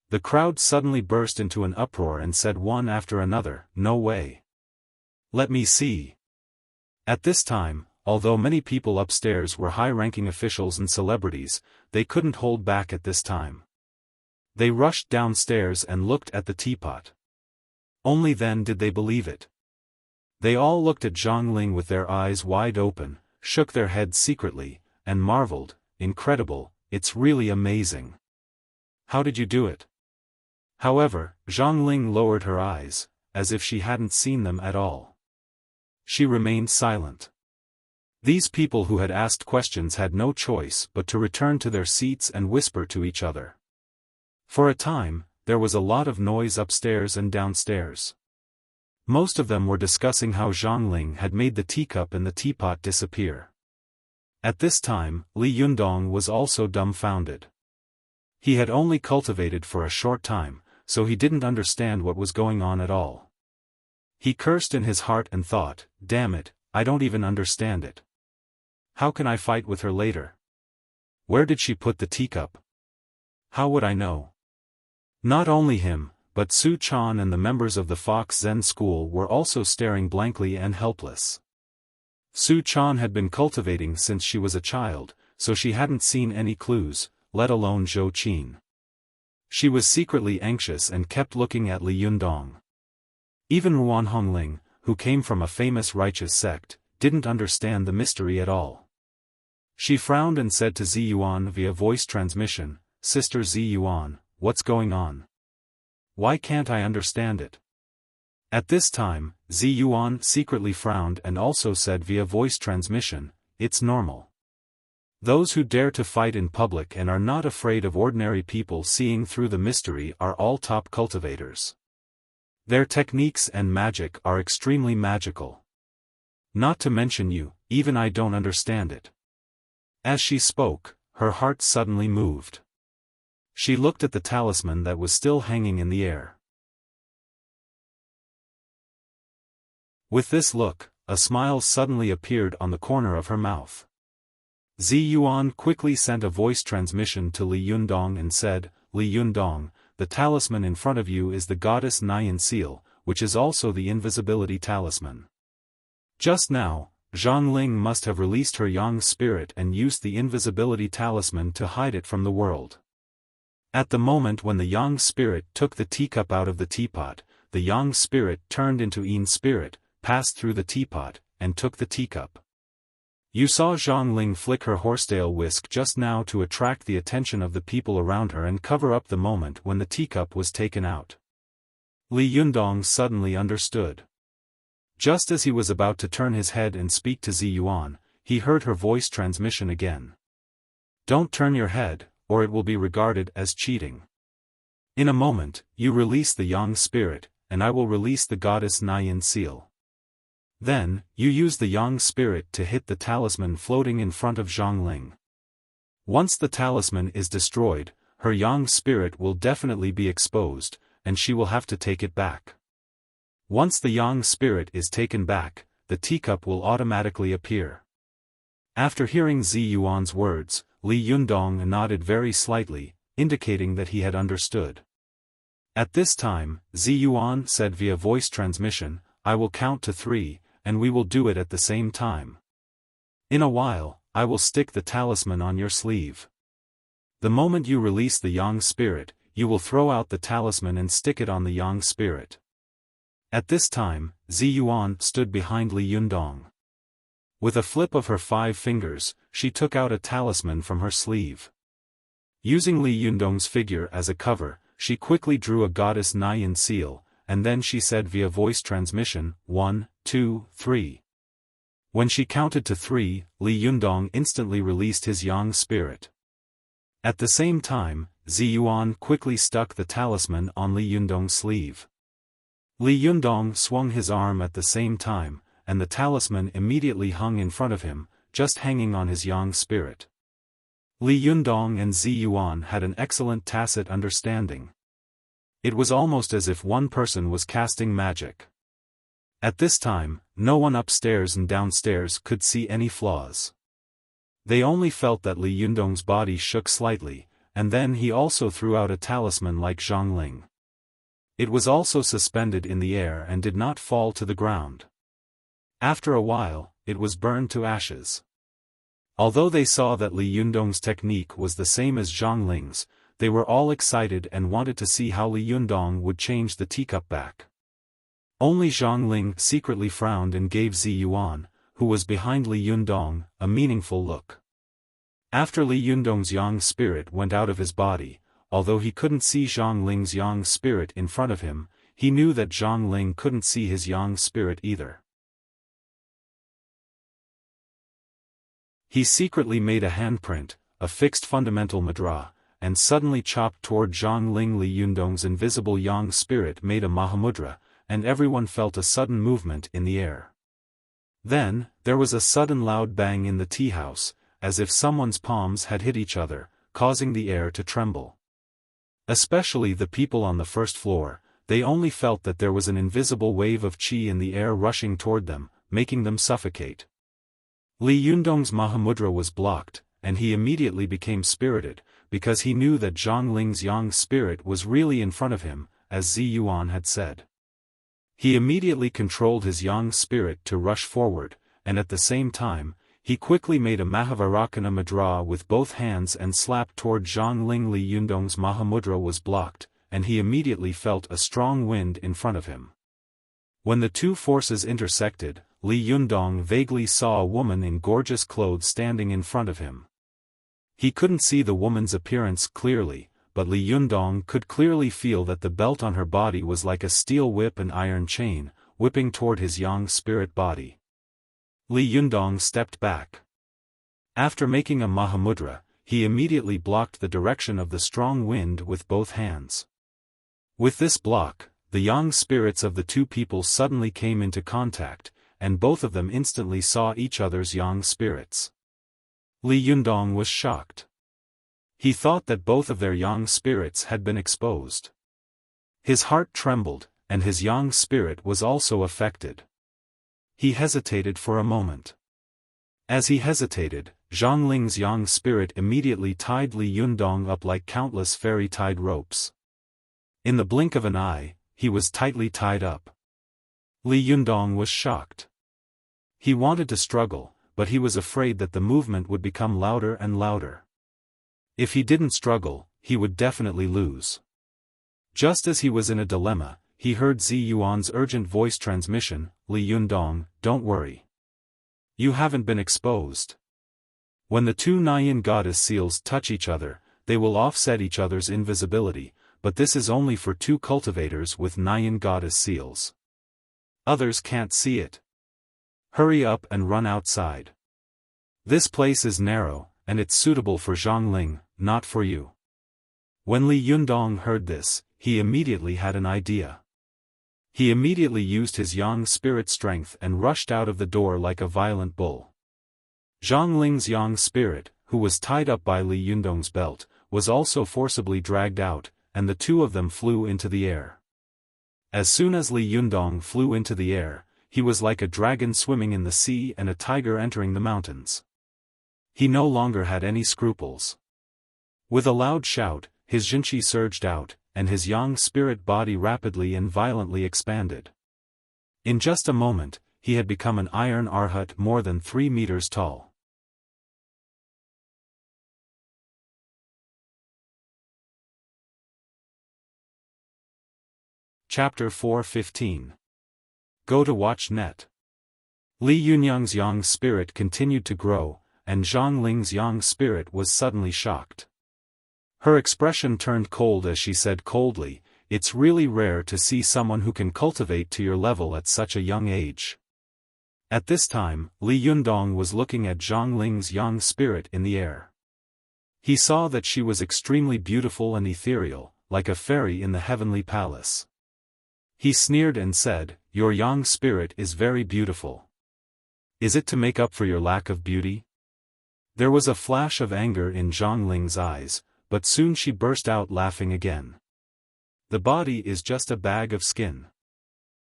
The crowd suddenly burst into an uproar and said one after another, no way. Let me see. At this time, although many people upstairs were high-ranking officials and celebrities, they couldn't hold back at this time. They rushed downstairs and looked at the teapot. Only then did they believe it. They all looked at Zhang Ling with their eyes wide open, shook their heads secretly, and marveled, incredible, it's really amazing. How did you do it? However, Zhang Ling lowered her eyes, as if she hadn't seen them at all. She remained silent. These people who had asked questions had no choice but to return to their seats and whisper to each other. For a time, there was a lot of noise upstairs and downstairs. Most of them were discussing how Zhang Ling had made the teacup and the teapot disappear. At this time, Li Yundong was also dumbfounded. He had only cultivated for a short time, so he didn't understand what was going on at all. He cursed in his heart and thought, damn it, I don't even understand it. How can I fight with her later? Where did she put the teacup? How would I know? Not only him, but Su Chan and the members of the Fox Zen school were also staring blankly and helpless. Su Chan had been cultivating since she was a child, so she hadn't seen any clues, let alone Zhou Qin. She was secretly anxious and kept looking at Li Yundong. Even Ruan Hongling, who came from a famous righteous sect, didn't understand the mystery at all. She frowned and said to Zi Yuan via voice transmission, Sister Zi Yuan, what's going on? Why can't I understand it? At this time, Zi Yuan secretly frowned and also said via voice transmission, it's normal. Those who dare to fight in public and are not afraid of ordinary people seeing through the mystery are all top cultivators. Their techniques and magic are extremely magical. Not to mention you, even I don't understand it. As she spoke, her heart suddenly moved. She looked at the talisman that was still hanging in the air. With this look, a smile suddenly appeared on the corner of her mouth. Zi Yuan quickly sent a voice transmission to Li Yundong and said, Li Yundong, the talisman in front of you is the goddess Nyan seal, which is also the invisibility talisman. Just now, Zhang Ling must have released her yang spirit and used the invisibility talisman to hide it from the world. At the moment when the yang spirit took the teacup out of the teapot, the yang spirit turned into yin spirit, passed through the teapot, and took the teacup. You saw Zhang Ling flick her horsetail whisk just now to attract the attention of the people around her and cover up the moment when the teacup was taken out. Li Yundong suddenly understood. Just as he was about to turn his head and speak to Zi Yuan, he heard her voice transmission again. Don't turn your head, or it will be regarded as cheating. In a moment, you release the Yang spirit, and I will release the goddess Naiyan seal. Then, you use the Yang spirit to hit the talisman floating in front of Zhang Ling. Once the talisman is destroyed, her Yang spirit will definitely be exposed, and she will have to take it back. Once the Yang spirit is taken back, the teacup will automatically appear. After hearing Zi Yuan's words, Li Yundong nodded very slightly, indicating that he had understood. At this time, Zi Yuan said via voice transmission, I will count to 3, and we will do it at the same time. In a while, I will stick the talisman on your sleeve. The moment you release the Yang spirit, you will throw out the talisman and stick it on the Yang spirit. At this time, Zi Yuan stood behind Li Yundong. With a flip of her 5 fingers, she took out a talisman from her sleeve. Using Li Yundong's figure as a cover, she quickly drew a goddess Naiyan seal, and then she said via voice transmission, 1, 2, 3. When she counted to 3, Li Yundong instantly released his Yang spirit. At the same time, Zi Yuan quickly stuck the talisman on Li Yundong's sleeve. Li Yundong swung his arm at the same time, and the talisman immediately hung in front of him, just hanging on his Yang spirit. Li Yundong and Zi Yuan had an excellent tacit understanding. It was almost as if one person was casting magic. At this time, no one upstairs and downstairs could see any flaws. They only felt that Li Yundong's body shook slightly, and then he also threw out a talisman like Zhang Ling. It was also suspended in the air and did not fall to the ground. After a while, it was burned to ashes. Although they saw that Li Yundong's technique was the same as Zhang Ling's, they were all excited and wanted to see how Li Yundong would change the teacup back. Only Zhang Ling secretly frowned and gave Zi Yuan, who was behind Li Yundong, a meaningful look. After Li Yundong's Yang spirit went out of his body, although he couldn't see Zhang Ling's Yang spirit in front of him, he knew that Zhang Ling couldn't see his Yang spirit either. He secretly made a handprint, a fixed fundamental mudra, and suddenly chopped toward Zhang Ling. Li Yundong's invisible Yang spirit made a Mahamudra, and everyone felt a sudden movement in the air. Then, there was a sudden loud bang in the tea house, as if someone's palms had hit each other, causing the air to tremble. Especially the people on the first floor, they only felt that there was an invisible wave of qi in the air rushing toward them, making them suffocate. Li Yundong's Mahamudra was blocked, and he immediately became spirited, because he knew that Zhang Ling's Yang spirit was really in front of him, as Zi Yuan had said. He immediately controlled his Yang spirit to rush forward, and at the same time, he quickly made a Mahavarakana Mudra with both hands and slapped toward Zhang Ling. Li Yundong's Mahamudra was blocked, and he immediately felt a strong wind in front of him. When the two forces intersected, Li Yundong vaguely saw a woman in gorgeous clothes standing in front of him. He couldn't see the woman's appearance clearly, but Li Yundong could clearly feel that the belt on her body was like a steel whip and iron chain, whipping toward his Yang spirit body. Li Yundong stepped back. After making a Mahamudra, he immediately blocked the direction of the strong wind with both hands. With this block, the Yang spirits of the two people suddenly came into contact, and both of them instantly saw each other's Yang spirits. Li Yundong was shocked. He thought that both of their Yang spirits had been exposed. His heart trembled, and his Yang spirit was also affected. He hesitated for a moment. As he hesitated, Zhang Ling's Yang spirit immediately tied Li Yundong up like countless fairy-tied ropes. In the blink of an eye, he was tightly tied up. Li Yundong was shocked. He wanted to struggle, but he was afraid that the movement would become louder and louder. If he didn't struggle, he would definitely lose. Just as he was in a dilemma, he heard Zi Yuan's urgent voice transmission, Li Yundong, don't worry. You haven't been exposed. When the two Nyan goddess seals touch each other, they will offset each other's invisibility, but this is only for two cultivators with Nyan goddess seals. Others can't see it. Hurry up and run outside. This place is narrow, and it's suitable for Zhongling, not for you. When Li Yundong heard this, he immediately had an idea. He immediately used his yang spirit strength and rushed out of the door like a violent bull. Zhongling's yang spirit, who was tied up by Li Yundong's belt, was also forcibly dragged out, and the two of them flew into the air. As soon as Li Yundong flew into the air, he was like a dragon swimming in the sea and a tiger entering the mountains. He no longer had any scruples. With a loud shout, his Jinqi surged out, and his yang spirit body rapidly and violently expanded. In just a moment, he had become an iron arhat more than 3 meters tall. Chapter 4:15. Go to watch net. Li Yunyang's yang spirit continued to grow, and Zhongling's yang spirit was suddenly shocked. Her expression turned cold as she said coldly, "It's really rare to see someone who can cultivate to your level at such a young age." At this time, Li Yundong was looking at Zhongling's yang spirit in the air. He saw that she was extremely beautiful and ethereal, like a fairy in the heavenly palace. He sneered and said, "Your yang spirit is very beautiful. Is it to make up for your lack of beauty?" There was a flash of anger in Zhongling's eyes, but soon she burst out laughing again. The body is just a bag of skin.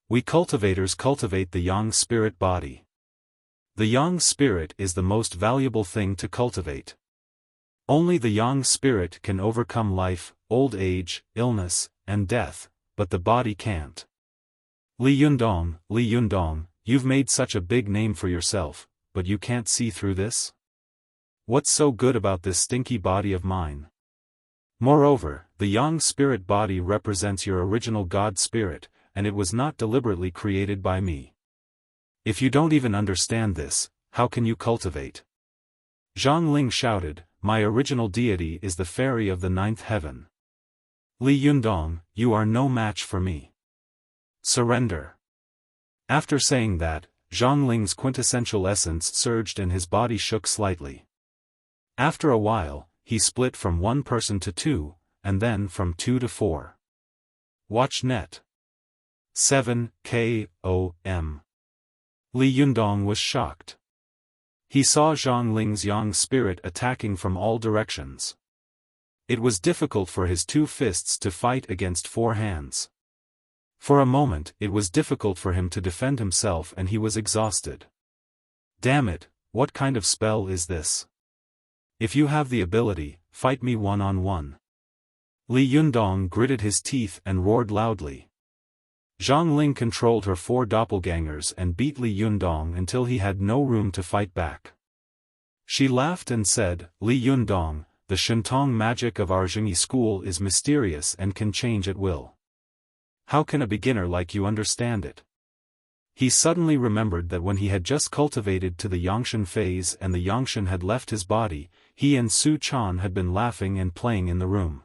We cultivators cultivate the yang spirit body. The yang spirit is the most valuable thing to cultivate. Only the yang spirit can overcome life, old age, illness, and death, but the body can't. Li Yundong, you've made such a big name for yourself, but you can't see through this? What's so good about this stinky body of mine? Moreover, the yang spirit body represents your original God spirit, and it was not deliberately created by me. If you don't even understand this, how can you cultivate? Zhongling shouted, "My original deity is the fairy of the 9th heaven. Li Yundong, you are no match for me. Surrender." After saying that, Zhongling's quintessential essence surged and his body shook slightly. After a while, he split from one person to two, and then from 2 to 4. Watch net. 7 KOM. Li Yundong was shocked. He saw Zhongling's yang spirit attacking from all directions. It was difficult for his 2 fists to fight against 4 hands. For a moment it was difficult for him to defend himself and he was exhausted. Damn it, what kind of spell is this? If you have the ability, fight me one-on-one. Li Yundong gritted his teeth and roared loudly. Zhongling controlled her 4 doppelgangers and beat Li Yundong until he had no room to fight back. She laughed and said, "Li Yundong, the Shentong magic of our Jingyi school is mysterious and can change at will. How can a beginner like you understand it?" He suddenly remembered that when he had just cultivated to the Yangshan phase and the Yangshan had left his body, he and Su Chan had been laughing and playing in the room.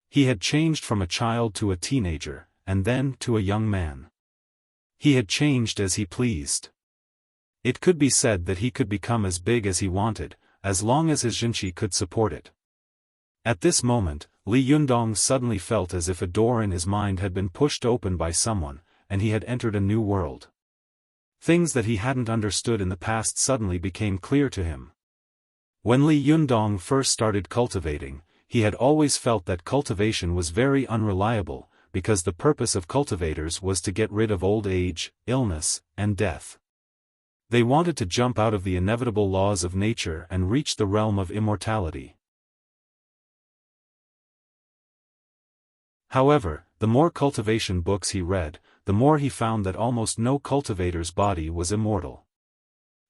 He had changed from a child to a teenager, and then to a young man. He had changed as he pleased. It could be said that he could become as big as he wanted, as long as his Jinqi could support it. At this moment, Li Yundong suddenly felt as if a door in his mind had been pushed open by someone, and he had entered a new world. Things that he hadn't understood in the past suddenly became clear to him. When Li Yundong first started cultivating, he had always felt that cultivation was very unreliable, because the purpose of cultivators was to get rid of old age, illness, and death. They wanted to jump out of the inevitable laws of nature and reach the realm of immortality. However, the more cultivation books he read, the more he found that almost no cultivator's body was immortal.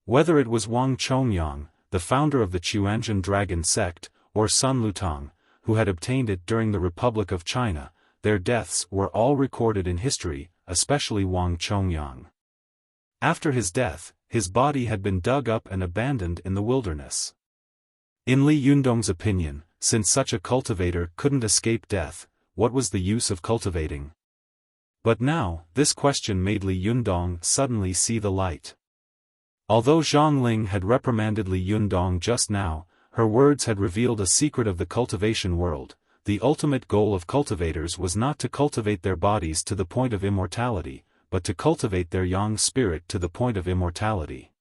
Whether it was Wang Chongyang, the founder of the Chuanzhen dragon sect, or Sun Lutang, who had obtained it during the Republic of China, their deaths were all recorded in history, especially Wang Chongyang. After his death, his body had been dug up and abandoned in the wilderness. In Li Yundong's opinion, since such a cultivator couldn't escape death, what was the use of cultivating? But now, this question made Li Yundong suddenly see the light. Although Zhang Ling had reprimanded Li Yundong just now, her words had revealed a secret of the cultivation world. The ultimate goal of cultivators was not to cultivate their bodies to the point of immortality, but to cultivate their yang spirit to the point of immortality.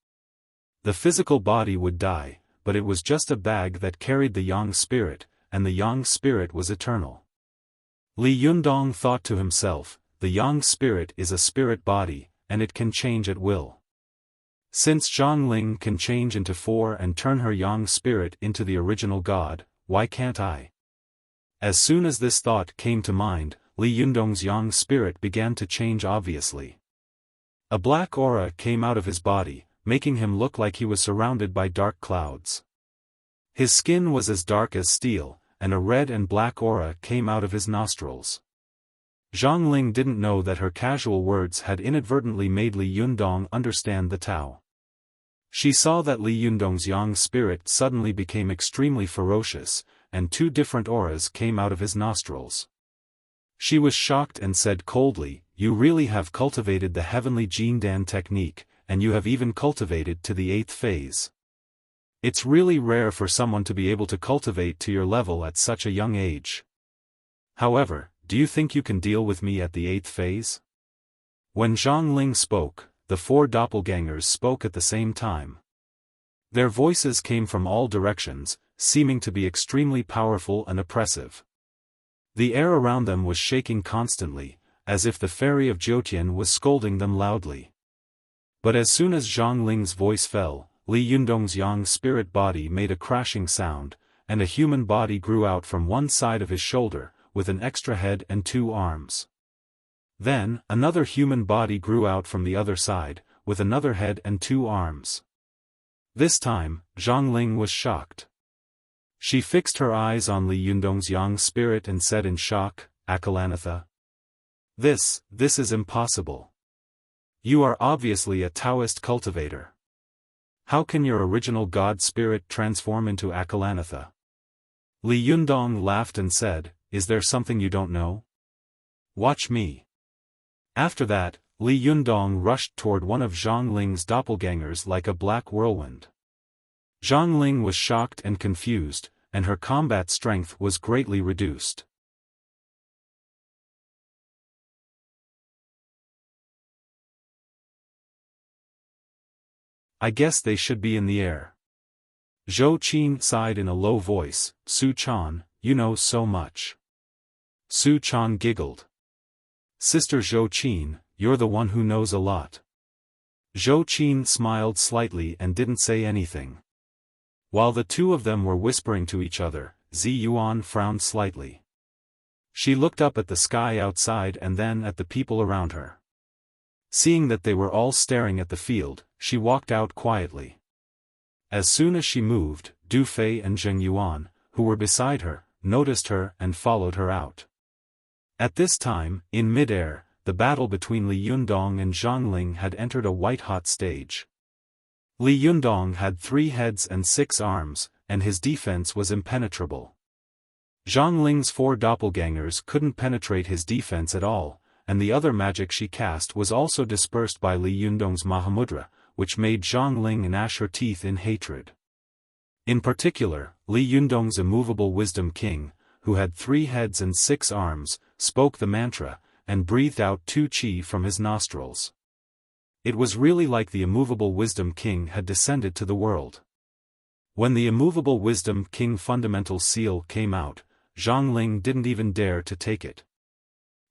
The physical body would die, but it was just a bag that carried the yang spirit, and the yang spirit was eternal. Li Yundong thought to himself, the yang spirit is a spirit body, and it can change at will. Since Zhang Ling can change into 4 and turn her yang spirit into the original god, why can't I? As soon as this thought came to mind, Li Yundong's yang spirit began to change obviously. A black aura came out of his body, making him look like he was surrounded by dark clouds. His skin was as dark as steel, and a red and black aura came out of his nostrils. Zhang Ling didn't know that her casual words had inadvertently made Li Yundong understand the Tao. She saw that Li Yundong's yang spirit suddenly became extremely ferocious, and 2 different auras came out of his nostrils. She was shocked and said coldly, "You really have cultivated the heavenly Jindan technique, and you have even cultivated to the 8th phase. It's really rare for someone to be able to cultivate to your level at such a young age. However, do you think you can deal with me at the 8th phase?" When Zhang Ling spoke, the 4 doppelgangers spoke at the same time. Their voices came from all directions, seeming to be extremely powerful and oppressive. The air around them was shaking constantly, as if the fairy of Jiutian was scolding them loudly. But as soon as Zhang Ling's voice fell, Li Yundong's yang spirit body made a crashing sound, and a human body grew out from one side of his shoulder, with an extra head and 2 arms. Then, another human body grew out from the other side, with another head and 2 arms. This time, Zhang Ling was shocked. She fixed her eyes on Li Yundong's yang spirit and said in shock, "Akalanatha. This is impossible. You are obviously a Taoist cultivator. How can your original god spirit transform into Akalanatha?" Li Yundong laughed and said, "Is there something you don't know? Watch me." After that, Li Yundong rushed toward one of Zhang Ling's doppelgangers like a black whirlwind. Zhang Ling was shocked and confused, and her combat strength was greatly reduced. "I guess they should be in the air." Zhou Qin sighed in a low voice, "Su Chan, you know so much." Su Chan giggled. "Sister Zhou Qin, you're the one who knows a lot." Zhou Qin smiled slightly and didn't say anything. While the 2 of them were whispering to each other, Zi Yuan frowned slightly. She looked up at the sky outside and then at the people around her. Seeing that they were all staring at the field, she walked out quietly. As soon as she moved, Du Fei and Zheng Yuan, who were beside her, noticed her and followed her out. At this time, in mid-air, the battle between Li Yundong and Zhang Ling had entered a white-hot stage. Li Yundong had 3 heads and 6 arms, and his defense was impenetrable. Zhang Ling's 4 doppelgangers couldn't penetrate his defense at all, and the other magic she cast was also dispersed by Li Yundong's Mahamudra, which made Zhang Ling gnash her teeth in hatred. In particular, Li Yundong's immovable wisdom king, who had 3 heads and 6 arms, spoke the mantra, and breathed out 2 qi from his nostrils. It was really like the immovable wisdom king had descended to the world. When the immovable wisdom king fundamental seal came out, Zhang Ling didn't even dare to take it.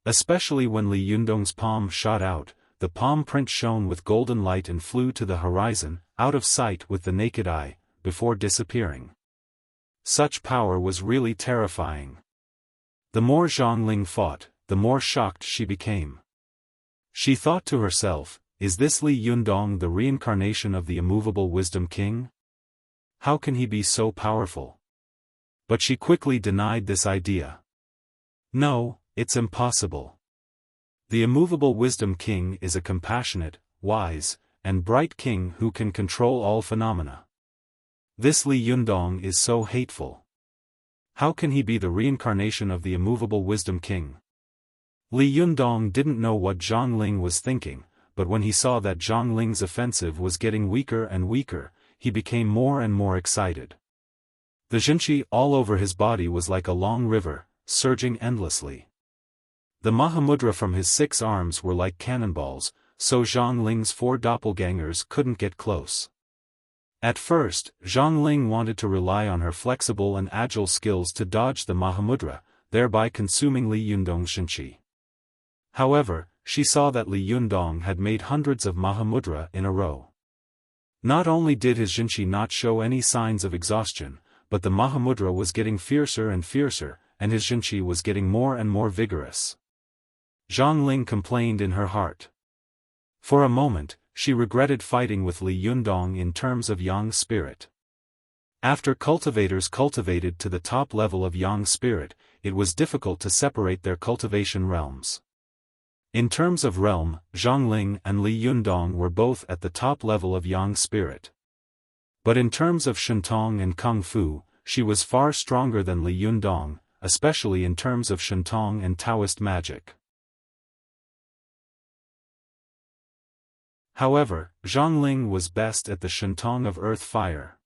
Especially when Li Yundong's palm shot out, the palm print shone with golden light and flew to the horizon, out of sight with the naked eye, before disappearing. Such power was really terrifying. The more Zhang Ling fought, the more shocked she became. She thought to herself, is this Li Yundong the reincarnation of the immovable wisdom king? How can he be so powerful? But she quickly denied this idea. No, it's impossible. The immovable wisdom king is a compassionate, wise, and bright king who can control all phenomena. This Li Yundong is so hateful. How can he be the reincarnation of the immovable wisdom king? Li Yundong didn't know what Zhang Ling was thinking, but when he saw that Zhang Ling's offensive was getting weaker and weaker, he became more and more excited. The Jinqi all over his body was like a long river, surging endlessly. The Mahamudra from his 6 arms were like cannonballs, so Zhang Ling's 4 doppelgangers couldn't get close. At first, Zhang Ling wanted to rely on her flexible and agile skills to dodge the Mahamudra, thereby consuming Li Yundong's Jinqi. However, she saw that Li Yundong had made hundreds of Mahamudra in a row. Not only did his Jinqi not show any signs of exhaustion, but the Mahamudra was getting fiercer and fiercer, and his Jinqi was getting more and more vigorous. Zhang Ling complained in her heart. For a moment, she regretted fighting with Li Yundong in terms of yang spirit. After cultivators cultivated to the top level of yang spirit, it was difficult to separate their cultivation realms. In terms of realm, Zhang Ling and Li Yundong were both at the top level of yang spirit. But in terms of Shentong and Kung Fu, she was far stronger than Li Yundong, especially in terms of Shentong and Taoist magic. However, Zhang Ling was best at the Shentong of earth fire.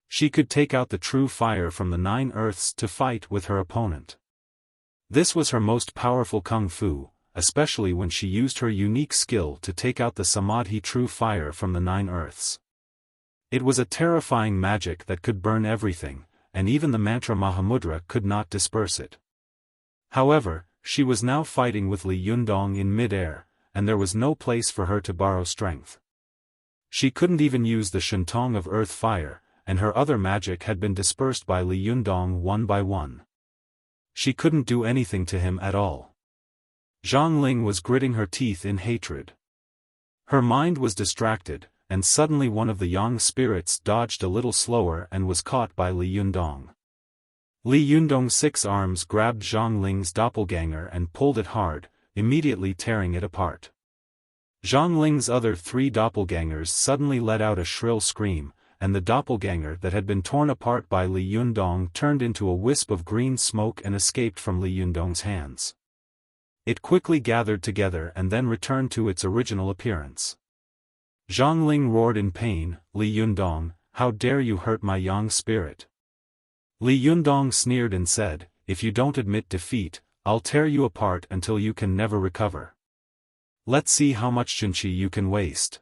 She could take out the true fire from the 9 earths to fight with her opponent. This was her most powerful Kung Fu, especially when she used her unique skill to take out the Samadhi true fire from the 9 earths. It was a terrifying magic that could burn everything, and even the mantra Mahamudra could not disperse it. However, she was now fighting with Li Yundong in mid-air, and there was no place for her to borrow strength. She couldn't even use the Shentong of earth fire, and her other magic had been dispersed by Li Yundong one by one. She couldn't do anything to him at all. Zhang Ling was gritting her teeth in hatred. Her mind was distracted, and suddenly one of the yang spirits dodged a little slower and was caught by Li Yundong. Li Yundong's 6 arms grabbed Zhang Ling's doppelganger and pulled it hard, immediately tearing it apart. Zhang Ling's other 3 doppelgangers suddenly let out a shrill scream, and the doppelganger that had been torn apart by Li Yundong turned into a wisp of green smoke and escaped from Li Yundong's hands. It quickly gathered together and then returned to its original appearance. Zhang Ling roared in pain, "Li Yundong, how dare you hurt my yang spirit?" Li Yundong sneered and said, "If you don't admit defeat, I'll tear you apart until you can never recover. Let's see how much Jinqi you can waste."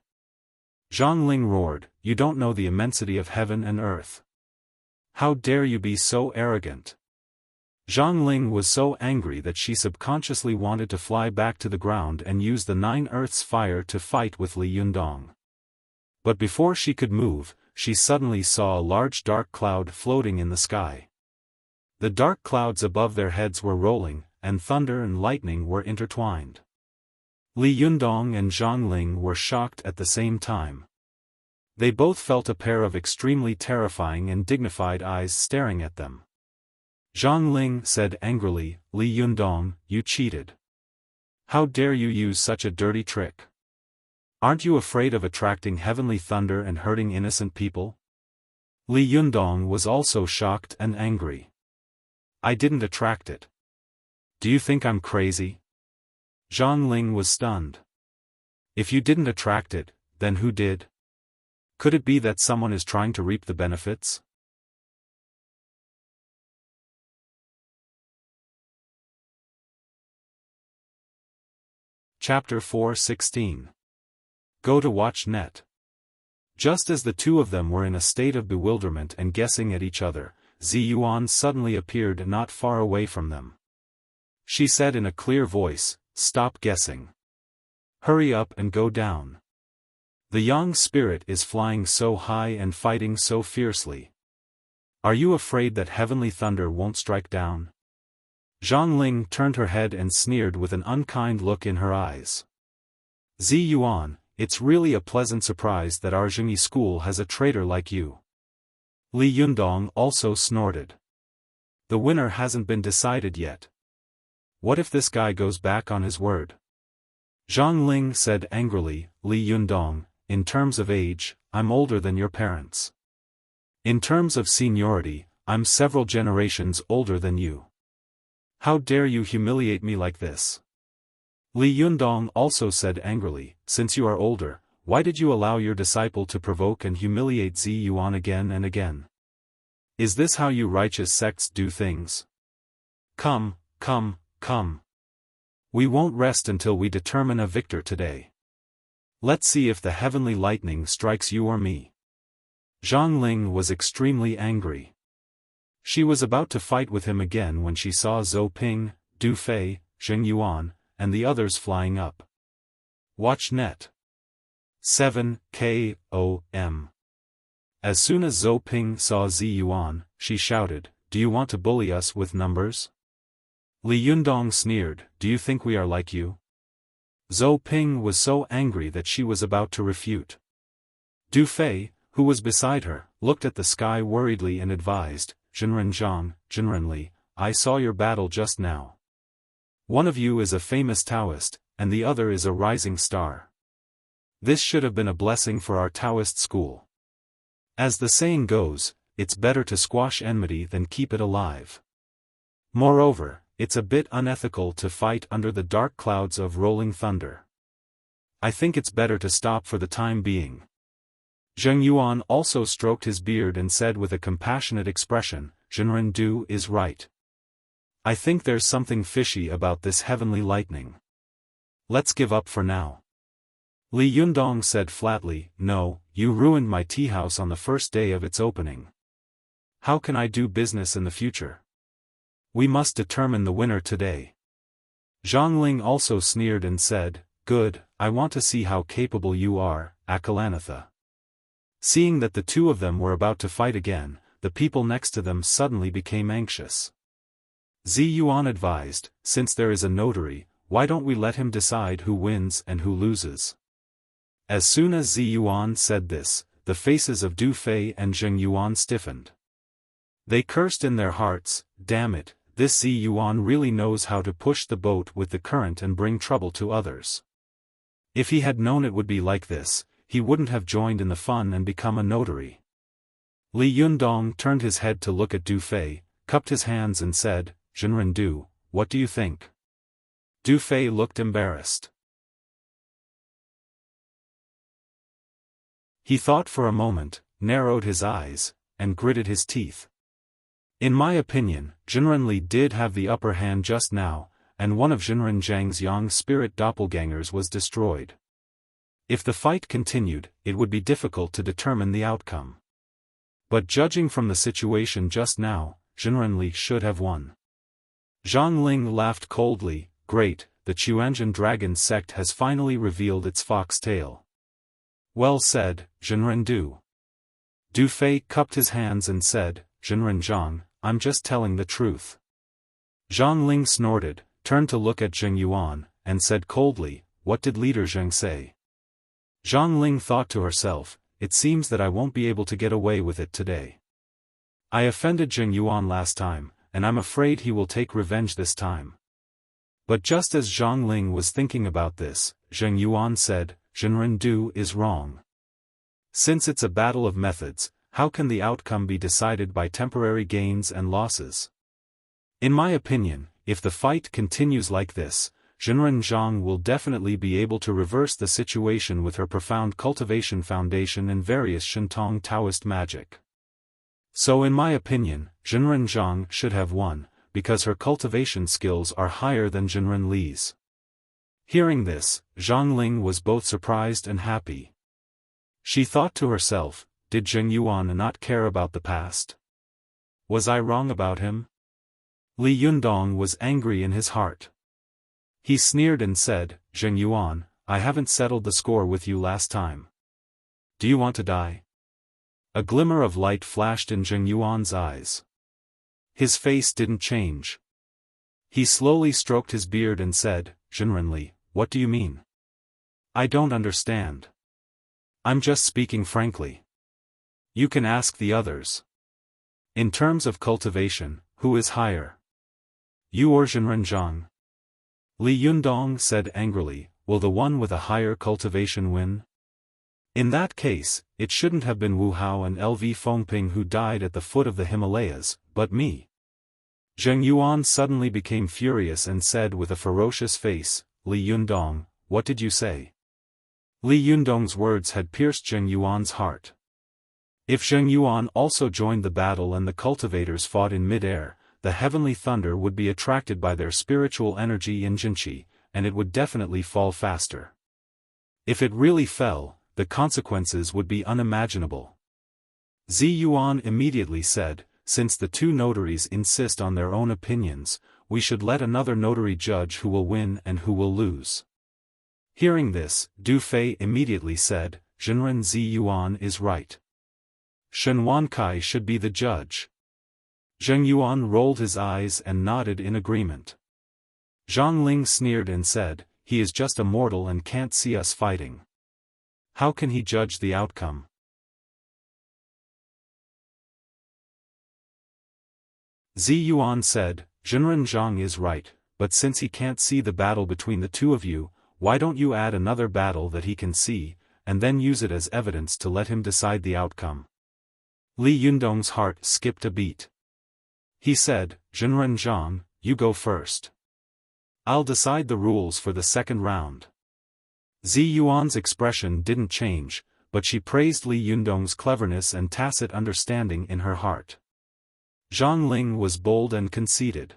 Zhang Ling roared, "You don't know the immensity of heaven and earth. How dare you be so arrogant?" Zhang Ling was so angry that she subconsciously wanted to fly back to the ground and use the 9 earths fire to fight with Li Yundong. But before she could move, she suddenly saw a large dark cloud floating in the sky. The dark clouds above their heads were rolling, and thunder and lightning were intertwined. Li Yundong and Zhang Ling were shocked at the same time. They both felt a pair of extremely terrifying and dignified eyes staring at them. Zhang Ling said angrily, "Li Yundong, you cheated. How dare you use such a dirty trick? Aren't you afraid of attracting heavenly thunder and hurting innocent people?" Li Yundong was also shocked and angry. "I didn't attract it. Do you think I'm crazy?" Zhang Ling was stunned. "If you didn't attract it, then who did? Could it be that someone is trying to reap the benefits?" Chapter 4:16. Go to watch net. Just as the two of them were in a state of bewilderment and guessing at each other, Ziyuan suddenly appeared not far away from them. She said in a clear voice, "Stop guessing. Hurry up and go down. The yang spirit is flying so high and fighting so fiercely. Are you afraid that heavenly thunder won't strike down?" Zhang Ling turned her head and sneered with an unkind look in her eyes. "Ziyuan, it's really a pleasant surprise that our Zhengyi school has a traitor like you." Li Yundong also snorted. "The winner hasn't been decided yet. What if this guy goes back on his word?" Zhang Ling said angrily, "Li Yundong, in terms of age, I'm older than your parents. In terms of seniority, I'm several generations older than you. How dare you humiliate me like this? Li Yundong also said angrily, since you are older, why did you allow your disciple to provoke and humiliate Zi Yuan again and again? Is this how you righteous sects do things? Come, come, come. We won't rest until we determine a victor today. Let's see if the heavenly lightning strikes you or me. Zhang Ling was extremely angry. She was about to fight with him again when she saw Zhou Ping, Du Fei, Zheng Yuan, and the others flying up. Watch net. 7 KOM. As soon as Zhou Ping saw Zi Yuan, she shouted, "Do you want to bully us with numbers?" Li Yundong sneered, "Do you think we are like you?" Zhou Ping was so angry that she was about to refute. Du Fei, who was beside her, looked at the sky worriedly and advised, "Jinren Zhang, Jinren Li, I saw your battle just now. One of you is a famous Taoist, and the other is a rising star. This should have been a blessing for our Taoist school. As the saying goes, it's better to squash enmity than keep it alive. Moreover, it's a bit unethical to fight under the dark clouds of rolling thunder. I think it's better to stop for the time being." Zheng Yuan also stroked his beard and said with a compassionate expression, "Jinren Du is right. I think there's something fishy about this heavenly lightning. Let's give up for now." Li Yundong said flatly, "No, you ruined my tea house on the first day of its opening. How can I do business in the future? We must determine the winner today." Zhang Ling also sneered and said, "Good, I want to see how capable you are, Akalanatha." Seeing that the two of them were about to fight again, the people next to them suddenly became anxious. Zi Yuan advised, "Since there is a notary, why don't we let him decide who wins and who loses?" As soon as Zi Yuan said this, the faces of Du Fei and Zheng Yuan stiffened. They cursed in their hearts, "Damn it, this Zi Yuan really knows how to push the boat with the current and bring trouble to others. If he had known it would be like this, he wouldn't have joined in the fun and become a notary." Li Yundong turned his head to look at Du Fei, cupped his hands and said, "Jinren Du, what do you think?" Du Fei looked embarrassed. He thought for a moment, narrowed his eyes, and gritted his teeth. "In my opinion, Jinren Li did have the upper hand just now, and one of Jinren Zhang's Yang spirit doppelgangers was destroyed. If the fight continued, it would be difficult to determine the outcome. But judging from the situation just now, Jinren Li should have won." Zhang Ling laughed coldly, "Great, the Chuanjin dragon sect has finally revealed its fox tail. Well said, Jinren Du." Du Fei cupped his hands and said, "Jinren Zhang, I'm just telling the truth." Zhang Ling snorted, turned to look at Zheng Yuan, and said coldly, "What did Leader Zheng say?" Zhang Ling thought to herself, "It seems that I won't be able to get away with it today. I offended Zheng Yuan last time, and I'm afraid he will take revenge this time." But just as Zhang Ling was thinking about this, Zheng Yuan said, "Jinren Du is wrong. Since it's a battle of methods, how can the outcome be decided by temporary gains and losses? In my opinion, if the fight continues like this, Jinren Zhang will definitely be able to reverse the situation with her profound cultivation foundation and various Shintong Taoist magic. So in my opinion, Jinren Zhang should have won, because her cultivation skills are higher than Jinren Li's." Hearing this, Zhang Ling was both surprised and happy. She thought to herself, did Zheng Yuan not care about the past? Was I wrong about him? Li Yundong was angry in his heart. He sneered and said, "Zheng Yuan, I haven't settled the score with you last time. Do you want to die?" A glimmer of light flashed in Zheng Yuan's eyes. His face didn't change. He slowly stroked his beard and said, "Jinren Li, what do you mean? I don't understand. I'm just speaking frankly. You can ask the others. In terms of cultivation, who is higher? You or Jinren Zhang?" Li Yundong said angrily, "Will the one with a higher cultivation win?" In that case, it shouldn't have been Wu Hao and LV Fengping who died at the foot of the Himalayas, but me. Zheng Yuan suddenly became furious and said with a ferocious face, Li Yundong, what did you say? Li Yundong's words had pierced Zheng Yuan's heart. If Zheng Yuan also joined the battle and the cultivators fought in mid-air, the heavenly thunder would be attracted by their spiritual energy in Jinqi, and it would definitely fall faster. If it really fell, the consequences would be unimaginable. Zi Yuan immediately said, since the two notaries insist on their own opinions, we should let another notary judge who will win and who will lose. Hearing this, Du Fei immediately said, Zhenren Zi Yuan is right. Shen Wankai should be the judge. Zheng Yuan rolled his eyes and nodded in agreement. Zhang Ling sneered and said, he is just a mortal and can't see us fighting. How can he judge the outcome? Zi Yuan said, Zhenren Zhang is right, but since he can't see the battle between the two of you, why don't you add another battle that he can see, and then use it as evidence to let him decide the outcome? Li Yundong's heart skipped a beat. He said, Zhenren Zhang, you go first. I'll decide the rules for the second round. Zi Yuan's expression didn't change, but she praised Li Yundong's cleverness and tacit understanding in her heart. Zhang Ling was bold and conceited.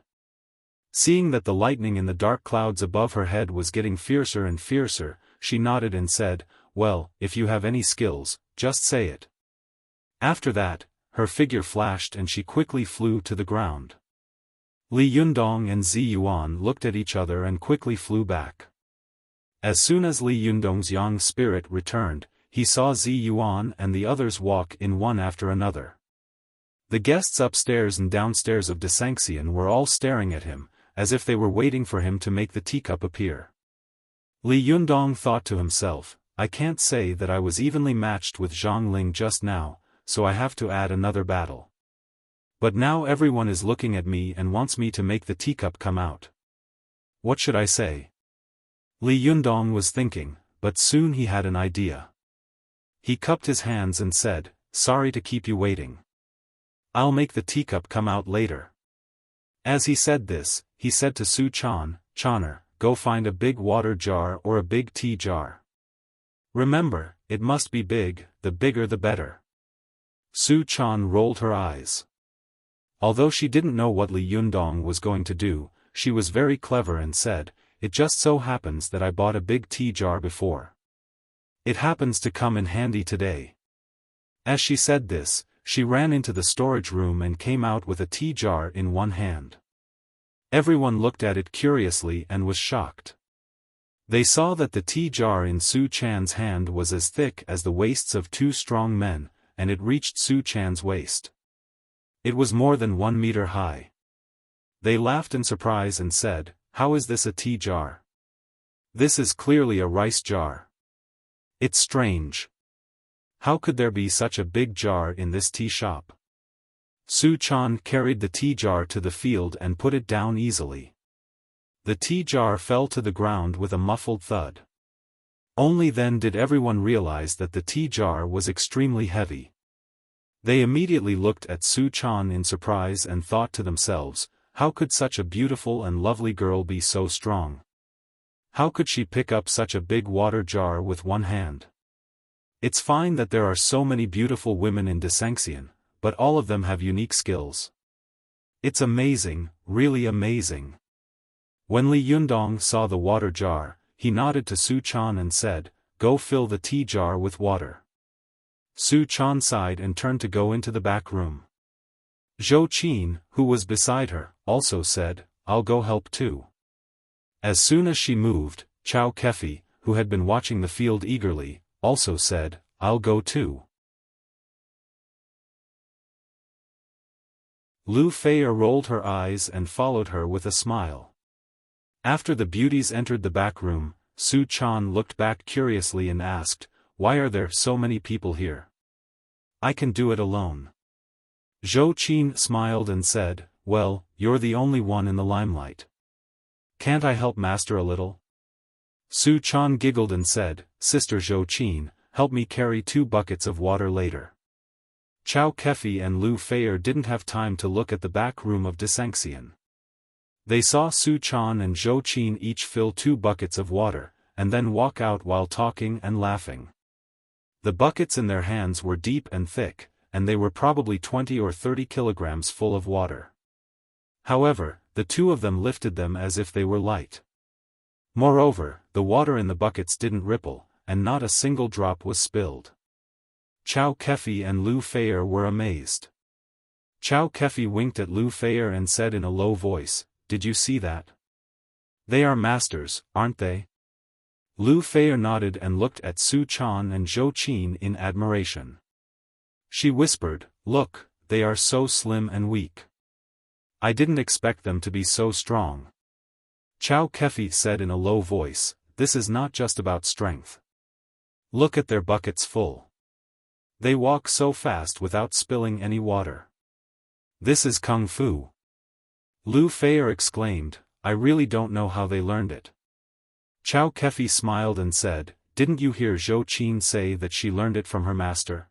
Seeing that the lightning in the dark clouds above her head was getting fiercer and fiercer, she nodded and said, well, if you have any skills, just say it. After that, her figure flashed and she quickly flew to the ground. Li Yundong and Zi Yuan looked at each other and quickly flew back. As soon as Li Yundong's yang spirit returned, he saw Zi Yuan and the others walk in one after another. The guests upstairs and downstairs of Desanxian were all staring at him, as if they were waiting for him to make the teacup appear. Li Yundong thought to himself, I can't say that I was evenly matched with Zhang Ling just now, so I have to add another battle. But now everyone is looking at me and wants me to make the teacup come out. What should I say? Li Yundong was thinking, but soon he had an idea. He cupped his hands and said, sorry to keep you waiting. I'll make the teacup come out later. As he said this, he said to Su Chan, Chaner, go find a big water jar or a big tea jar. Remember, it must be big, the bigger the better. Su Chan rolled her eyes. Although she didn't know what Li Yundong was going to do, she was very clever and said, it just so happens that I bought a big tea jar before. It happens to come in handy today. As she said this, she ran into the storage room and came out with a tea jar in one hand. Everyone looked at it curiously and was shocked. They saw that the tea jar in Su Chan's hand was as thick as the waists of two strong men, and it reached Su Chan's waist. It was more than 1 meter high. They laughed in surprise and said, how is this a tea jar? This is clearly a rice jar. It's strange. How could there be such a big jar in this tea shop? Su Chan carried the tea jar to the field and put it down easily. The tea jar fell to the ground with a muffled thud. Only then did everyone realize that the tea jar was extremely heavy. They immediately looked at Su Chan in surprise and thought to themselves, how could such a beautiful and lovely girl be so strong? How could she pick up such a big water jar with one hand? It's fine that there are so many beautiful women in Desanxian, but all of them have unique skills. It's amazing, really amazing. When Li Yundong saw the water jar, he nodded to Su Chan and said, go fill the tea jar with water. Su Chan sighed and turned to go into the back room. Zhou Qin, who was beside her, also said, I'll go help too. As soon as she moved, Chao Kefi, who had been watching the field eagerly, also said, I'll go too. Lu Fei rolled her eyes and followed her with a smile. After the beauties entered the back room, Su Chan looked back curiously and asked, why are there so many people here? I can do it alone. Zhou Qin smiled and said, well, you're the only one in the limelight. Can't I help master a little? Su Chan giggled and said, Sister Zhou Qin, help me carry 2 buckets of water later. Chao Kefi and Lu Feier didn't have time to look at the back room of Desanxian. They saw Su Chan and Zhou Qin each fill 2 buckets of water, and then walk out while talking and laughing. The buckets in their hands were deep and thick, and they were probably 20 or 30 kilograms full of water. However, the 2 of them lifted them as if they were light. Moreover, the water in the buckets didn't ripple, and not a single drop was spilled. Chao Kefi and Lu Feier were amazed. Chao Kefi winked at Lu Feier and said in a low voice, "Did you see that? They are masters, aren't they?" Lu Feier nodded and looked at Su Chan and Zhou Qin in admiration. She whispered, "Look, they are so slim and weak. I didn't expect them to be so strong." Chao Kefi said in a low voice, "This is not just about strength. Look at their buckets full. They walk so fast without spilling any water. This is Kung Fu." Lu Feier exclaimed, "I really don't know how they learned it." Chao Kefi smiled and said, "Didn't you hear Zhou Qin say that she learned it from her master?"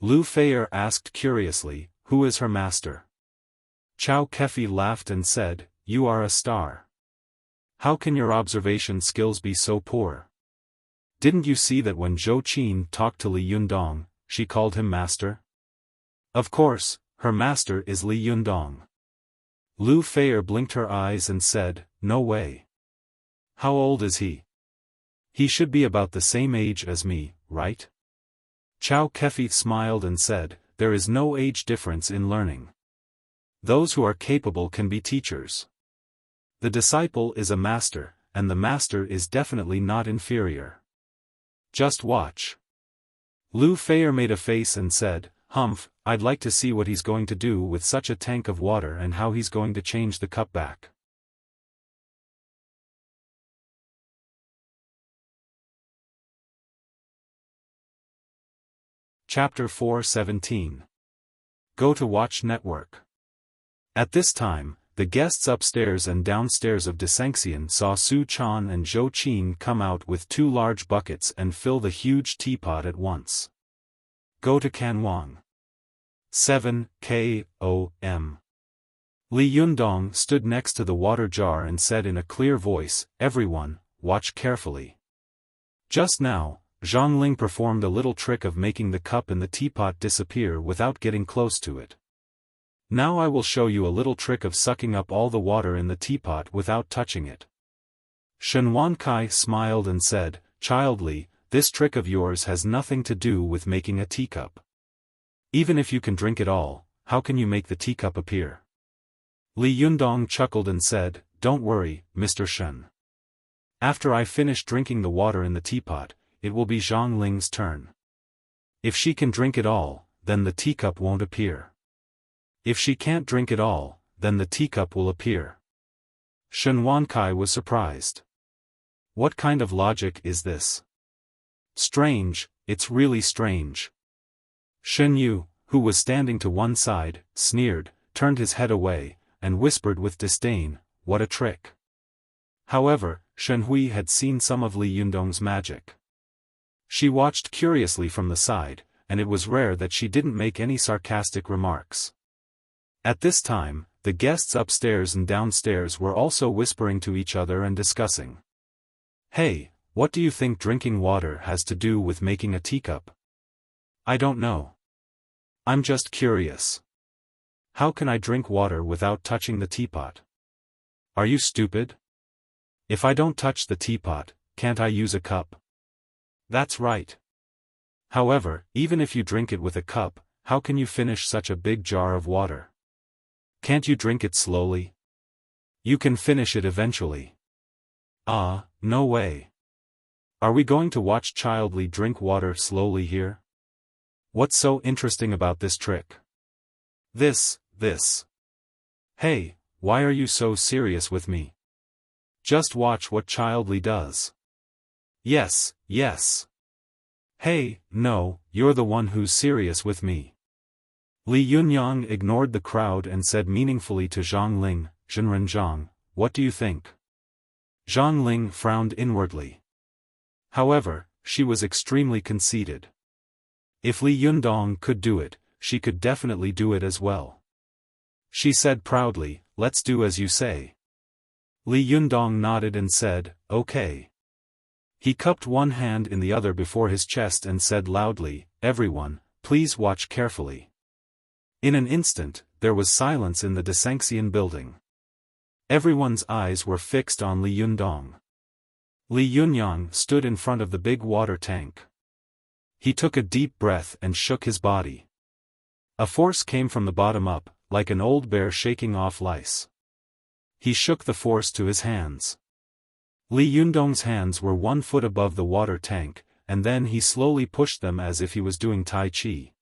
Lu Feier asked curiously, "Who is her master?" Chao Kefi laughed and said, "You are a star. How can your observation skills be so poor? Didn't you see that when Zhou Qin talked to Li Yundong, she called him master? Of course, her master is Li Yundong." Lu Feier blinked her eyes and said, "No way. How old is he? He should be about the same age as me, right?" Chao Kefi smiled and said, "There is no age difference in learning. Those who are capable can be teachers. The disciple is a master, and the master is definitely not inferior. Just watch." Lu Feier made a face and said, "Humph, I'd like to see what he's going to do with such a tank of water and how he's going to change the cup back." Chapter 4:17. Go to Watch Network. At this time, the guests upstairs and downstairs of Desanxian saw Su Chan and Zhou Qin come out with 2 large buckets and fill the huge teapot at once. Go to Canwang. 7 KOM. Li Yundong stood next to the water jar and said in a clear voice, "Everyone, watch carefully." Just now, Zhang Ling performed a little trick of making the cup in the teapot disappear without getting close to it. Now I will show you a little trick of sucking up all the water in the teapot without touching it. Shen Wankai smiled and said, "Child Li, this trick of yours has nothing to do with making a teacup. Even if you can drink it all, how can you make the teacup appear?" Li Yundong chuckled and said, "Don't worry, Mr. Shen. After I finish drinking the water in the teapot, it will be Zhang Ling's turn. If she can drink it all, then the teacup won't appear. If she can't drink it all, then the teacup will appear." Shen Wankai was surprised. What kind of logic is this? Strange, it's really strange. Shen Yu, who was standing to one side, sneered, turned his head away, and whispered with disdain, "What a trick." However, Shen Hui had seen some of Li Yundong's magic. She watched curiously from the side, and it was rare that she didn't make any sarcastic remarks. At this time, the guests upstairs and downstairs were also whispering to each other and discussing. "Hey, what do you think drinking water has to do with making a teacup?" "I don't know. I'm just curious. How can I drink water without touching the teapot?" "Are you stupid? If I don't touch the teapot, can't I use a cup?" "That's right. However, even if you drink it with a cup, how can you finish such a big jar of water? Can't you drink it slowly? You can finish it eventually." "Ah, no way. Are we going to watch Child Li drink water slowly here? What's so interesting about this trick? This. Hey, why are you so serious with me? Just watch what Child Li does." Yes. "Hey, no, you're the one who's serious with me." Li Yunyang ignored the crowd and said meaningfully to Zhang Ling, "Zhenren Zhang, what do you think?" Zhang Ling frowned inwardly. However, she was extremely conceited. If Li Yundong could do it, she could definitely do it as well. She said proudly, "Let's do as you say." Li Yundong nodded and said, "Okay." He cupped one hand in the other before his chest and said loudly, "Everyone, please watch carefully." In an instant, there was silence in the Desanxian building. Everyone's eyes were fixed on Li Yundong. Li Yunyang stood in front of the big water tank. He took a deep breath and shook his body. A force came from the bottom up, like an old bear shaking off lice. He shook the force to his hands. Li Yundong's hands were 1 foot above the water tank, and then he slowly pushed them as if he was doing Tai Chi.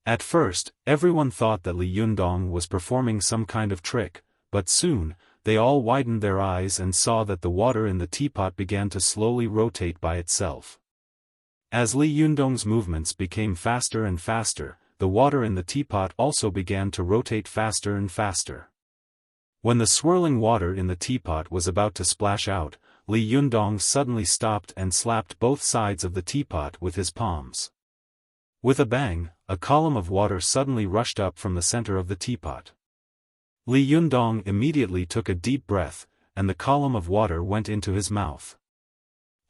At first, everyone thought that Li Yundong was performing some kind of trick, but soon, they all widened their eyes and saw that the water in the teapot began to slowly rotate by itself. As Li Yundong's movements became faster and faster, the water in the teapot also began to rotate faster and faster. When the swirling water in the teapot was about to splash out, Li Yundong suddenly stopped and slapped both sides of the teapot with his palms. With a bang, a column of water suddenly rushed up from the center of the teapot. Li Yundong immediately took a deep breath, and the column of water went into his mouth.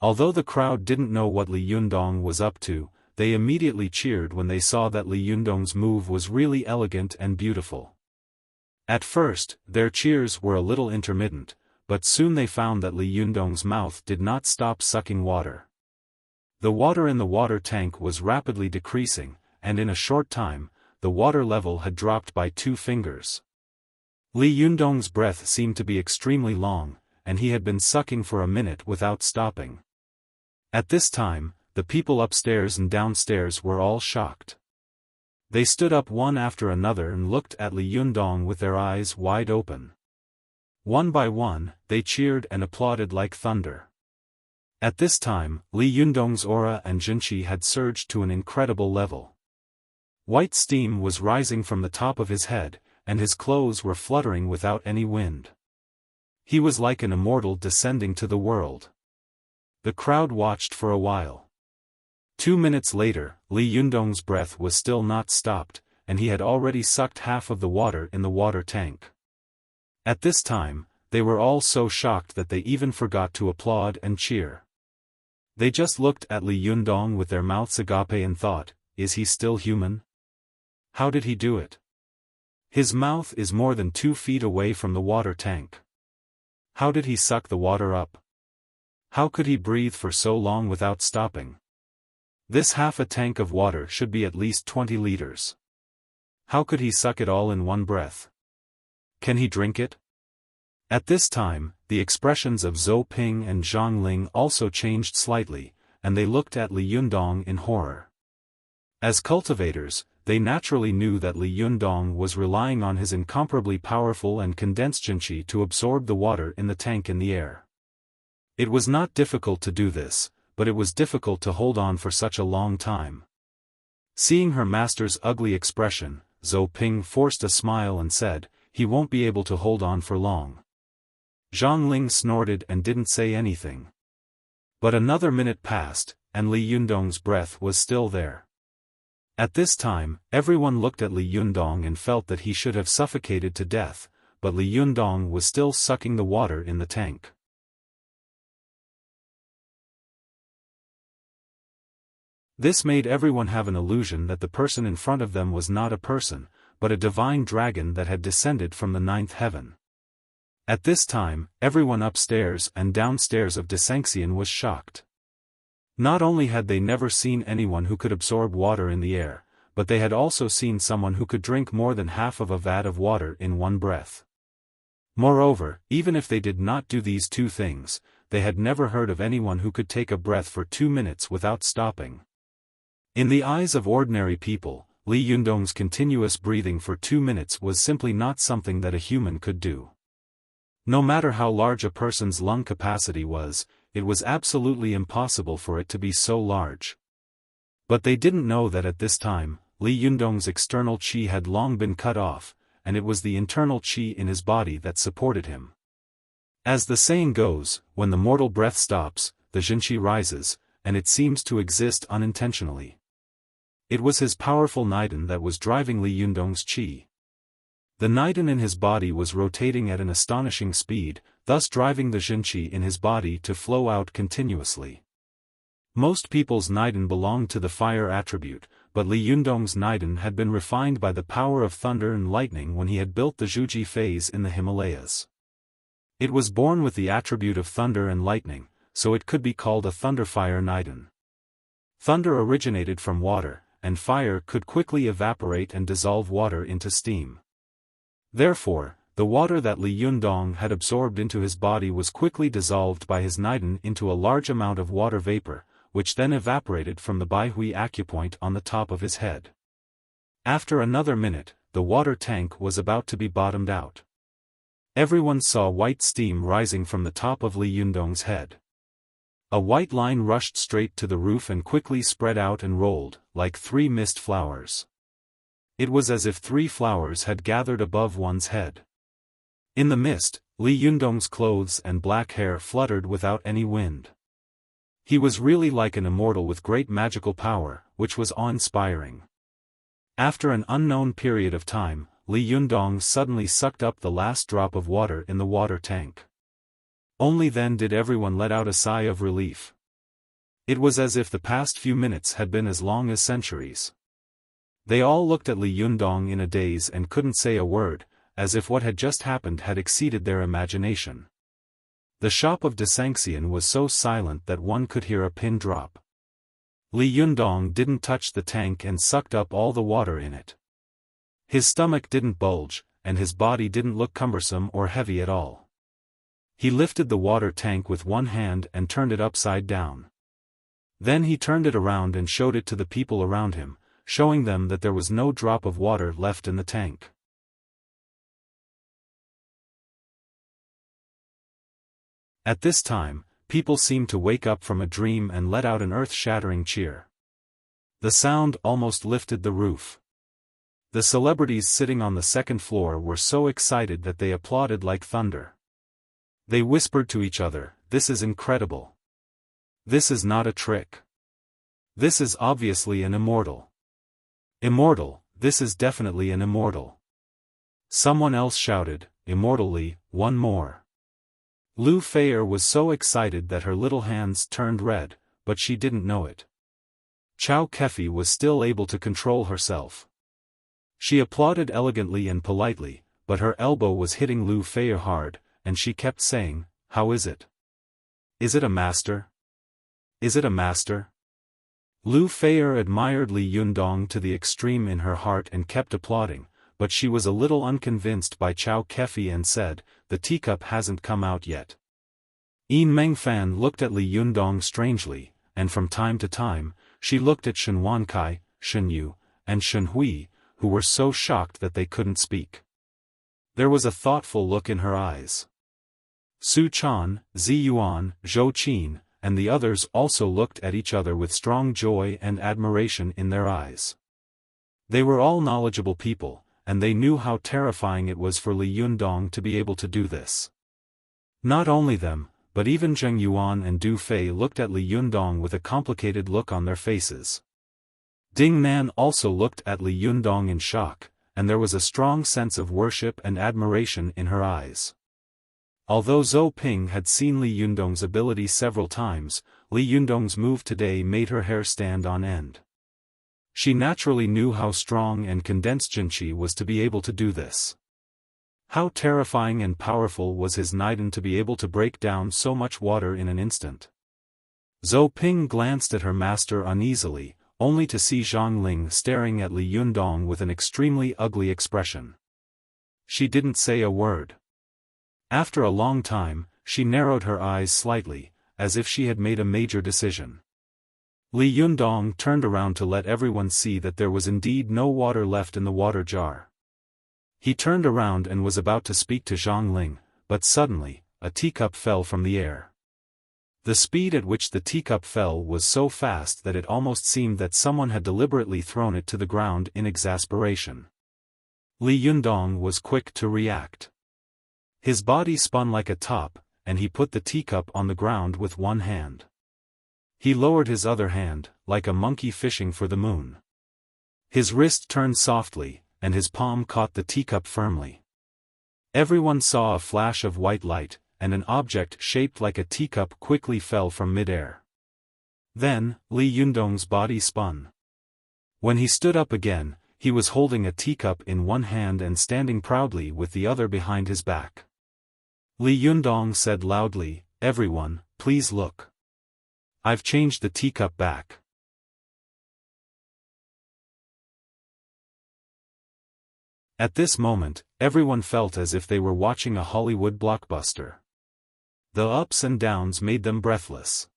Although the crowd didn't know what Li Yundong was up to, they immediately cheered when they saw that Li Yundong's move was really elegant and beautiful. At first, their cheers were a little intermittent, but soon they found that Li Yundong's mouth did not stop sucking water. The water in the water tank was rapidly decreasing, and in a short time, the water level had dropped by 2 fingers. Li Yundong's breath seemed to be extremely long, and he had been sucking for a minute without stopping. At this time, the people upstairs and downstairs were all shocked. They stood up one after another and looked at Li Yundong with their eyes wide open. One by one, they cheered and applauded like thunder. At this time, Li Yundong's aura and Jinqi had surged to an incredible level. White steam was rising from the top of his head, and his clothes were fluttering without any wind. He was like an immortal descending to the world. The crowd watched for a while. 2 minutes later, Li Yundong's breath was still not stopped, and he had already sucked half of the water in the water tank. At this time, they were all so shocked that they even forgot to applaud and cheer. They just looked at Li Yundong with their mouths agape and thought, "Is he still human? How did he do it? His mouth is more than 2 feet away from the water tank. How did he suck the water up? How could he breathe for so long without stopping? This half a tank of water should be at least 20 liters. How could he suck it all in one breath? Can he drink it?" At this time, the expressions of Zhou Ping and Zhang Ling also changed slightly, and they looked at Li Yundong in horror. As cultivators, they naturally knew that Li Yundong was relying on his incomparably powerful and condensed Jinqi to absorb the water in the tank in the air. It was not difficult to do this, but it was difficult to hold on for such a long time. Seeing her master's ugly expression, Zhou Ping forced a smile and said, "He won't be able to hold on for long." Zhang Ling snorted and didn't say anything. But another minute passed, and Li Yundong's breath was still there. At this time, everyone looked at Li Yundong and felt that he should have suffocated to death, but Li Yundong was still sucking the water in the tank. This made everyone have an illusion that the person in front of them was not a person, but a divine dragon that had descended from the 9th heaven. At this time, everyone upstairs and downstairs of Desanxian was shocked. Not only had they never seen anyone who could absorb water in the air, but they had also seen someone who could drink more than half of a vat of water in one breath. Moreover, even if they did not do these 2 things, they had never heard of anyone who could take a breath for 2 minutes without stopping. In the eyes of ordinary people, Li Yundong's continuous breathing for 2 minutes was simply not something that a human could do. No matter how large a person's lung capacity was, it was absolutely impossible for it to be so large. But they didn't know that at this time, Li Yundong's external qi had long been cut off, and it was the internal qi in his body that supported him. As the saying goes, when the mortal breath stops, the Jinqi rises, and it seems to exist unintentionally. It was his powerful Niden that was driving Li Yundong's qi. The Niden in his body was rotating at an astonishing speed, thus driving the Jinqi in his body to flow out continuously. Most people's Niden belonged to the fire attribute, but Li Yundong's Niden had been refined by the power of thunder and lightning when he had built the Zhuji phase in the Himalayas. It was born with the attribute of thunder and lightning, so it could be called a thunder-fire Niden. Thunder originated from water, and fire could quickly evaporate and dissolve water into steam. Therefore, the water that Li Yundong had absorbed into his body was quickly dissolved by his Niden into a large amount of water vapor, which then evaporated from the Baihui acupoint on the top of his head. After another minute, the water tank was about to be bottomed out. Everyone saw white steam rising from the top of Li Yundong's head. A white line rushed straight to the roof and quickly spread out and rolled, like 3 mist flowers. It was as if 3 flowers had gathered above one's head. In the mist, Li Yundong's clothes and black hair fluttered without any wind. He was really like an immortal with great magical power, which was awe-inspiring. After an unknown period of time, Li Yundong suddenly sucked up the last drop of water in the water tank. Only then did everyone let out a sigh of relief. It was as if the past few minutes had been as long as centuries. They all looked at Li Yundong in a daze and couldn't say a word, as if what had just happened had exceeded their imagination. The shop of Desanxian was so silent that one could hear a pin drop. Li Yundong didn't touch the tank and sucked up all the water in it. His stomach didn't bulge, and his body didn't look cumbersome or heavy at all. He lifted the water tank with one hand and turned it upside down. Then he turned it around and showed it to the people around him, showing them that there was no drop of water left in the tank. At this time, people seemed to wake up from a dream and let out an earth-shattering cheer. The sound almost lifted the roof. The celebrities sitting on the second floor were so excited that they applauded like thunder. They whispered to each other, "This is incredible. This is not a trick. This is obviously an immortal. Immortal, this is definitely an immortal." Someone else shouted, "Immortally, one more." Lu Feier was so excited that her little hands turned red, but she didn't know it. Chao Kefi was still able to control herself. She applauded elegantly and politely, but her elbow was hitting Lu Feier hard, and she kept saying, "How is it? Is it a master? Is it a master?" Lu Feier admired Li Yundong to the extreme in her heart and kept applauding, but she was a little unconvinced by Chao Kefi and said, "The teacup hasn't come out yet." Yin Mengfan looked at Li Yundong strangely, and from time to time, she looked at Shen Wankai, Shen Yu, and Shen Hui, who were so shocked that they couldn't speak. There was a thoughtful look in her eyes. Su Chan, Zi Yuan, Zhou Qin, and the others also looked at each other with strong joy and admiration in their eyes. They were all knowledgeable people, and they knew how terrifying it was for Li Yundong to be able to do this. Not only them, but even Zheng Yuan and Du Fei looked at Li Yundong with a complicated look on their faces. Ding Nan also looked at Li Yundong in shock, and there was a strong sense of worship and admiration in her eyes. Although Zhou Ping had seen Li Yundong's ability several times, Li Yundong's move today made her hair stand on end. She naturally knew how strong and condensed Jinqi was to be able to do this. How terrifying and powerful was his Niden to be able to break down so much water in an instant. Zhou Ping glanced at her master uneasily, only to see Zhang Ling staring at Li Yundong with an extremely ugly expression. She didn't say a word. After a long time, she narrowed her eyes slightly, as if she had made a major decision. Li Yundong turned around to let everyone see that there was indeed no water left in the water jar. He turned around and was about to speak to Zhang Ling, but suddenly, a teacup fell from the air. The speed at which the teacup fell was so fast that it almost seemed that someone had deliberately thrown it to the ground in exasperation. Li Yundong was quick to react. His body spun like a top, and he put the teacup on the ground with one hand. He lowered his other hand, like a monkey fishing for the moon. His wrist turned softly, and his palm caught the teacup firmly. Everyone saw a flash of white light, and an object shaped like a teacup quickly fell from mid-air. Then, Li Yundong's body spun. When he stood up again, he was holding a teacup in one hand and standing proudly with the other behind his back. Li Yundong said loudly, "Everyone, please look. I've changed the teacup back." At this moment, everyone felt as if they were watching a Hollywood blockbuster. The ups and downs made them breathless.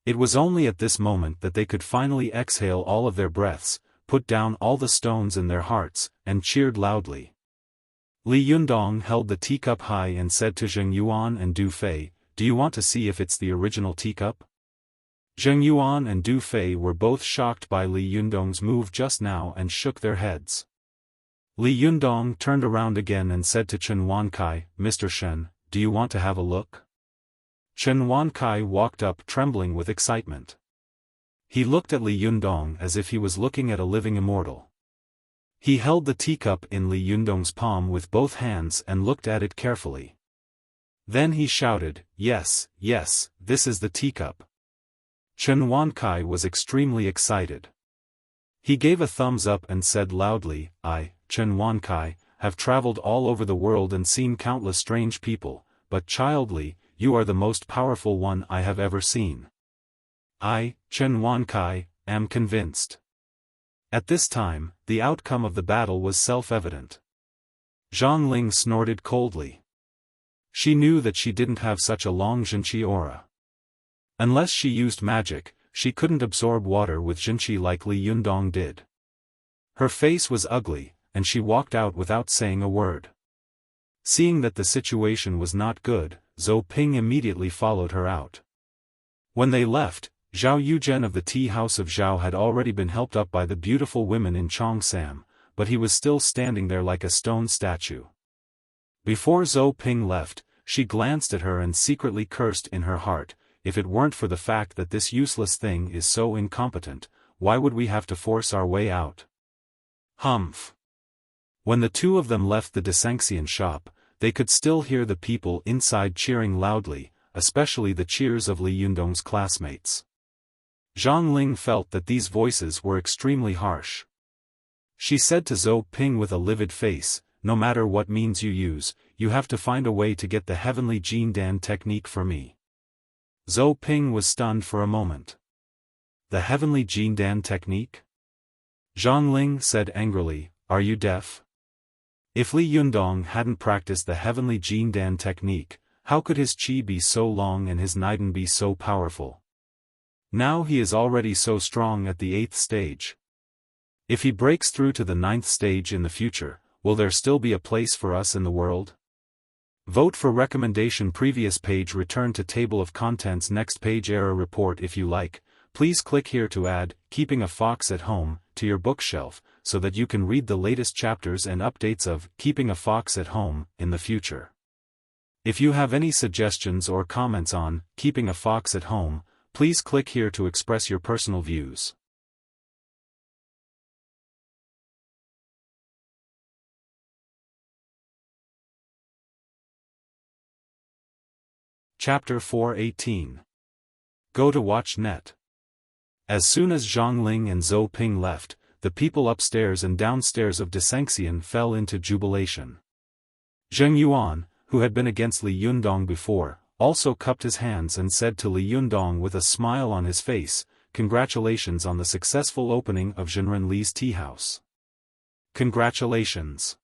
It was only at this moment that they could finally exhale all of their breaths, put down all the stones in their hearts, and cheered loudly. Li Yundong held the teacup high and said to Zheng Yuan and Du Fei, "Do you want to see if it's the original teacup?" Zheng Yuan and Du Fei were both shocked by Li Yundong's move just now and shook their heads. Li Yundong turned around again and said to Chen Wankai, "Mr. Shen, do you want to have a look?" Chen Wankai walked up trembling with excitement. He looked at Li Yundong as if he was looking at a living immortal. He held the teacup in Li Yundong's palm with both hands and looked at it carefully. Then he shouted, "Yes, yes, this is the teacup." Chen Wankai was extremely excited. He gave a thumbs up and said loudly, "I, Chen Wankai, have traveled all over the world and seen countless strange people, but Child Li, you are the most powerful one I have ever seen. I, Chen Wankai, am convinced." At this time, the outcome of the battle was self-evident. Zhang Ling snorted coldly. She knew that she didn't have such a long Jinqi aura. Unless she used magic, she couldn't absorb water with Jinqi like Li Yundong did. Her face was ugly, and she walked out without saying a word. Seeing that the situation was not good, Zhou Ping immediately followed her out. When they left, Zhao Yuzhen of the tea house of Zhao had already been helped up by the beautiful women in Cheongsam, but he was still standing there like a stone statue. Before Zhou Ping left, she glanced at her and secretly cursed in her heart, "If it weren't for the fact that this useless thing is so incompetent, why would we have to force our way out?" Humph. When the two of them left the Desanxian shop, they could still hear the people inside cheering loudly, especially the cheers of Li Yundong's classmates. Zhang Ling felt that these voices were extremely harsh. She said to Zhou Ping with a livid face, "No matter what means you use, you have to find a way to get the heavenly Jindan technique for me." Zhou Ping was stunned for a moment. "The heavenly Jindan technique?" Zhang Ling said angrily, "Are you deaf? If Li Yundong hadn't practiced the heavenly Jindan technique, how could his qi be so long and his Niden be so powerful? Now he is already so strong at the 8th stage. If he breaks through to the 9th stage in the future, will there still be a place for us in the world? Vote for recommendation. Previous page. Return to table of contents. Next page. Error report. If you like, please click here to add Keeping a Fox at Home to your bookshelf, so that you can read the latest chapters and updates of Keeping a Fox at Home in the future. If you have any suggestions or comments on Keeping a Fox at Home, please click here to express your personal views. Chapter 418. Go to Watch Net. As soon as Zhang Ling and Zhou Ping left, the people upstairs and downstairs of Desanxian fell into jubilation. Zheng Yuan, who had been against Li Yundong before, also cupped his hands and said to Li Yundong with a smile on his face, "Congratulations on the successful opening of Zhenren Li's tea house." "Congratulations."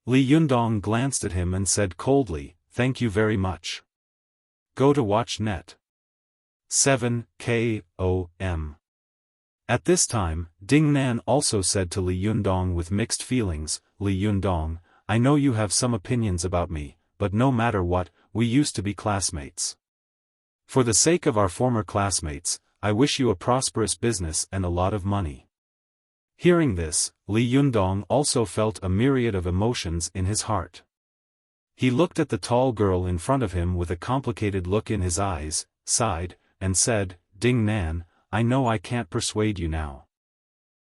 Li Yundong glanced at him and said coldly, "Thank you very much. Go to Watch Net. 7 KOM. At this time, Ding Nan also said to Li Yundong with mixed feelings, "Li Yundong, I know you have some opinions about me, but no matter what, we used to be classmates. For the sake of our former classmates, I wish you a prosperous business and a lot of money." Hearing this, Li Yundong also felt a myriad of emotions in his heart. He looked at the tall girl in front of him with a complicated look in his eyes, sighed, and said, Ding Nan, I know I can't persuade you now.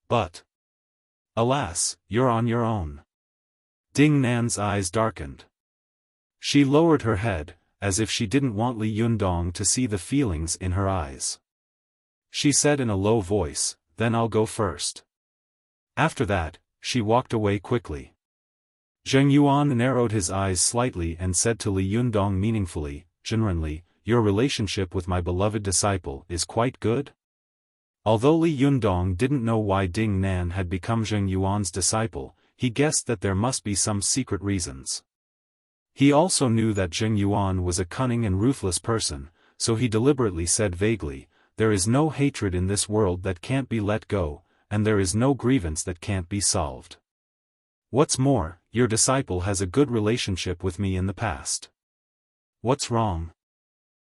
But, alas, you're on your own. Ding Nan's eyes darkened. She lowered her head, as if she didn't want Li Yundong to see the feelings in her eyes. She said in a low voice, then I'll go first. After that, she walked away quickly. Zheng Yuan narrowed his eyes slightly and said to Li Yundong meaningfully, Generally, your relationship with my beloved disciple is quite good? Although Li Yundong didn't know why Ding Nan had become Zheng Yuan's disciple, he guessed that there must be some secret reasons. He also knew that Zheng Yuan was a cunning and ruthless person, so he deliberately said vaguely, there is no hatred in this world that can't be let go, and there is no grievance that can't be solved. What's more, your disciple has a good relationship with me in the past. What's wrong?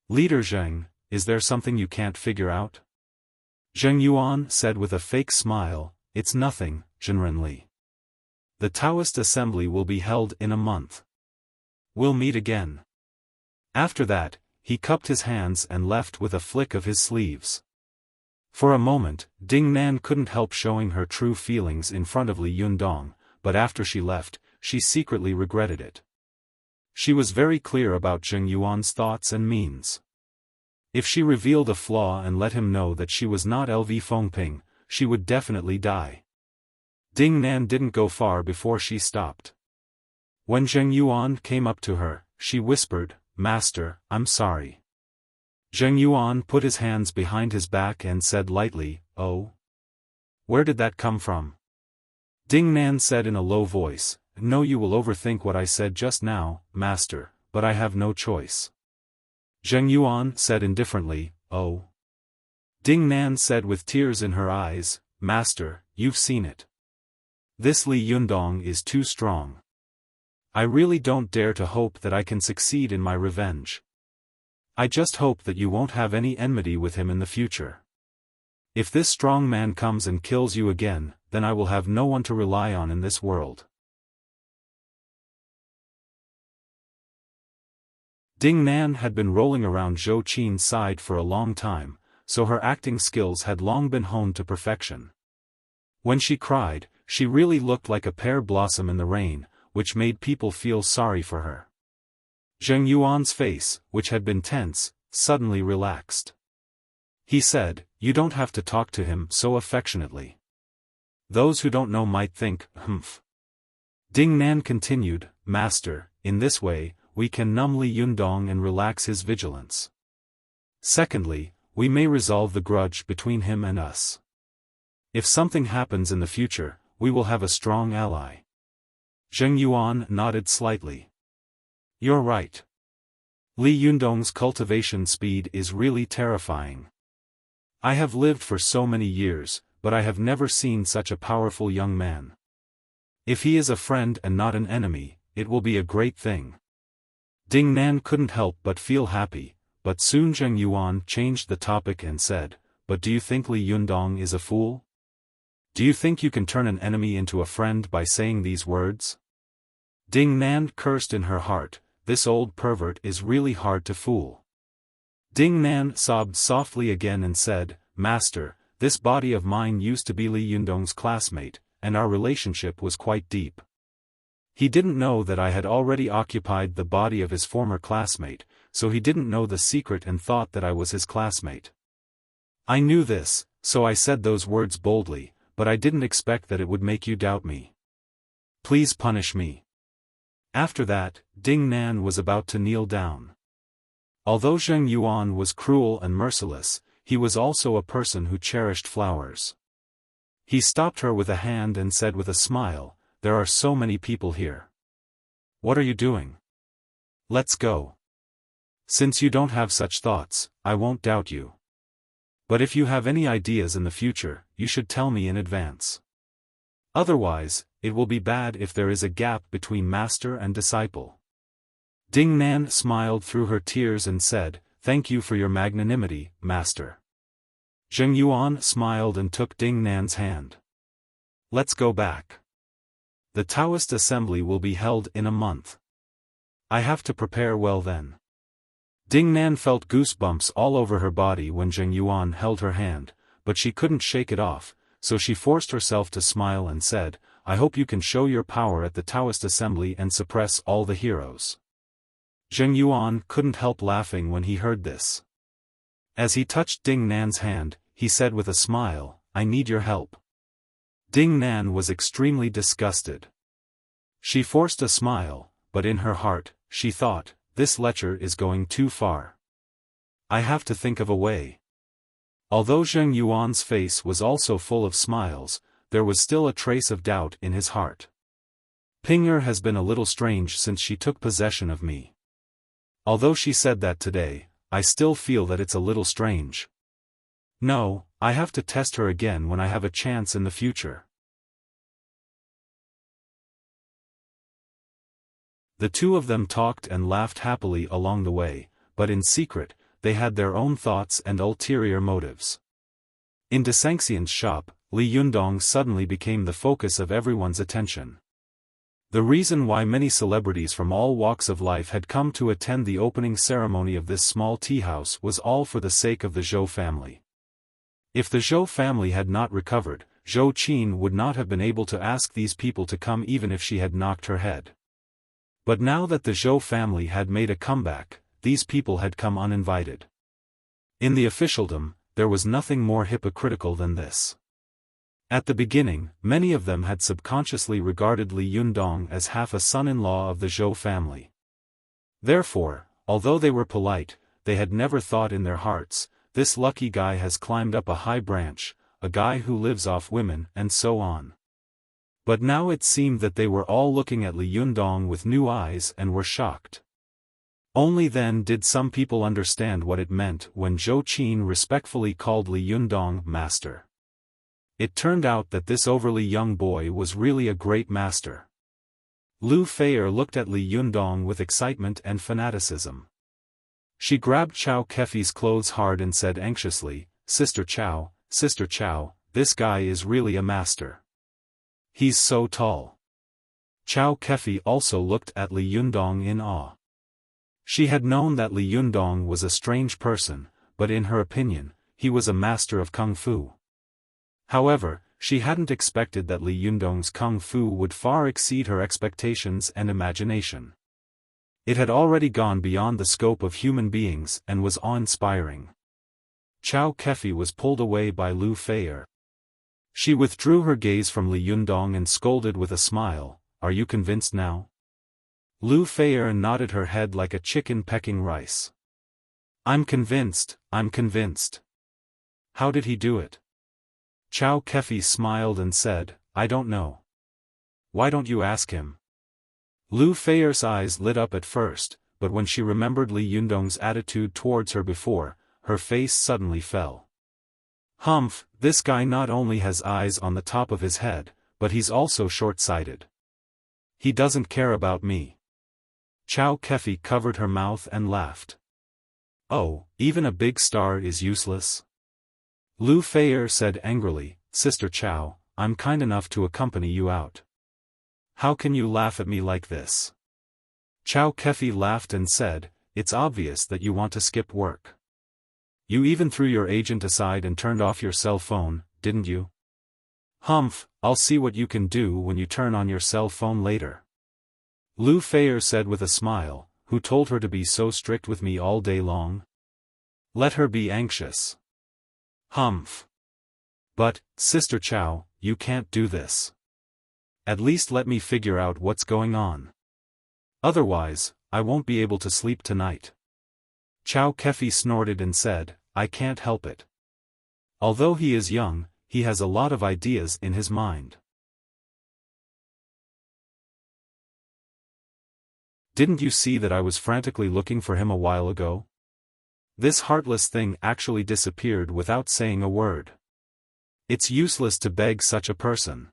Leader Zheng, is there something you can't figure out? Zheng Yuan said with a fake smile, it's nothing, Zhenrenli. The Taoist assembly will be held in a month. We'll meet again. After that, he cupped his hands and left with a flick of his sleeves. For a moment, Ding Nan couldn't help showing her true feelings in front of Li Yundong, but after she left, she secretly regretted it. She was very clear about Zheng Yuan's thoughts and means. If she revealed a flaw and let him know that she was not LV Fengping, she would definitely die. Ding Nan didn't go far before she stopped. When Zheng Yuan came up to her, she whispered, Master, I'm sorry. Zheng Yuan put his hands behind his back and said lightly, Oh? Where did that come from? Ding Nan said in a low voice, No, you will overthink what I said just now, Master, but I have no choice. Zheng Yuan said indifferently, Oh? Ding Nan said with tears in her eyes, Master, you've seen it. This Li Yundong is too strong. I really don't dare to hope that I can succeed in my revenge. I just hope that you won't have any enmity with him in the future. If this strong man comes and kills you again, then I will have no one to rely on in this world. Ding Nan had been rolling around Zhou Qin's side for a long time, so her acting skills had long been honed to perfection. When she cried, she really looked like a pear blossom in the rain, which made people feel sorry for her. Zheng Yuan's face, which had been tense, suddenly relaxed. He said, You don't have to talk to him so affectionately. Those who don't know might think, humph. Ding Nan continued, Master, in this way, we can numb Li Yundong and relax his vigilance. Secondly, we may resolve the grudge between him and us. If something happens in the future, we will have a strong ally. Zheng Yuan nodded slightly. You're right. Li Yundong's cultivation speed is really terrifying. I have lived for so many years, but I have never seen such a powerful young man. If he is a friend and not an enemy, it will be a great thing. Ding Nan couldn't help but feel happy, but soon Zheng Yuan changed the topic and said, But do you think Li Yundong is a fool? Do you think you can turn an enemy into a friend by saying these words? Ding Nan cursed in her heart, this old pervert is really hard to fool. Ding Nan sobbed softly again and said, Master, this body of mine used to be Li Yundong's classmate, and our relationship was quite deep. He didn't know that I had already occupied the body of his former classmate, so he didn't know the secret and thought that I was his classmate. I knew this, so I said those words boldly, but I didn't expect that it would make you doubt me. Please punish me. After that, Ding Nan was about to kneel down. Although Zheng Yuan was cruel and merciless, he was also a person who cherished flowers. He stopped her with a hand and said with a smile, There are so many people here. What are you doing? Let's go. Since you don't have such thoughts, I won't doubt you. But if you have any ideas in the future, you should tell me in advance. Otherwise, it will be bad if there is a gap between master and disciple. Ding Nan smiled through her tears and said, Thank you for your magnanimity, master. Zheng Yuan smiled and took Ding Nan's hand. Let's go back. The Taoist assembly will be held in a month. I have to prepare well then. Ding Nan felt goosebumps all over her body when Zheng Yuan held her hand, but she couldn't shake it off, so she forced herself to smile and said, I hope you can show your power at the Taoist assembly and suppress all the heroes. Zheng Yuan couldn't help laughing when he heard this. As he touched Ding Nan's hand, he said with a smile, I need your help. Ding Nan was extremely disgusted. She forced a smile, but in her heart, she thought, this lecture is going too far. I have to think of a way. Although Zheng Yuan's face was also full of smiles, there was still a trace of doubt in his heart. Ping'er has been a little strange since she took possession of me. Although she said that today, I still feel that it's a little strange. No, I have to test her again when I have a chance in the future. The two of them talked and laughed happily along the way, but in secret, they had their own thoughts and ulterior motives. In De Sanxian's shop, Li Yundong suddenly became the focus of everyone's attention. The reason why many celebrities from all walks of life had come to attend the opening ceremony of this small tea house was all for the sake of the Zhou family. If the Zhou family had not recovered, Zhou Qin would not have been able to ask these people to come even if she had knocked her head. But now that the Zhou family had made a comeback, these people had come uninvited. In the officialdom, there was nothing more hypocritical than this. At the beginning, many of them had subconsciously regarded Li Yundong as half a son-in-law of the Zhou family. Therefore, although they were polite, they had never thought in their hearts, this lucky guy has climbed up a high branch, a guy who lives off women and so on. But now it seemed that they were all looking at Li Yundong with new eyes and were shocked. Only then did some people understand what it meant when Zhou Qin respectfully called Li Yundong master. It turned out that this overly young boy was really a great master. Lu Feier looked at Li Yundong with excitement and fanaticism. She grabbed Chao Kefi's clothes hard and said anxiously, Sister Chao, this guy is really a master. He's so tall. Chao Kefi also looked at Li Yundong in awe. She had known that Li Yundong was a strange person, but in her opinion, he was a master of kung fu. However, she hadn't expected that Li Yundong's kung fu would far exceed her expectations and imagination. It had already gone beyond the scope of human beings and was awe-inspiring. Chao Kefi was pulled away by Lu Feier. She withdrew her gaze from Li Yundong and scolded with a smile, Are you convinced now? Lu Feier nodded her head like a chicken pecking rice. I'm convinced. How did he do it? Chao Kefi smiled and said, I don't know. Why don't you ask him? Lu Feier's eyes lit up at first, but when she remembered Li Yundong's attitude towards her before, her face suddenly fell. Humph, this guy not only has eyes on the top of his head, but he's also short-sighted. He doesn't care about me. Chao Kefi covered her mouth and laughed. Oh, even a big star is useless? Lu Feier said angrily, Sister Chao, I'm kind enough to accompany you out. How can you laugh at me like this? Chao Kefi laughed and said, It's obvious that you want to skip work. You even threw your agent aside and turned off your cell phone, didn't you? Humph, I'll see what you can do when you turn on your cell phone later. Lu Feier said with a smile, Who told her to be so strict with me all day long? Let her be anxious. Humph. But, Sister Chao, you can't do this. At least let me figure out what's going on. Otherwise, I won't be able to sleep tonight. Chao Kefi snorted and said, I can't help it. Although he is young, he has a lot of ideas in his mind. Didn't you see that I was frantically looking for him a while ago? This heartless thing actually disappeared without saying a word. It's useless to beg such a person.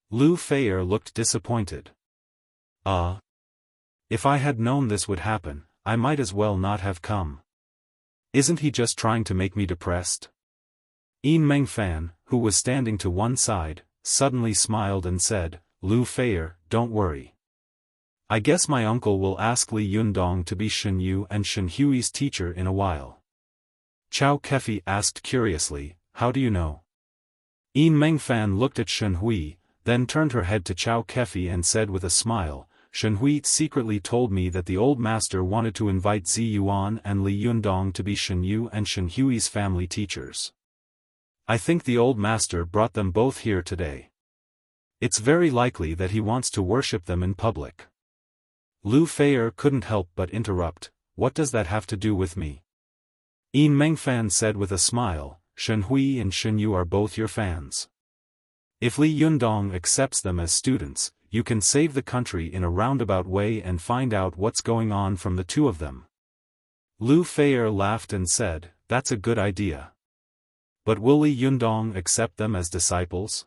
Lu Feier looked disappointed. If I had known this would happen, I might as well not have come. Isn't he just trying to make me depressed? Yin Mengfan, who was standing to one side, suddenly smiled and said, Lu Feier, don't worry. I guess my uncle will ask Li Yundong to be Shen Yu and Shen Hui's teacher in a while. Chao Kefi asked curiously, how do you know? Yin Mengfan looked at Shen Hui, then turned her head to Chao Kefi and said with a smile, Shen Hui secretly told me that the old master wanted to invite Zi Yuan and Li Yundong to be Shen Yu and Shen Hui's family teachers. I think the old master brought them both here today. It's very likely that he wants to worship them in public. Lu Feier couldn't help but interrupt, what does that have to do with me? Yin Mengfan said with a smile, Shen Hui and Shen Yu are both your fans. If Li Yundong accepts them as students, you can save the country in a roundabout way and find out what's going on from the two of them. Lu Feier laughed and said, that's a good idea. But will Li Yundong accept them as disciples?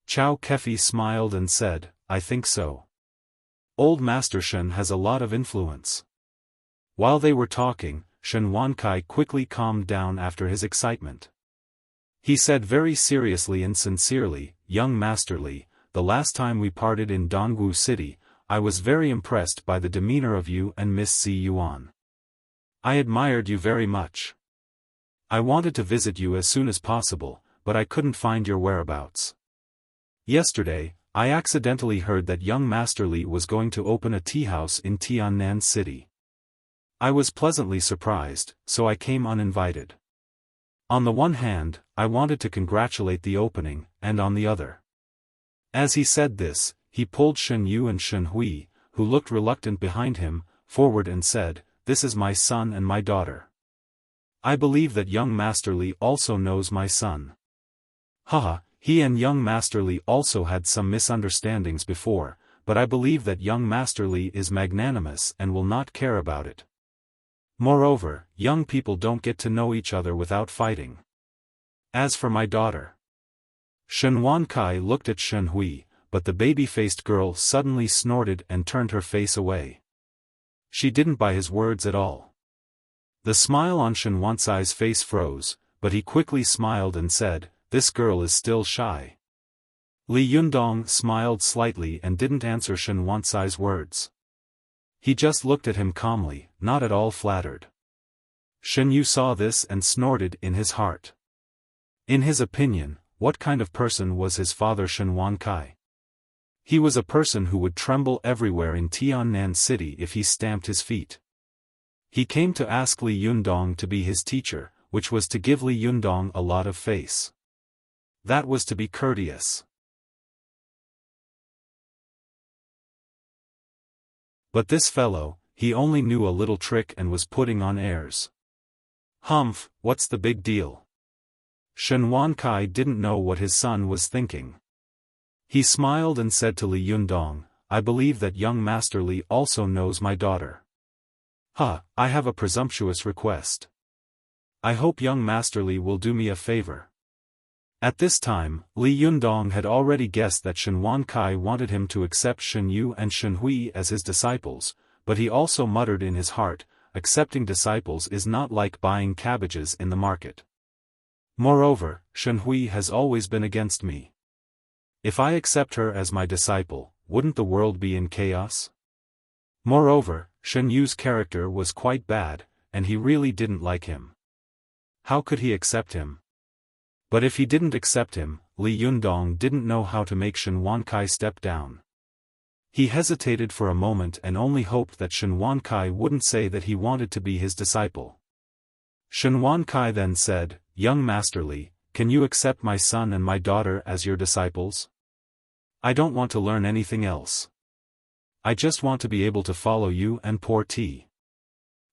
Chao Kefi smiled and said, I think so. Old Master Shen has a lot of influence. While they were talking, Shen Wankai quickly calmed down after his excitement. He said very seriously and sincerely, Young Master Li, the last time we parted in Dongwu City, I was very impressed by the demeanor of you and Miss Zi Yuan. I admired you very much. I wanted to visit you as soon as possible, but I couldn't find your whereabouts. Yesterday, I accidentally heard that young Master Li was going to open a tea house in Tiannan City. I was pleasantly surprised, so I came uninvited. On the one hand, I wanted to congratulate the opening, and on the other. As he said this, he pulled Shen Yu and Shen Hui, who looked reluctant behind him, forward and said, this is my son and my daughter. I believe that young Master Li also knows my son. Haha, he and young Master Li also had some misunderstandings before, but I believe that young Master Li is magnanimous and will not care about it. Moreover, young people don't get to know each other without fighting. As for my daughter. Shen Wankai looked at Shen Hui, but the baby-faced girl suddenly snorted and turned her face away. She didn't buy his words at all. The smile on Shen Wansai's face froze, but he quickly smiled and said, this girl is still shy. Li Yundong smiled slightly and didn't answer Shen Wansai's words. He just looked at him calmly, not at all flattered. Shen Yu saw this and snorted in his heart. In his opinion, what kind of person was his father Shen Wankai? He was a person who would tremble everywhere in Tiannan City if he stamped his feet. He came to ask Li Yundong to be his teacher, which was to give Li Yundong a lot of face. That was to be courteous. But this fellow, he only knew a little trick and was putting on airs. Humph, what's the big deal? Shen Wankai didn't know what his son was thinking. He smiled and said to Li Yundong, I believe that young Master Li also knows my daughter. I have a presumptuous request. I hope young Master Li will do me a favor. At this time, Li Yundong had already guessed that Shen Wankai wanted him to accept Shen Yu and Shen Hui as his disciples, but he also muttered in his heart, accepting disciples is not like buying cabbages in the market. Moreover, Shen Hui has always been against me. If I accept her as my disciple, wouldn't the world be in chaos? Moreover, Shen Yu's character was quite bad, and he really didn't like him. How could he accept him? But if he didn't accept him, Li Yundong didn't know how to make Shen Wankai step down. He hesitated for a moment and only hoped that Shen Wankai wouldn't say that he wanted to be his disciple. Shen Wankai then said, Young Master Li, can you accept my son and my daughter as your disciples? I don't want to learn anything else. I just want to be able to follow you and pour tea.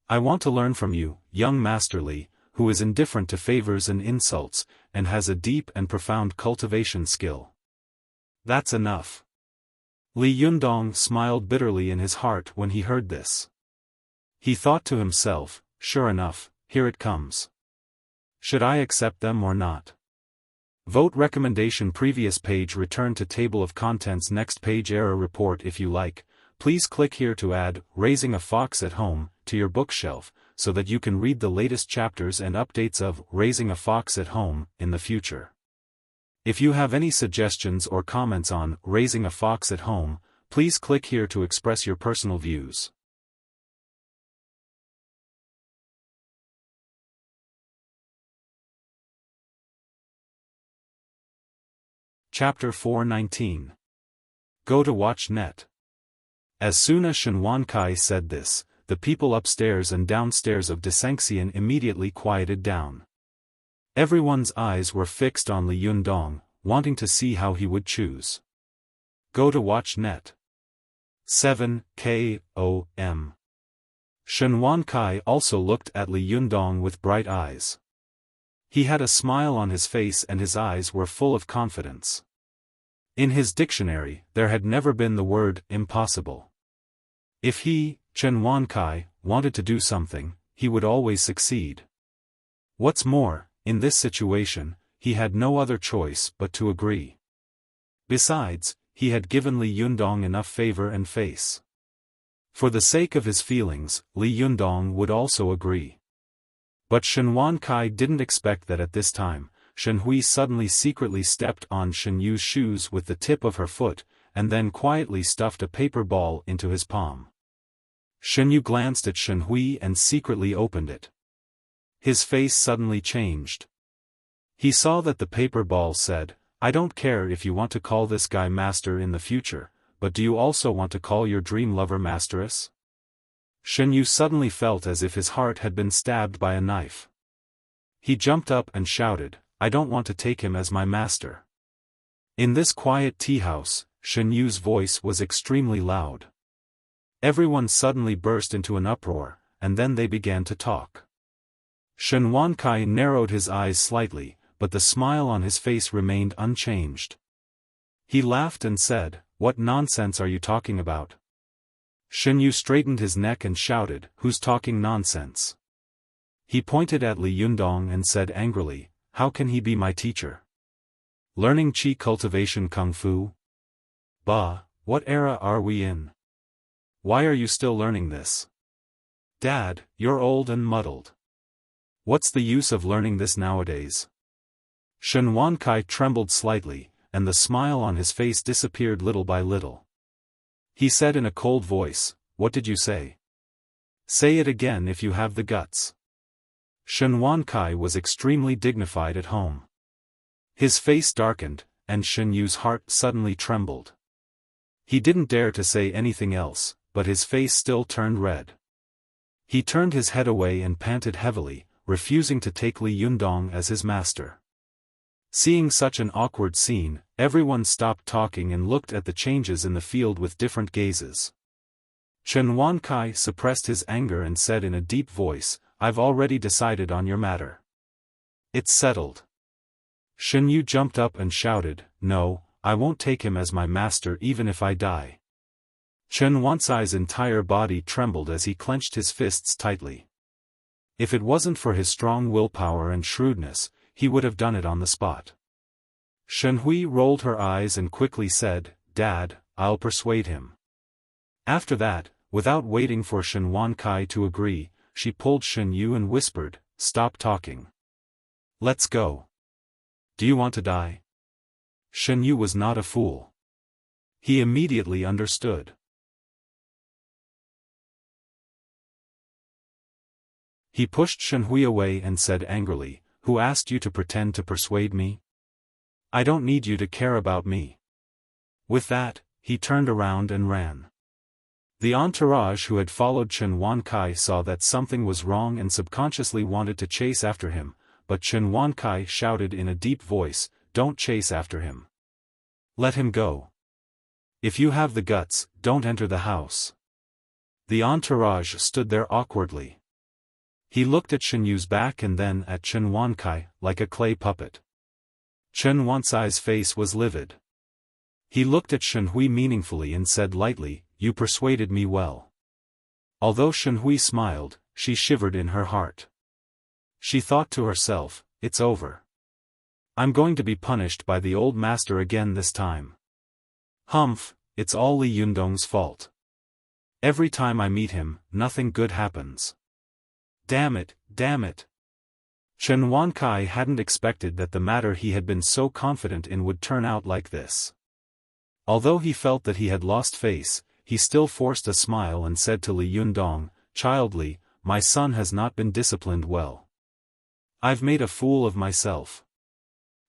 I want to learn from you, young Master Li, who is indifferent to favors and insults, and has a deep and profound cultivation skill. That's enough. Li Yundong smiled bitterly in his heart when he heard this. He thought to himself, sure enough, here it comes. Should I accept them or not? Vote recommendation previous page return to table of contents next page error report if you like. Please click here to add Raising a Fox at Home to your bookshelf, so that you can read the latest chapters and updates of Raising a Fox at Home in the future. If you have any suggestions or comments on Raising a Fox at Home, Please click here to express your personal views. Chapter 4:19. Go to watch net. As soon as Shen Wankai said this, the people upstairs and downstairs of Desengxian immediately quieted down. Everyone's eyes were fixed on Li Yundong, wanting to see how he would choose. Go to watch net. 7 K.O.M. Shen Wankai also looked at Li Yundong with bright eyes. He had a smile on his face and his eyes were full of confidence. In his dictionary, there had never been the word impossible. If he, Shen Wankai, wanted to do something, he would always succeed. What's more, in this situation, he had no other choice but to agree. Besides, he had given Li Yundong enough favor and face. For the sake of his feelings, Li Yundong would also agree. But Shen Wankai didn't expect that at this time, Shen Hui suddenly secretly stepped on Shen Yu's shoes with the tip of her foot, and then quietly stuffed a paper ball into his palm. Shen Yu glanced at Shen Hui and secretly opened it. His face suddenly changed. He saw that the paper ball said, "I don't care if you want to call this guy master in the future, but do you also want to call your dream lover masteress?" Shen Yu suddenly felt as if his heart had been stabbed by a knife. He jumped up and shouted, "I don't want to take him as my master." In this quiet tea house, Shen Yu's voice was extremely loud. Everyone suddenly burst into an uproar, and then they began to talk. Shen Wankai narrowed his eyes slightly, but the smile on his face remained unchanged. He laughed and said, "What nonsense are you talking about?" Shen Yu straightened his neck and shouted, "Who's talking nonsense?" He pointed at Li Yundong and said angrily, "How can he be my teacher? Learning qi cultivation kung fu? Bah, what era are we in? Why are you still learning this? Dad, you're old and muddled. What's the use of learning this nowadays?" Shen Wankai trembled slightly, and the smile on his face disappeared little by little. He said in a cold voice, "What did you say? Say it again if you have the guts." Shen Wankai was extremely dignified at home. His face darkened, and Shen Yu's heart suddenly trembled. He didn't dare to say anything else, but his face still turned red. He turned his head away and panted heavily, refusing to take Li Yundong as his master. Seeing such an awkward scene, everyone stopped talking and looked at the changes in the field with different gazes. Shen Wankai suppressed his anger and said in a deep voice, "I've already decided on your matter. It's settled." Shen Yu jumped up and shouted, "No, I won't take him as my master even if I die." Shen Wansai's entire body trembled as he clenched his fists tightly. If it wasn't for his strong willpower and shrewdness, he would have done it on the spot. Shen Hui rolled her eyes and quickly said, "Dad, I'll persuade him." After that, without waiting for Shen Wankai to agree, she pulled Shen Yu and whispered, "Stop talking. Let's go. Do you want to die?" Shen Yu was not a fool. He immediately understood. He pushed Shen Hui away and said angrily, "Who asked you to pretend to persuade me? I don't need you to care about me." With that, he turned around and ran. The entourage who had followed Shen Wankai saw that something was wrong and subconsciously wanted to chase after him, but Shen Wankai shouted in a deep voice, "Don't chase after him. Let him go. If you have the guts, don't enter the house." The entourage stood there awkwardly. He looked at Shen Yu's back and then at Shen Wankai, like a clay puppet. Shen Wansai's face was livid. He looked at Shen Hui meaningfully and said lightly, "You persuaded me well." Although Shen Hui smiled, she shivered in her heart. She thought to herself, "It's over. I'm going to be punished by the old master again this time. Humph, it's all Li Yundong's fault. Every time I meet him, nothing good happens. Damn it, damn it." Shen Wankai hadn't expected that the matter he had been so confident in would turn out like this. Although he felt that he had lost face, he still forced a smile and said to Li Yundong, "Child Li, my son has not been disciplined well. I've made a fool of myself."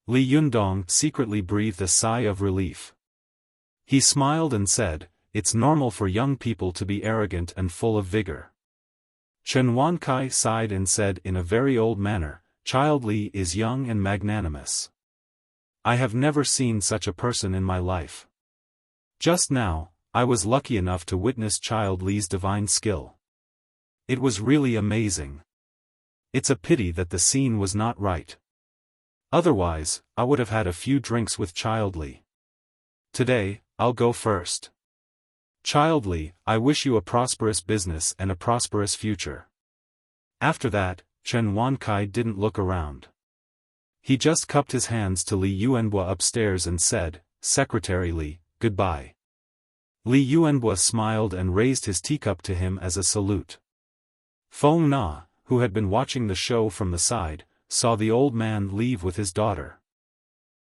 Li Yundong secretly breathed a sigh of relief. He smiled and said, "It's normal for young people to be arrogant and full of vigor." Chen Wankai sighed and said in a very old manner, "Child Li is young and magnanimous. I have never seen such a person in my life. Just now, I was lucky enough to witness Child Li's divine skill. It was really amazing. It's a pity that the scene was not right. Otherwise, I would have had a few drinks with Child Li. Today, I'll go first. Child Li, I wish you a prosperous business and a prosperous future." After that, Chen Wankai didn't look around. He just cupped his hands to Li Yuanbua upstairs and said, "Secretary Li, goodbye." Li Yuanbua smiled and raised his teacup to him as a salute. Feng Na, who had been watching the show from the side, saw the old man leave with his daughter.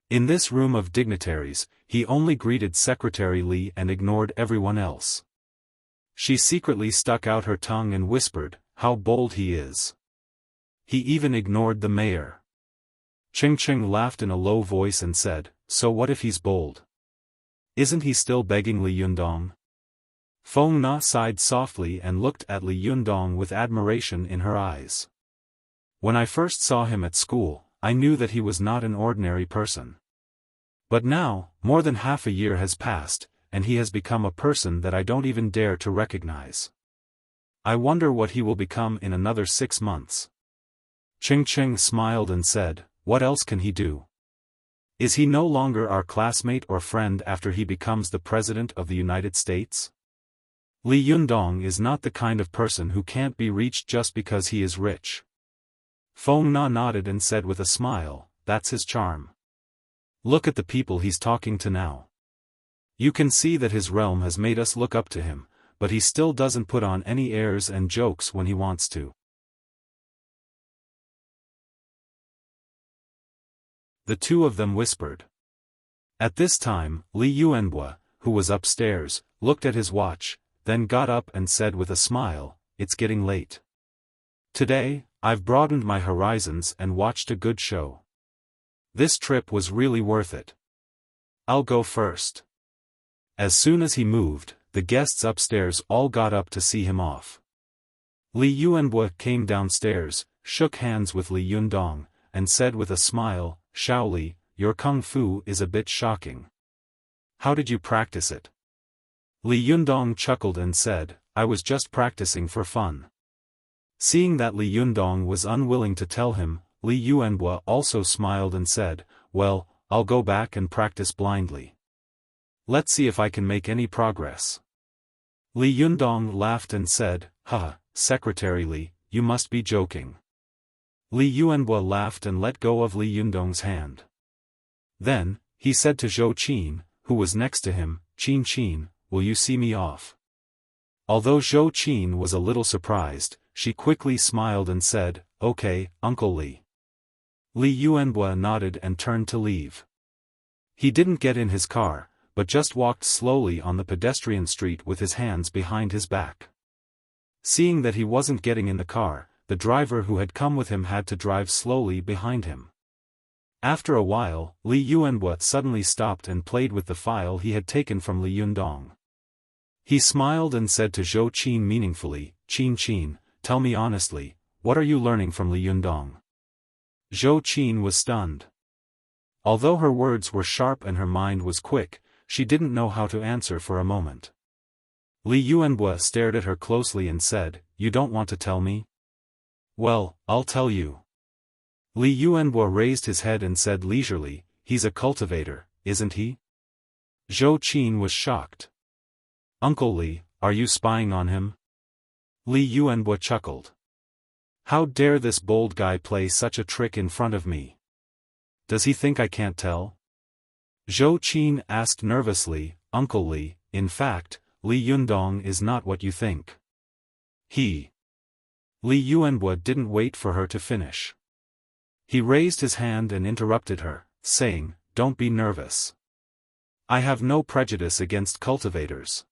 In this room of dignitaries, he only greeted Secretary Li and ignored everyone else. She secretly stuck out her tongue and whispered, "How bold he is." He even ignored the mayor. Ching Ching laughed in a low voice and said, "So what if he's bold? Isn't he still begging Li Yundong?" Feng Na sighed softly and looked at Li Yundong with admiration in her eyes. "When I first saw him at school, I knew that he was not an ordinary person. But now, more than half a year has passed, and he has become a person that I don't even dare to recognize. I wonder what he will become in another 6 months." Ching Ching smiled and said, "What else can he do? Is he no longer our classmate or friend after he becomes the President of the United States? Li Yundong is not the kind of person who can't be reached just because he is rich." Feng Na nodded and said with a smile, "That's his charm. Look at the people he's talking to now. You can see that his realm has made us look up to him, but he still doesn't put on any airs and jokes when he wants to." The two of them whispered. At this time, Li Yuanbua, who was upstairs, looked at his watch, then got up and said with a smile, "It's getting late. Today, I've broadened my horizons and watched a good show. This trip was really worth it. I'll go first." As soon as he moved, the guests upstairs all got up to see him off. Li Yuanbua came downstairs, shook hands with Li Yundong, and said with a smile, "Xiao Li, your kung fu is a bit shocking. How did you practice it?" Li Yundong chuckled and said, "I was just practicing for fun." Seeing that Li Yundong was unwilling to tell him, Li Yuanbua also smiled and said, "Well, I'll go back and practice blindly. Let's see if I can make any progress." Li Yundong laughed and said, "Haha, Secretary Li, you must be joking." Li Yuanbua laughed and let go of Li Yundong's hand. Then, he said to Zhou Qin, who was next to him, "Qin Qin, will you see me off?" Although Zhou Qin was a little surprised, she quickly smiled and said, "Okay, Uncle Li." Li Yuanbua nodded and turned to leave. He didn't get in his car, but just walked slowly on the pedestrian street with his hands behind his back. Seeing that he wasn't getting in the car, the driver who had come with him had to drive slowly behind him. After a while, Li Yuanbua suddenly stopped and played with the file he had taken from Li Yundong. He smiled and said to Zhou Qin meaningfully, "Qin Qin, tell me honestly, what are you learning from Li Yundong?" Zhou Qin was stunned. Although her words were sharp and her mind was quick, she didn't know how to answer for a moment. Li Yuanbua stared at her closely and said, "You don't want to tell me? Well, I'll tell you." Li Yuanbua raised his head and said leisurely, "He's a cultivator, isn't he?" Zhou Qin was shocked. "Uncle Li, are you spying on him?" Li Yuanbua chuckled. "How dare this bold guy play such a trick in front of me? Does he think I can't tell?" Zhou Qin asked nervously, "Uncle Li, in fact, Li Yundong is not what you think. He..." Li Yuanbua didn't wait for her to finish. He raised his hand and interrupted her, saying, "Don't be nervous. I have no prejudice against cultivators.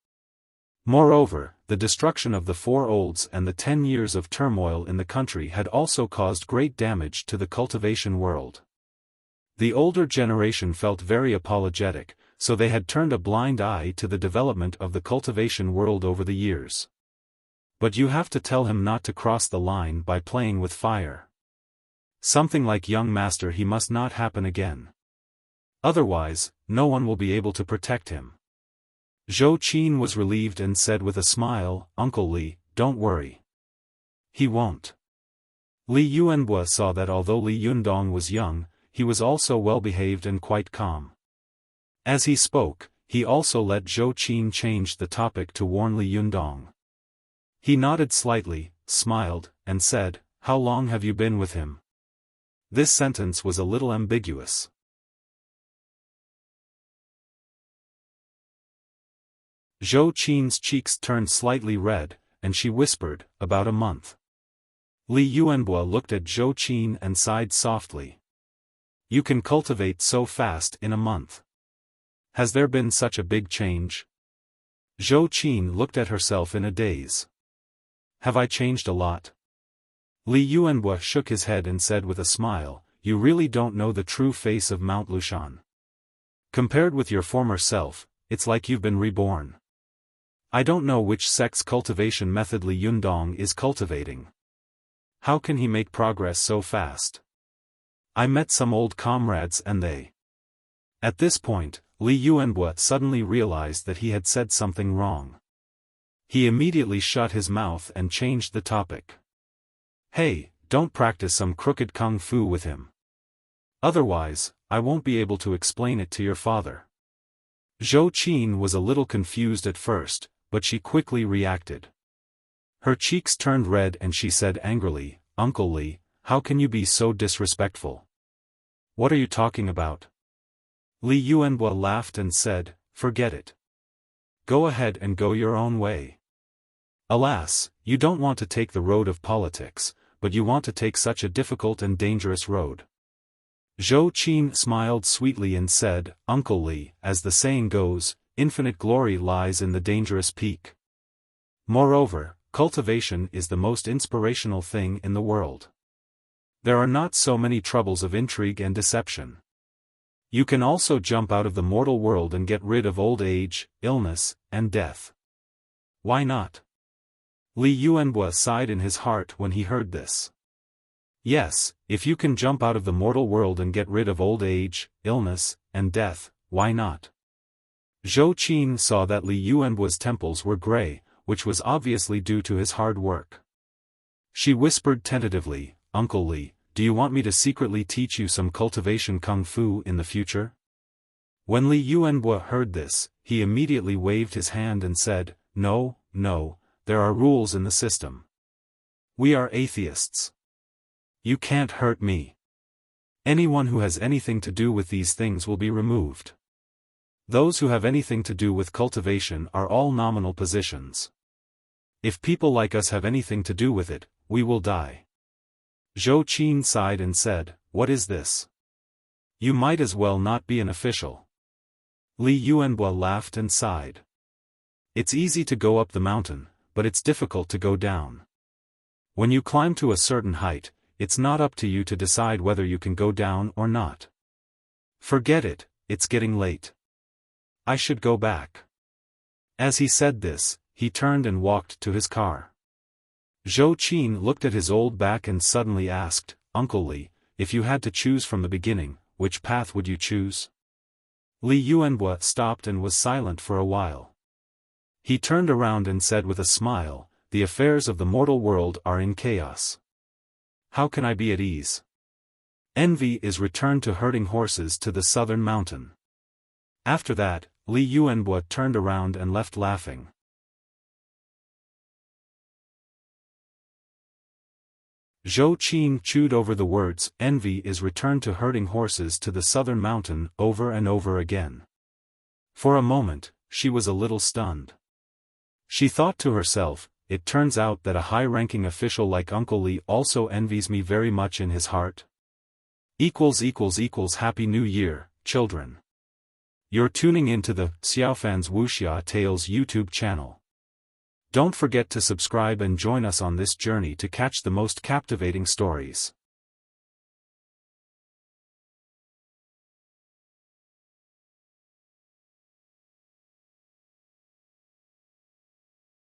Moreover, the destruction of the 4 olds and the 10 years of turmoil in the country had also caused great damage to the cultivation world. The older generation felt very apologetic, so they had turned a blind eye to the development of the cultivation world over the years. But you have to tell him not to cross the line by playing with fire. Something like young master he must not happen again. Otherwise, no one will be able to protect him. Zhou Qin was relieved and said with a smile, Uncle Li, don't worry. He won't. Li Yuanbua saw that although Li Yundong was young, he was also well-behaved and quite calm. As he spoke, he also let Zhou Qin change the topic to warn Li Yundong. He nodded slightly, smiled, and said, How long have you been with him? This sentence was a little ambiguous. Zhou Qin's cheeks turned slightly red, and she whispered, About a month. Li Yuanbua looked at Zhou Qin and sighed softly. You can cultivate so fast in a month. Has there been such a big change? Zhou Qin looked at herself in a daze. Have I changed a lot? Li Yuanbua shook his head and said with a smile, You really don't know the true face of Mount Lushan. Compared with your former self, it's like you've been reborn. I don't know which sex cultivation method Li Yundong is cultivating. How can he make progress so fast? I met some old comrades and they. At this point, Li Yuanbua suddenly realized that he had said something wrong. He immediately shut his mouth and changed the topic. Hey, don't practice some crooked kung fu with him. Otherwise, I won't be able to explain it to your father. Zhou Qin was a little confused at first, but she quickly reacted. Her cheeks turned red and she said angrily, Uncle Li, how can you be so disrespectful? What are you talking about? Li Yuanbua laughed and said, Forget it. Go ahead and go your own way. Alas, you don't want to take the road of politics, but you want to take such a difficult and dangerous road. Zhou Qin smiled sweetly and said, Uncle Li, as the saying goes, infinite glory lies in the dangerous peak. Moreover, cultivation is the most inspirational thing in the world. There are not so many troubles of intrigue and deception. You can also jump out of the mortal world and get rid of old age, illness, and death. Why not? Li Yuanbua sighed in his heart when he heard this. Yes, if you can jump out of the mortal world and get rid of old age, illness, and death, why not? Zhou Qin saw that Li Yuanbua's temples were gray, which was obviously due to his hard work. She whispered tentatively, Uncle Li, do you want me to secretly teach you some cultivation kung fu in the future? When Li Yuanbua heard this, he immediately waved his hand and said, No, no, there are rules in the system. We are atheists. You can't hurt me. Anyone who has anything to do with these things will be removed. Those who have anything to do with cultivation are all nominal positions. If people like us have anything to do with it, we will die. Zhou Qin sighed and said, What is this? You might as well not be an official. Li Yuanbua laughed and sighed. It's easy to go up the mountain, but it's difficult to go down. When you climb to a certain height, it's not up to you to decide whether you can go down or not. Forget it, it's getting late. I should go back. As he said this, he turned and walked to his car. Zhou Qin looked at his old back and suddenly asked, Uncle Li, if you had to choose from the beginning, which path would you choose? Li Yuanbua stopped and was silent for a while. He turned around and said with a smile, The affairs of the mortal world are in chaos. How can I be at ease? Envy is returned to herding horses to the southern mountain. After that, Li Yuanbua turned around and left laughing. Zhou Qin chewed over the words, Envy is returned to herding horses to the southern mountain, over and over again. For a moment, she was a little stunned. She thought to herself, it turns out that a high-ranking official like Uncle Li also envies me very much in his heart. Happy New Year, children. You're tuning into the Xiaofan's Wuxia Tales YouTube channel. Don't forget to subscribe and join us on this journey to catch the most captivating stories.